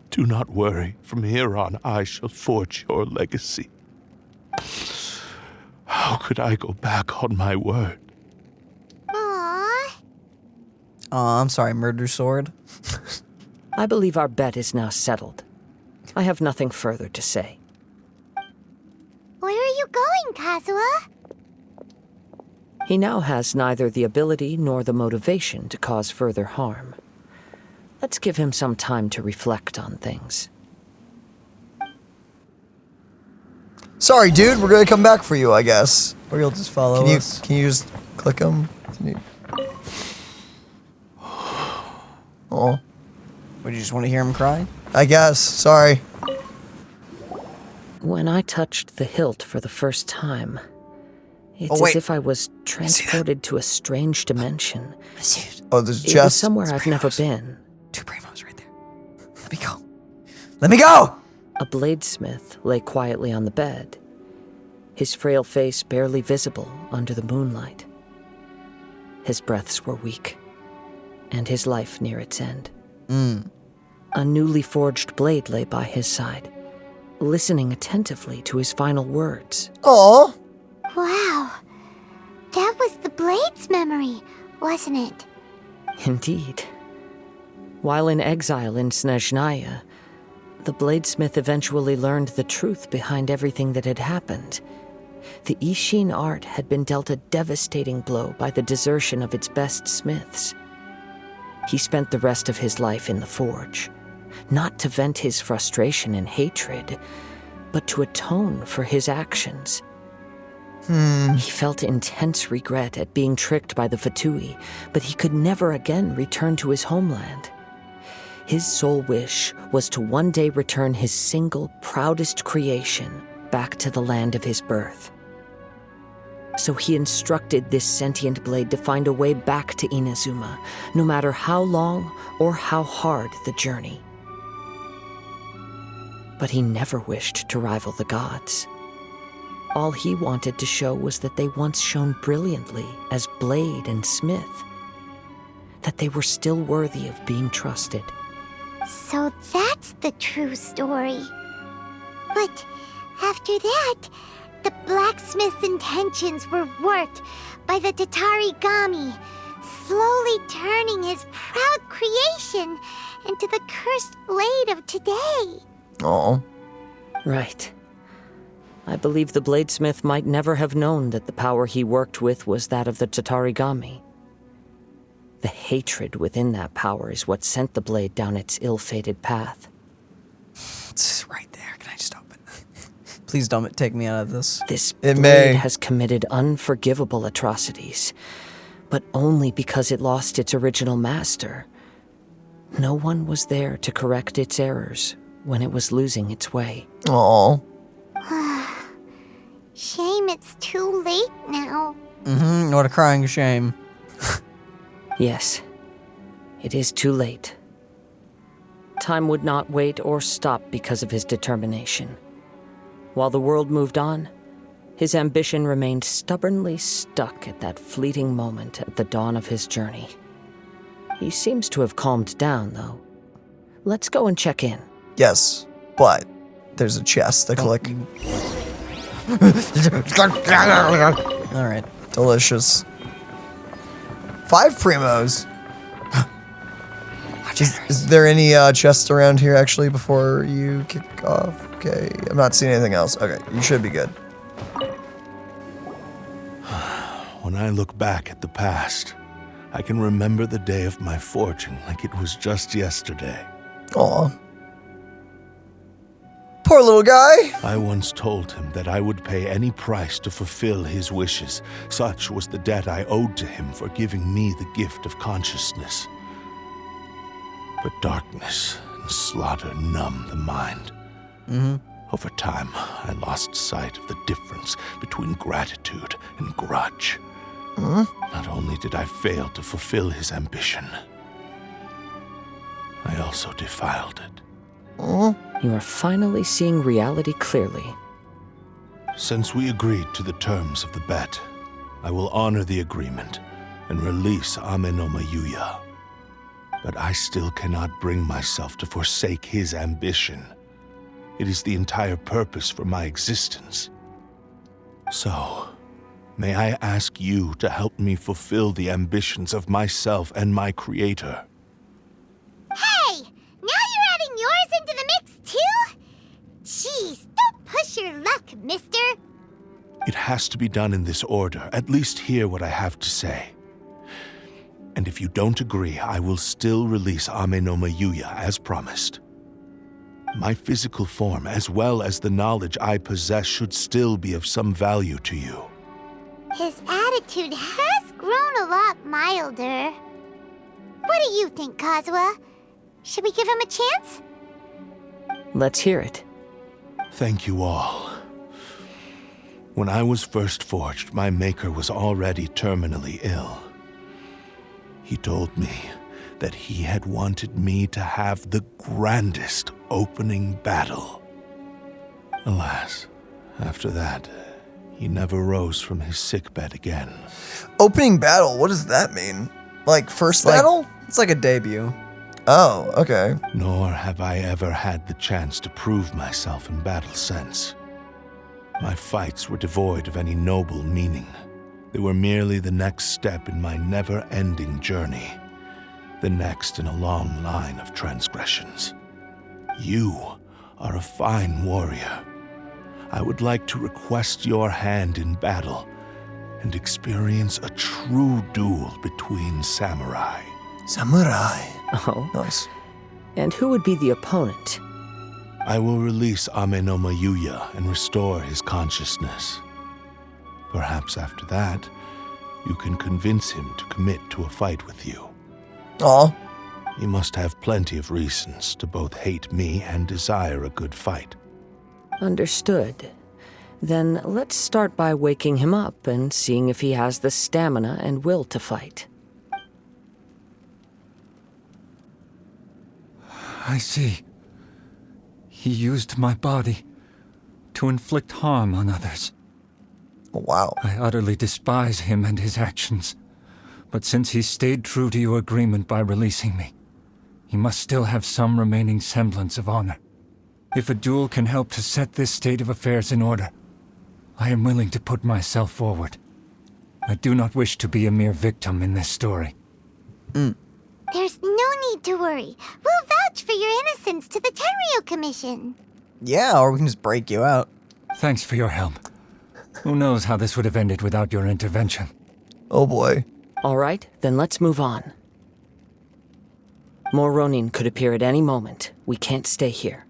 "Do not worry, from here on I shall forge your legacy." How could I go back on my word? Aww. Aw, I'm sorry, Murder Sword. I believe our bet is now settled. I have nothing further to say. Where are you going, Kazuha? He now has neither the ability nor the motivation to cause further harm. Let's give him some time to reflect on things. Sorry, dude. We're gonna come back for you, I guess. Or you'll just follow us. Can you just click him? Oh, Would you just want to hear him cry? I guess. Sorry. When I touched the hilt for the first time, it's Oh, wait. as if I was transported to a strange dimension. Oh, there's It was just somewhere I've never been. 2 Primos right there. Let me go. Let me go! A bladesmith lay quietly on the bed, his frail face barely visible under the moonlight. His breaths were weak, and his life near its end. A newly forged blade lay by his side, listening attentively to his final words. Aw. Wow. That was the Blade's memory, wasn't it? Indeed. While in exile in Snezhnaya, the bladesmith eventually learned the truth behind everything that had happened. The Isshin art had been dealt a devastating blow by the desertion of its best smiths. He spent the rest of his life in the forge, not to vent his frustration and hatred, but to atone for his actions. He felt intense regret at being tricked by the Fatui, but he could never again return to his homeland. His sole wish was to one day return his single, proudest creation back to the land of his birth. So he instructed this sentient blade to find a way back to Inazuma, no matter how long or how hard the journey. But he never wished to rival the gods. All he wanted to show was that they once shone brilliantly as blade and smith, that they were still worthy of being trusted. So that's the true story. But after that, the blacksmith's intentions were worked by the Tatarigami, slowly turning his proud creation into the cursed blade of today. Oh. Right. I believe the bladesmith might never have known that the power he worked with was that of the Tatarigami. The hatred within that power is what sent the blade down its ill-fated path. It's right there. Can I just open Please don't take me out of this. This It blade may. has committed unforgivable atrocities, but only because it lost its original master. No one was there to correct its errors when it was losing its way. Aw. Shame it's too late now. What a crying shame. Yes, it is too late. Time would not wait or stop because of his determination. While the world moved on, his ambition remained stubbornly stuck at that fleeting moment at the dawn of his journey. He seems to have calmed down, though. Let's go and check in. Yes, but there's a chest to click. Alright. Delicious. 5 primos. Is there any chests around here actually before you kick off? Okay, I'm not seeing anything else. Okay, you should be good. When I look back at the past, I can remember the day of my forging like it was just yesterday. Aw. Poor little guy. I once told him that I would pay any price to fulfill his wishes. Such was the debt I owed to him for giving me the gift of consciousness. But darkness and slaughter numb the mind. Over time, I lost sight of the difference between gratitude and grudge. Not only did I fail to fulfill his ambition, I also defiled it. You are finally seeing reality clearly. Since we agreed to the terms of the bet, I will honor the agreement and release Amenoma Yuya. But I still cannot bring myself to forsake his ambition. It is the entire purpose for my existence. So, may I ask you to help me fulfill the ambitions of myself and my creator? Hey! Now you're adding yours into the mix, too? Jeez, don't push your luck, mister. It has to be done in this order. At least hear what I have to say. And if you don't agree, I will still release Amenoma Yuya as promised. My physical form, as well as the knowledge I possess, should still be of some value to you. His attitude has grown a lot milder. What do you think, Kazuha? Should we give him a chance? Let's hear it. Thank you all. When I was first forged, my maker was already terminally ill. He told me that he had wanted me to have the grandest opening battle. Alas, after that, he never rose from his sickbed again. Opening battle, what does that mean? Like first battle? It's like a debut. Oh, okay. Nor have I ever had the chance to prove myself in battle since. My fights were devoid of any noble meaning. They were merely the next step in my never-ending journey. The next in a long line of transgressions. You are a fine warrior. I would like to request your hand in battle and experience a true duel between samurai. Samurai. Oh, Nice. and who would be the opponent? I will release Amenoma Yuya and restore his consciousness. Perhaps after that, you can convince him to commit to a fight with you. Aw. He must have plenty of reasons to both hate me and desire a good fight. Understood. Then let's start by waking him up and seeing if he has the stamina and will to fight. I see. He used my body to inflict harm on others. Wow. I utterly despise him and his actions. But since he stayed true to your agreement by releasing me, he must still have some remaining semblance of honor. If a duel can help to set this state of affairs in order, I am willing to put myself forward. I do not wish to be a mere victim in this story. There's no need to worry. We'll vouch for your innocence to the Tenryu Commission. Yeah, or we can just break you out. Thanks for your help. Who knows how this would have ended without your intervention? Oh boy. All right, then let's move on. More Ronin could appear at any moment. We can't stay here.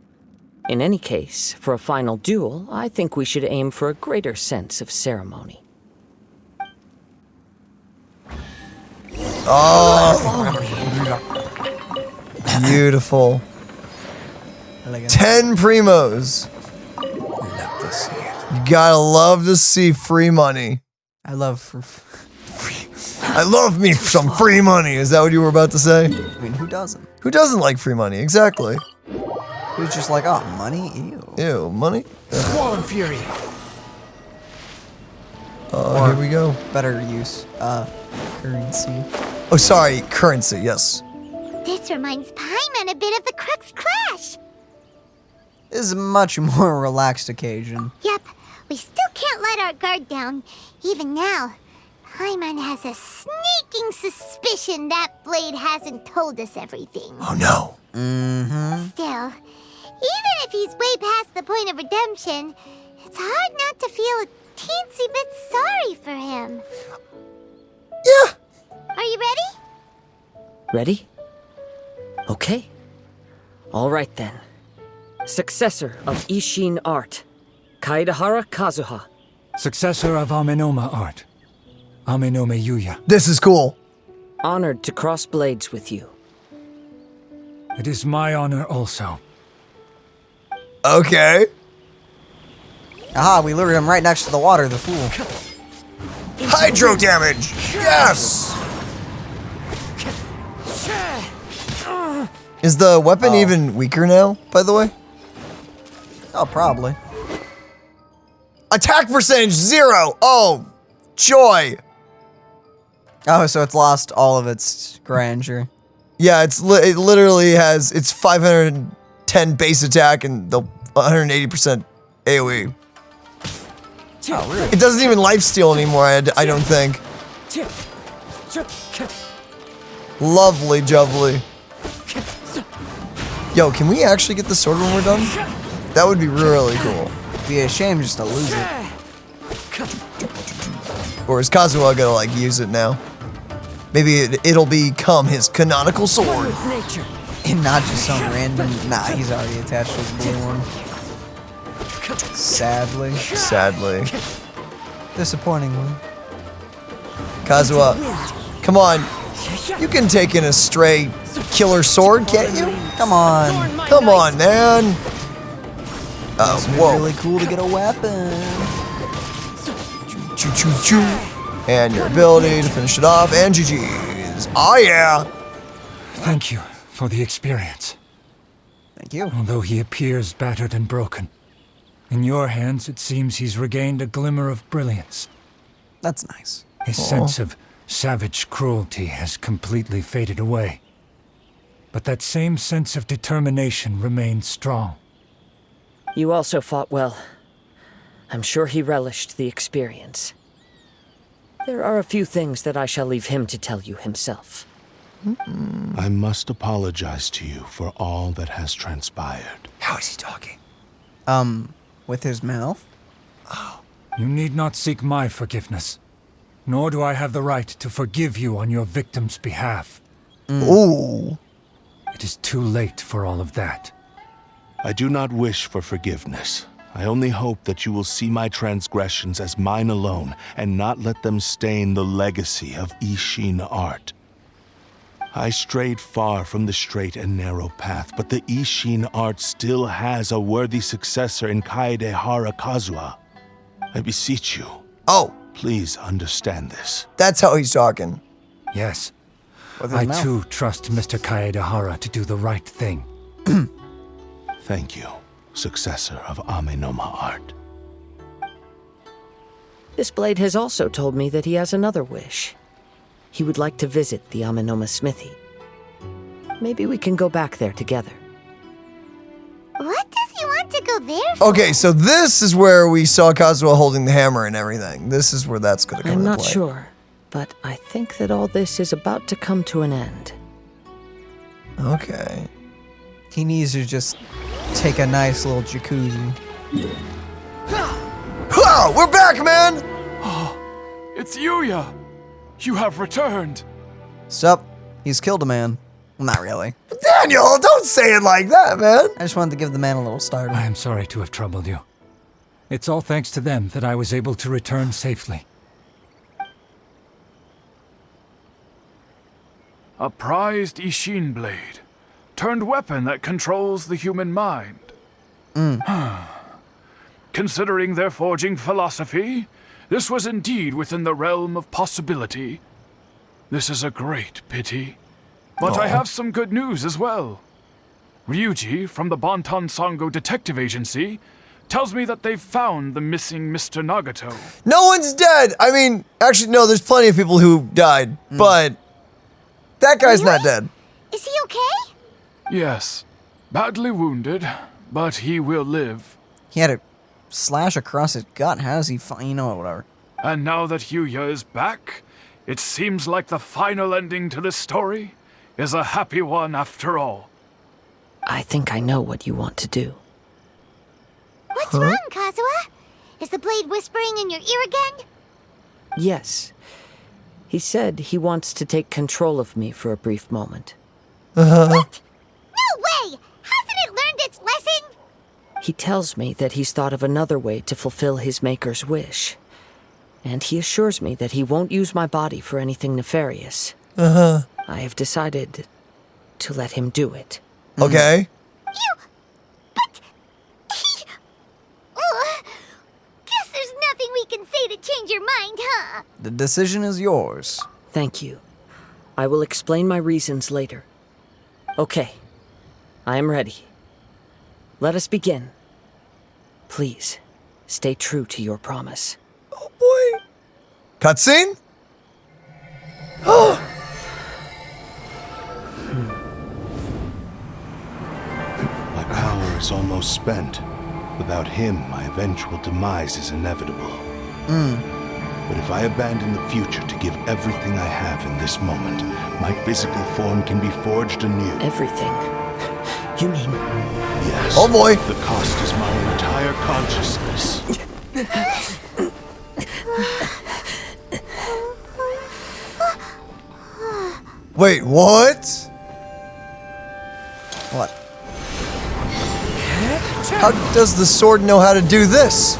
In any case, for a final duel, I think we should aim for a greater sense of ceremony. Oh! Beautiful. 10 primos. Love to see it. You gotta love to see free money. I love I love me some free money. Is that what you were about to say? I mean, who doesn't? Who doesn't like free money? Exactly. Who's just like, oh, money? Ew. Ew, money? Swollen Fury. Here we go. Better use, currency. Oh, sorry, currency, yes. This reminds Paimon a bit of the Crux Clash. This is a much more relaxed occasion. Yep, we still can't let our guard down. Even now, Paimon has a sneaking suspicion that Blade hasn't told us everything. Oh no. Mm-hmm. Still, even if he's way past the point of redemption, it's hard not to feel a teensy bit sorry for him. Yeah. Are you ready? Ready? Okay. All right then. Successor of Isshin art, Kaedehara Kazuha. Successor of Amenoma art, Amenoma Yuya. This is cool. Honored to cross blades with you. It is my honor also. Okay. Aha, we lured him right next to the water, the fool. Hydro damage. Yes. Is the weapon even weaker now, by the way? Oh, probably. Attack percentage 0. Oh, joy. Oh, so it's lost all of its grandeur. Yeah, it literally has its 510 base attack and the 180% AoE. Oh, really? It doesn't even lifesteal anymore, I don't think. Lovely jubbly. Yo, can we actually get the sword when we're done? That would be really cool. It'd be a shame just to lose it. Or is Kazuha gonna like use it now? Maybe it'll become his canonical sword. And not just some random. Nah, he's already attached to his blue one. Sadly. Sadly. Disappointingly. Kazuha, come on. You can take in a stray killer sword, can't you? Come on. Come on, man. It's really cool to get a weapon. Choo choo choo. And your ability to finish it off, and GG's. Oh yeah. Thank you for the experience. Thank you. Although he appears battered and broken, in your hands it seems he's regained a glimmer of brilliance. That's nice. His sense of savage cruelty has completely faded away. But that same sense of determination remains strong. You also fought well. I'm sure he relished the experience. There are a few things that I shall leave him to tell you himself. I must apologize to you for all that has transpired. How is he talking? With his mouth? You need not seek my forgiveness, nor do I have the right to forgive you on your victim's behalf. Ooh. It is too late for all of that. I do not wish for forgiveness. I only hope that you will see my transgressions as mine alone and not let them stain the legacy of Isshin art. I strayed far from the straight and narrow path, but the Isshin art still has a worthy successor in Kaedehara Kazuha. I beseech you. Oh. Please understand this. That's how he's talking. Yes. With his I mouth. too trust Mr. Kaedehara to do the right thing. Thank you, successor of Amenoma art. This blade has also told me that he has another wish. He would like to visit the Amenoma Smithy. Maybe we can go back there together. What does he want to go there for? Okay, so this is where we saw Kazuha holding the hammer and everything. This is where that's gonna come I'm into not play. sure, but I think that all this is about to come to an end. Okay. He needs to just take a nice little jacuzzi. Oh, we're back, man! It's Yuya! You have returned! Sup? He's killed a man. Well, not really. That on, y'all. Don't say it like that, man. I just wanted to give the man a little start. I am sorry to have troubled you. It's all thanks to them that I was able to return safely. A prized Isshin blade, turned weapon that controls the human mind. Considering their forging philosophy, this was indeed within the realm of possibility. This is a great pity. But I have some good news as well. Ryuji from the Bonton Sango Detective Agency tells me that they've found the missing Mr. Nagato. No one's dead. I mean, actually, no, there's plenty of people who died, but that guy's not dead. Is he okay? Yes, badly wounded, but he will live. He had a slash across his gut. How does he you know, whatever. And now that Hyuya is back, it seems like the final ending to this story is a happy one after all. I think I know what you want to do. What's wrong, Kazuha? Is the blade whispering in your ear again? Yes. He said he wants to take control of me for a brief moment. What? No way! Hasn't it learned its lesson? He tells me that he's thought of another way to fulfill his maker's wish. And he assures me that he won't use my body for anything nefarious. I have decided to let him do it. Okay. But guess there's nothing we can say to change your mind, huh? The decision is yours. Thank you. I will explain my reasons later. Okay. I am ready. Let us begin. Please, stay true to your promise. Oh boy. Cutscene? My power is almost spent. Without him, my eventual demise is inevitable. But if I abandon the future to give everything I have in this moment, my physical form can be forged anew. Everything? You mean... Yes. Oh boy. The cost is my entire consciousness. Wait, what? What? How does the sword know how to do this?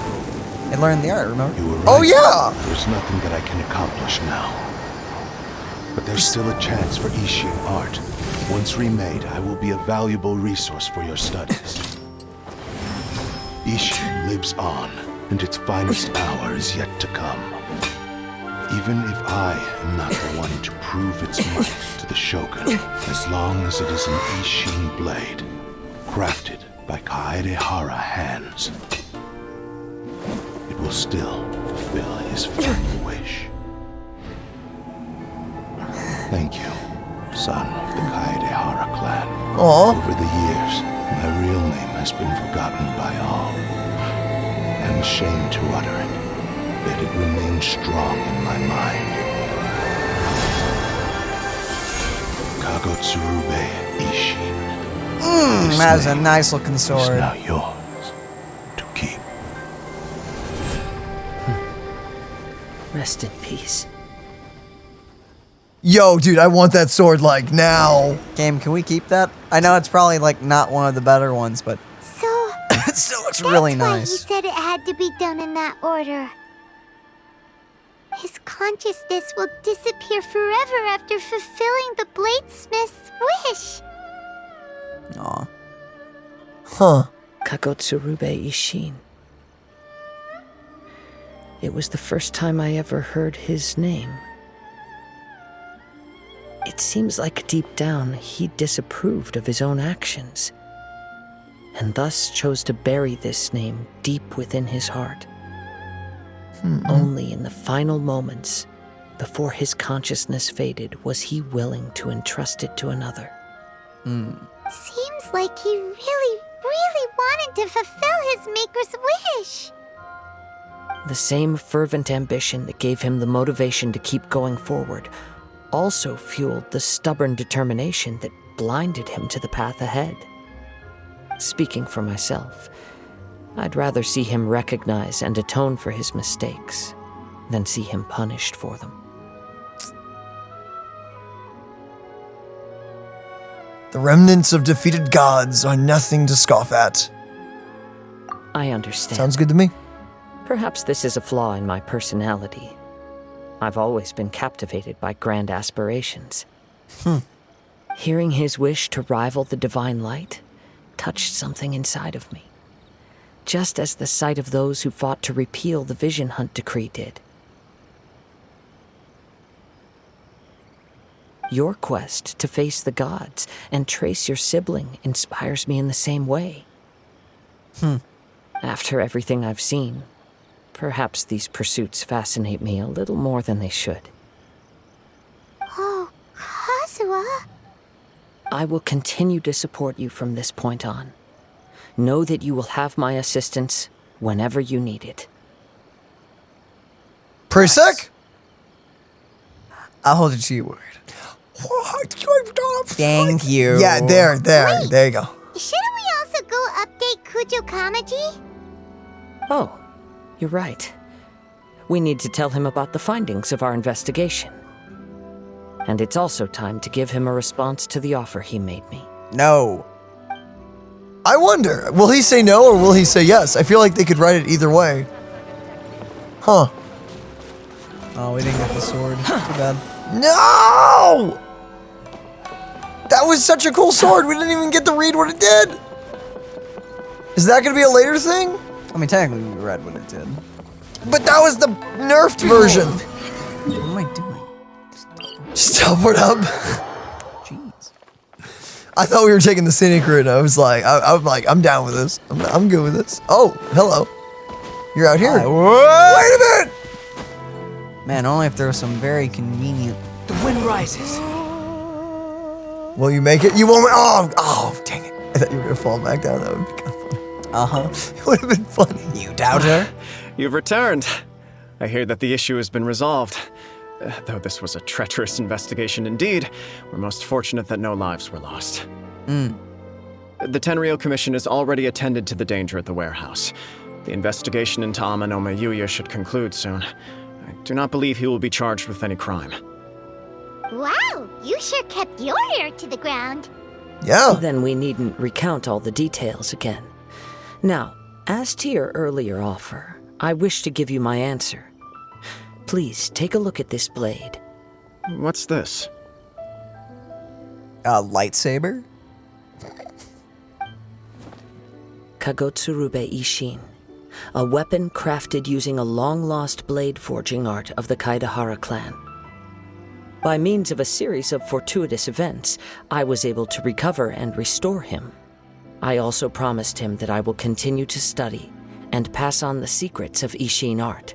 It learned the art, remember? You were right. Oh yeah! There's nothing that I can accomplish now. But there's still a chance for Isshin art. Once remade, I will be a valuable resource for your studies. Isshin lives on, and its finest hour is yet to come. Even if I am not the one to prove its might to the Shogun, as long as it is an Isshin blade, crafted by Kaedehara hands, it will still fulfill his final wish. Thank you, son of the Kaedehara clan. Aww. Over the years, my real name has been forgotten by all. I'm ashamed to utter it, yet it remains strong in my mind. Kagotsurube Isshin. That is a nice looking Is sword. now yours to keep. Rest in peace. Yo, dude, I want that sword like now. Game, can we keep that? I know it's probably like not one of the better ones, but So it still looks really that's why nice. he said it had to be done in that order. His consciousness will disappear forever after fulfilling the bladesmith's wish. Aw. Huh. Kagotsurube Isshin. It was the first time I ever heard his name. It seems like deep down he disapproved of his own actions, and thus chose to bury this name deep within his heart. Only in the final moments, before his consciousness faded, was he willing to entrust it to another. Seems like he really, really wanted to fulfill his maker's wish. The same fervent ambition that gave him the motivation to keep going forward also fueled the stubborn determination that blinded him to the path ahead. Speaking for myself, I'd rather see him recognize and atone for his mistakes than see him punished for them. The remnants of defeated gods are nothing to scoff at. I understand. Sounds good to me. Perhaps this is a flaw in my personality. I've always been captivated by grand aspirations. Hearing his wish to rival the divine light touched something inside of me, just as the sight of those who fought to repeal the Vision Hunt decree did. Your quest to face the gods and trace your sibling inspires me in the same way. After everything I've seen, perhaps these pursuits fascinate me a little more than they should. Oh, Kazuha. I will continue to support you from this point on. Know that you will have my assistance whenever you need it. Pretty sick? I'll hold you to your word. Thank you. Yeah, there you go. Shouldn't we also go update Kujo Kamaji? Oh, you're right. We need to tell him about the findings of our investigation. And it's also time to give him a response to the offer he made me. No. I wonder, will he say no or will he say yes? I feel like they could write it either way. Huh. Oh, we didn't get the sword. Too bad. No! That was such a cool sword. We didn't even get to read what it did. Is that going to be a later thing? I mean, technically we read what it did. But that was the nerfed version. What am I doing? Just teleport up. Jeez. I thought we were taking the scenic route. I was like, I'm down with this. I'm good with this. Oh, hello. You're out here. Wait a minute. Man, only if there was some very convenient. The wind rises. Will you make it? You won't. Oh, dang it. I thought you were going to fall back down. That would be kind of funny. It would have been funny. You doubter? You've returned. I hear that the issue has been resolved. Though this was a treacherous investigation indeed, we're most fortunate that no lives were lost. The Tenryou Commission has already attended to the danger at the warehouse. The investigation into Amenoma Smithy should conclude soon. I do not believe he will be charged with any crime. Wow, you sure kept your ear to the ground. Yeah. Then we needn't recount all the details again. Now, as to your earlier offer, I wish to give you my answer. Please take a look at this blade. What's this? A lightsaber? Kagotsurube Isshin, a weapon crafted using a long-lost blade forging art of the Kaedehara clan. By means of a series of fortuitous events, I was able to recover and restore him. I also promised him that I will continue to study and pass on the secrets of Isshin art.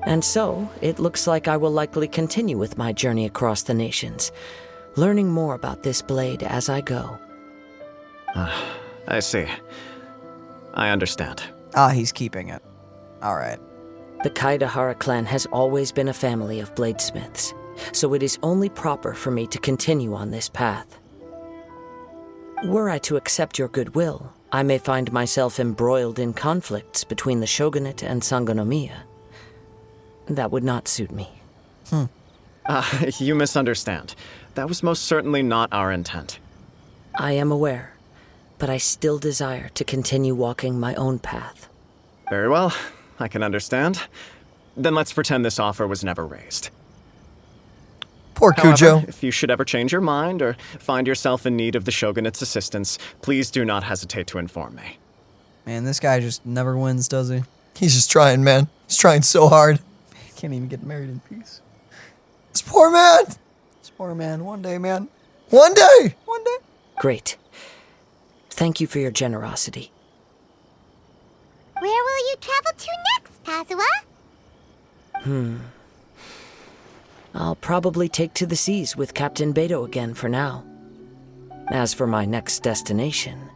And so, it looks like I will likely continue with my journey across the nations, learning more about this blade as I go. I see. I understand. He's keeping it. Alright. The Kaedehara clan has always been a family of bladesmiths, so it is only proper for me to continue on this path. Were I to accept your goodwill, I may find myself embroiled in conflicts between the shogunate and Sangonomiya. That would not suit me. You misunderstand. That was most certainly not our intent. I am aware, but I still desire to continue walking my own path. Very well, I can understand. Then let's pretend this offer was never raised. Poor Kujo. However, if you should ever change your mind or find yourself in need of the shogunate's assistance, please do not hesitate to inform me. Man, this guy just never wins, does he? He's just trying, man. He's trying so hard. Can't even get married in peace. This poor man. This poor man. One day, man. One day. One day. Great. Thank you for your generosity. Where will you travel to next, Kazuha? I'll probably take to the seas with Captain Beto again for now. As for my next destination,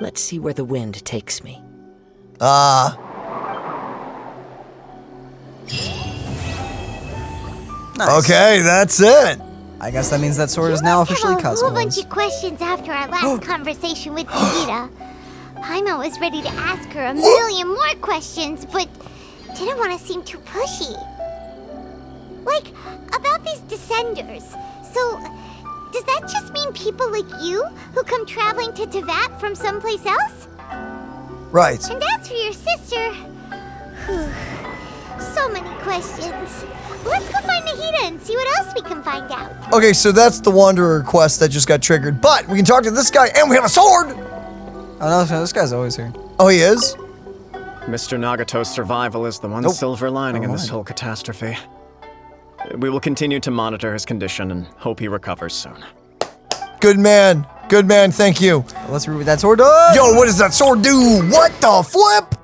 let's see where the wind takes me. Nice. Okay, that's it. I guess that means that sword is now officially I have a whole bunch Kazuha's. of questions after our last conversation with Nikita. Paimon was ready to ask her a million more questions, but didn't want to seem too pushy. Like, about these descenders. So, does that just mean people like you who come traveling to Teyvat from someplace else? Right. And as for your sister... so many questions. Let's go find Nahida and see what else we can find out. Okay, so that's the Wanderer quest that just got triggered. But we can talk to this guy, and we have a sword! Oh no, this guy's always here. Oh, he is? Mr. Nagato's survival is the one silver lining in this whole catastrophe. We will continue to monitor his condition and hope he recovers soon. Good man. Good man, thank you. Let's read what that sword does. Yo, what does that sword do? What the flip?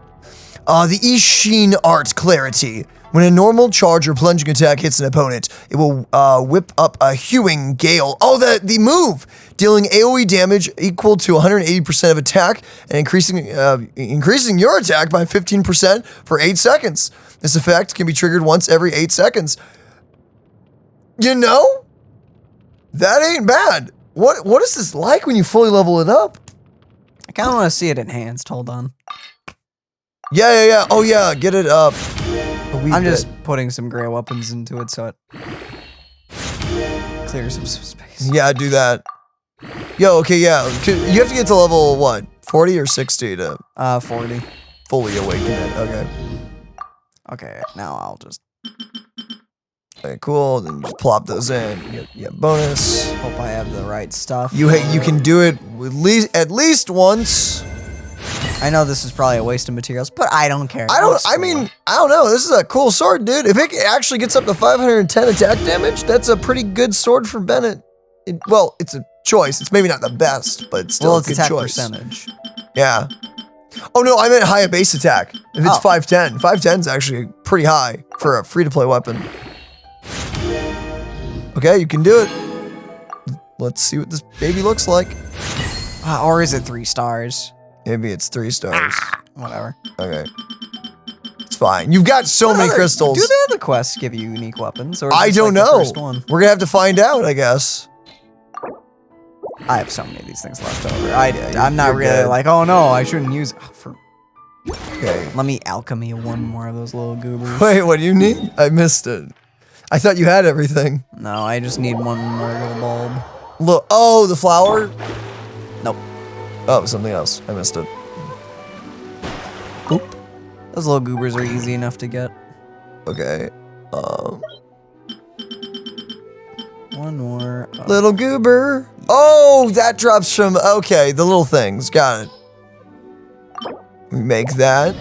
The Isshin art clarity. When a normal charge or plunging attack hits an opponent, it will whip up a hewing gale. Oh, the move! Dealing AoE damage equal to 180% of attack and increasing your attack by 15% for 8 seconds. This effect can be triggered once every 8 seconds. You know? That ain't bad. What is this like when you fully level it up? I kind of want to see it enhanced. Hold on. Yeah. Oh, yeah. Get it up. I'm just putting some gray weapons into it so it clears some space. Yeah, do that. Yo, okay, yeah. You have to get to level, what, 40 or 60 to... 40. Fully awaken it, okay. Okay, now I'll just... Okay, cool. Then you just plop those in. You get bonus. Hope I have the right stuff. You can do it at least once. I know this is probably a waste of materials, but I don't care. I don't know. This is a cool sword, dude. If it actually gets up to 510 attack damage, that's a pretty good sword for Bennett. Well, it's a choice. It's maybe not the best, but it's still a good choice. Percentage. Yeah. Oh no, I meant high base attack. If it's 510, 510 is actually pretty high for a free-to-play weapon. Okay, you can do it. Let's see what this baby looks like. Or is it 3 stars? Maybe it's 3 stars. Whatever. Okay. It's fine. You've got so many crystals. Do the other quests give you unique weapons? Or I don't know. The first one? We're gonna have to find out, I guess. I have so many of these things left over. I'm not really like, oh no, I shouldn't use it. Okay. Let me alchemy one more of those little goobers. Wait, what do you need? I missed it. I thought you had everything. No, I just need one more little bulb. Look, oh, the flower? Nope. Oh, something else. I missed it. Oop. Those little goobers are easy enough to get. Okay. One more. Little goober. Oh, that drops from, okay, the little things. Got it. We make that.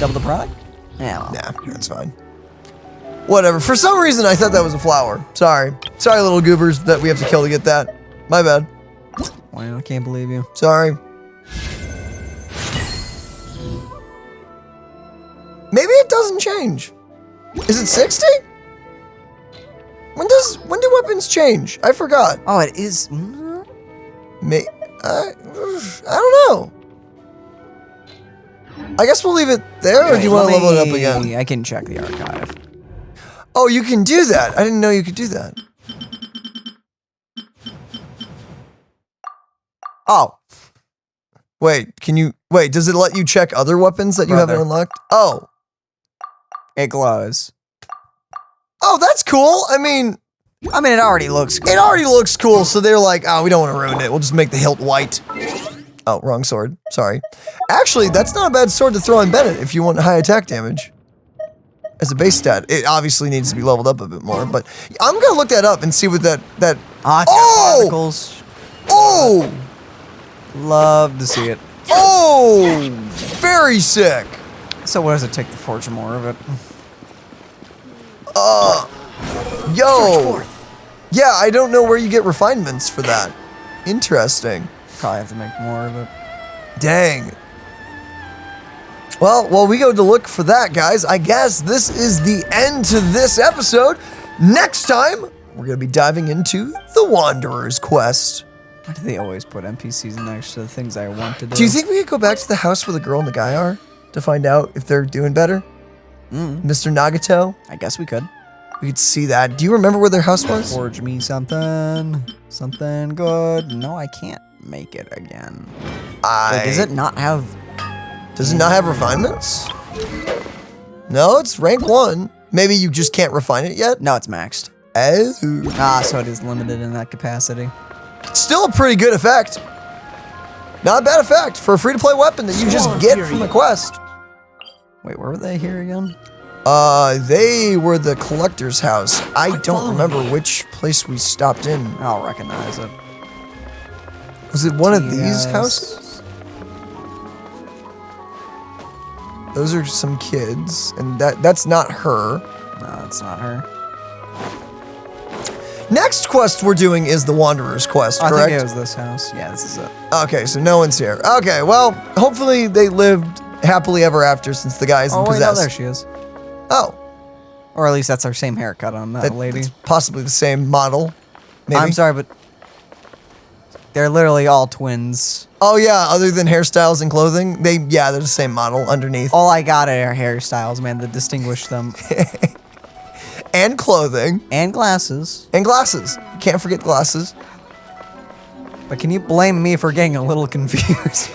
Double the product? Yeah. Well. Nah, that's fine. Whatever. For some reason, I thought that was a flower. Sorry. Sorry, little goobers that we have to kill to get that. My bad. Wow, I can't believe you. Sorry. Maybe it doesn't change. Is it 60? When do weapons change? I forgot. Oh, it is. I don't know. I guess we'll leave it there, or do you want to level it up again? I can check the archive. Oh, you can do that. I didn't know you could do that. Oh. Wait, does it let you check other weapons that you haven't unlocked? Oh. It glows. Oh, that's cool. I mean, it already looks cool. It already looks cool, so they're like, oh, we don't want to ruin it. We'll just make the hilt white. Oh, wrong sword. Sorry. Actually, that's not a bad sword to throw on Bennett if you want high attack damage. As a base stat. It obviously needs to be leveled up a bit more, but I'm going to look that up and see what that... Particles. Oh! Love to see it. Oh! Very sick. So what does it take to forge more of it? Yo! Yeah, I don't know where you get refinements for that. Interesting. Probably have to make more of it. Dang. Well, while we go to look for that, guys, I guess this is the end to this episode. Next time, we're going to be diving into the Wanderer's Quest. Why do they always put NPCs next to the things I want to do? Do you think we could go back to the house where the girl and the guy are to find out if they're doing better? Mr. Nagato? I guess we could. We could see that. Do you remember where their house was? Forge me something. Something good. No, I can't make it again. Wait, does it not have... Does it not have refinements? No, it's rank 1. Maybe you just can't refine it yet? No, it's maxed. Oh. Ah, so it is limited in that capacity. Still a pretty good effect. Not a bad effect for a free-to-play weapon that you just get from a quest. Wait, where were they here again? They were the collector's house. I don't remember which place we stopped in. I'll recognize it. Was it one of these houses? Those are some kids, and that's not her. No, it's not her. Next quest we're doing is the Wanderer's quest, correct? I think it was this house. Yeah, this is it. Okay, so no one's here. Okay, well, hopefully they lived happily ever after since the guy's Oh, wait, no, possessed. there she is. Oh. Or at least that's our same haircut on that lady. It's possibly the same model. Maybe. I'm sorry, but they're literally all twins. Oh yeah, other than hairstyles and clothing, they're the same model underneath. All I got are hairstyles, man, that distinguish them. And clothing. And glasses. And glasses. Can't forget glasses. But can you blame me for getting a little confused?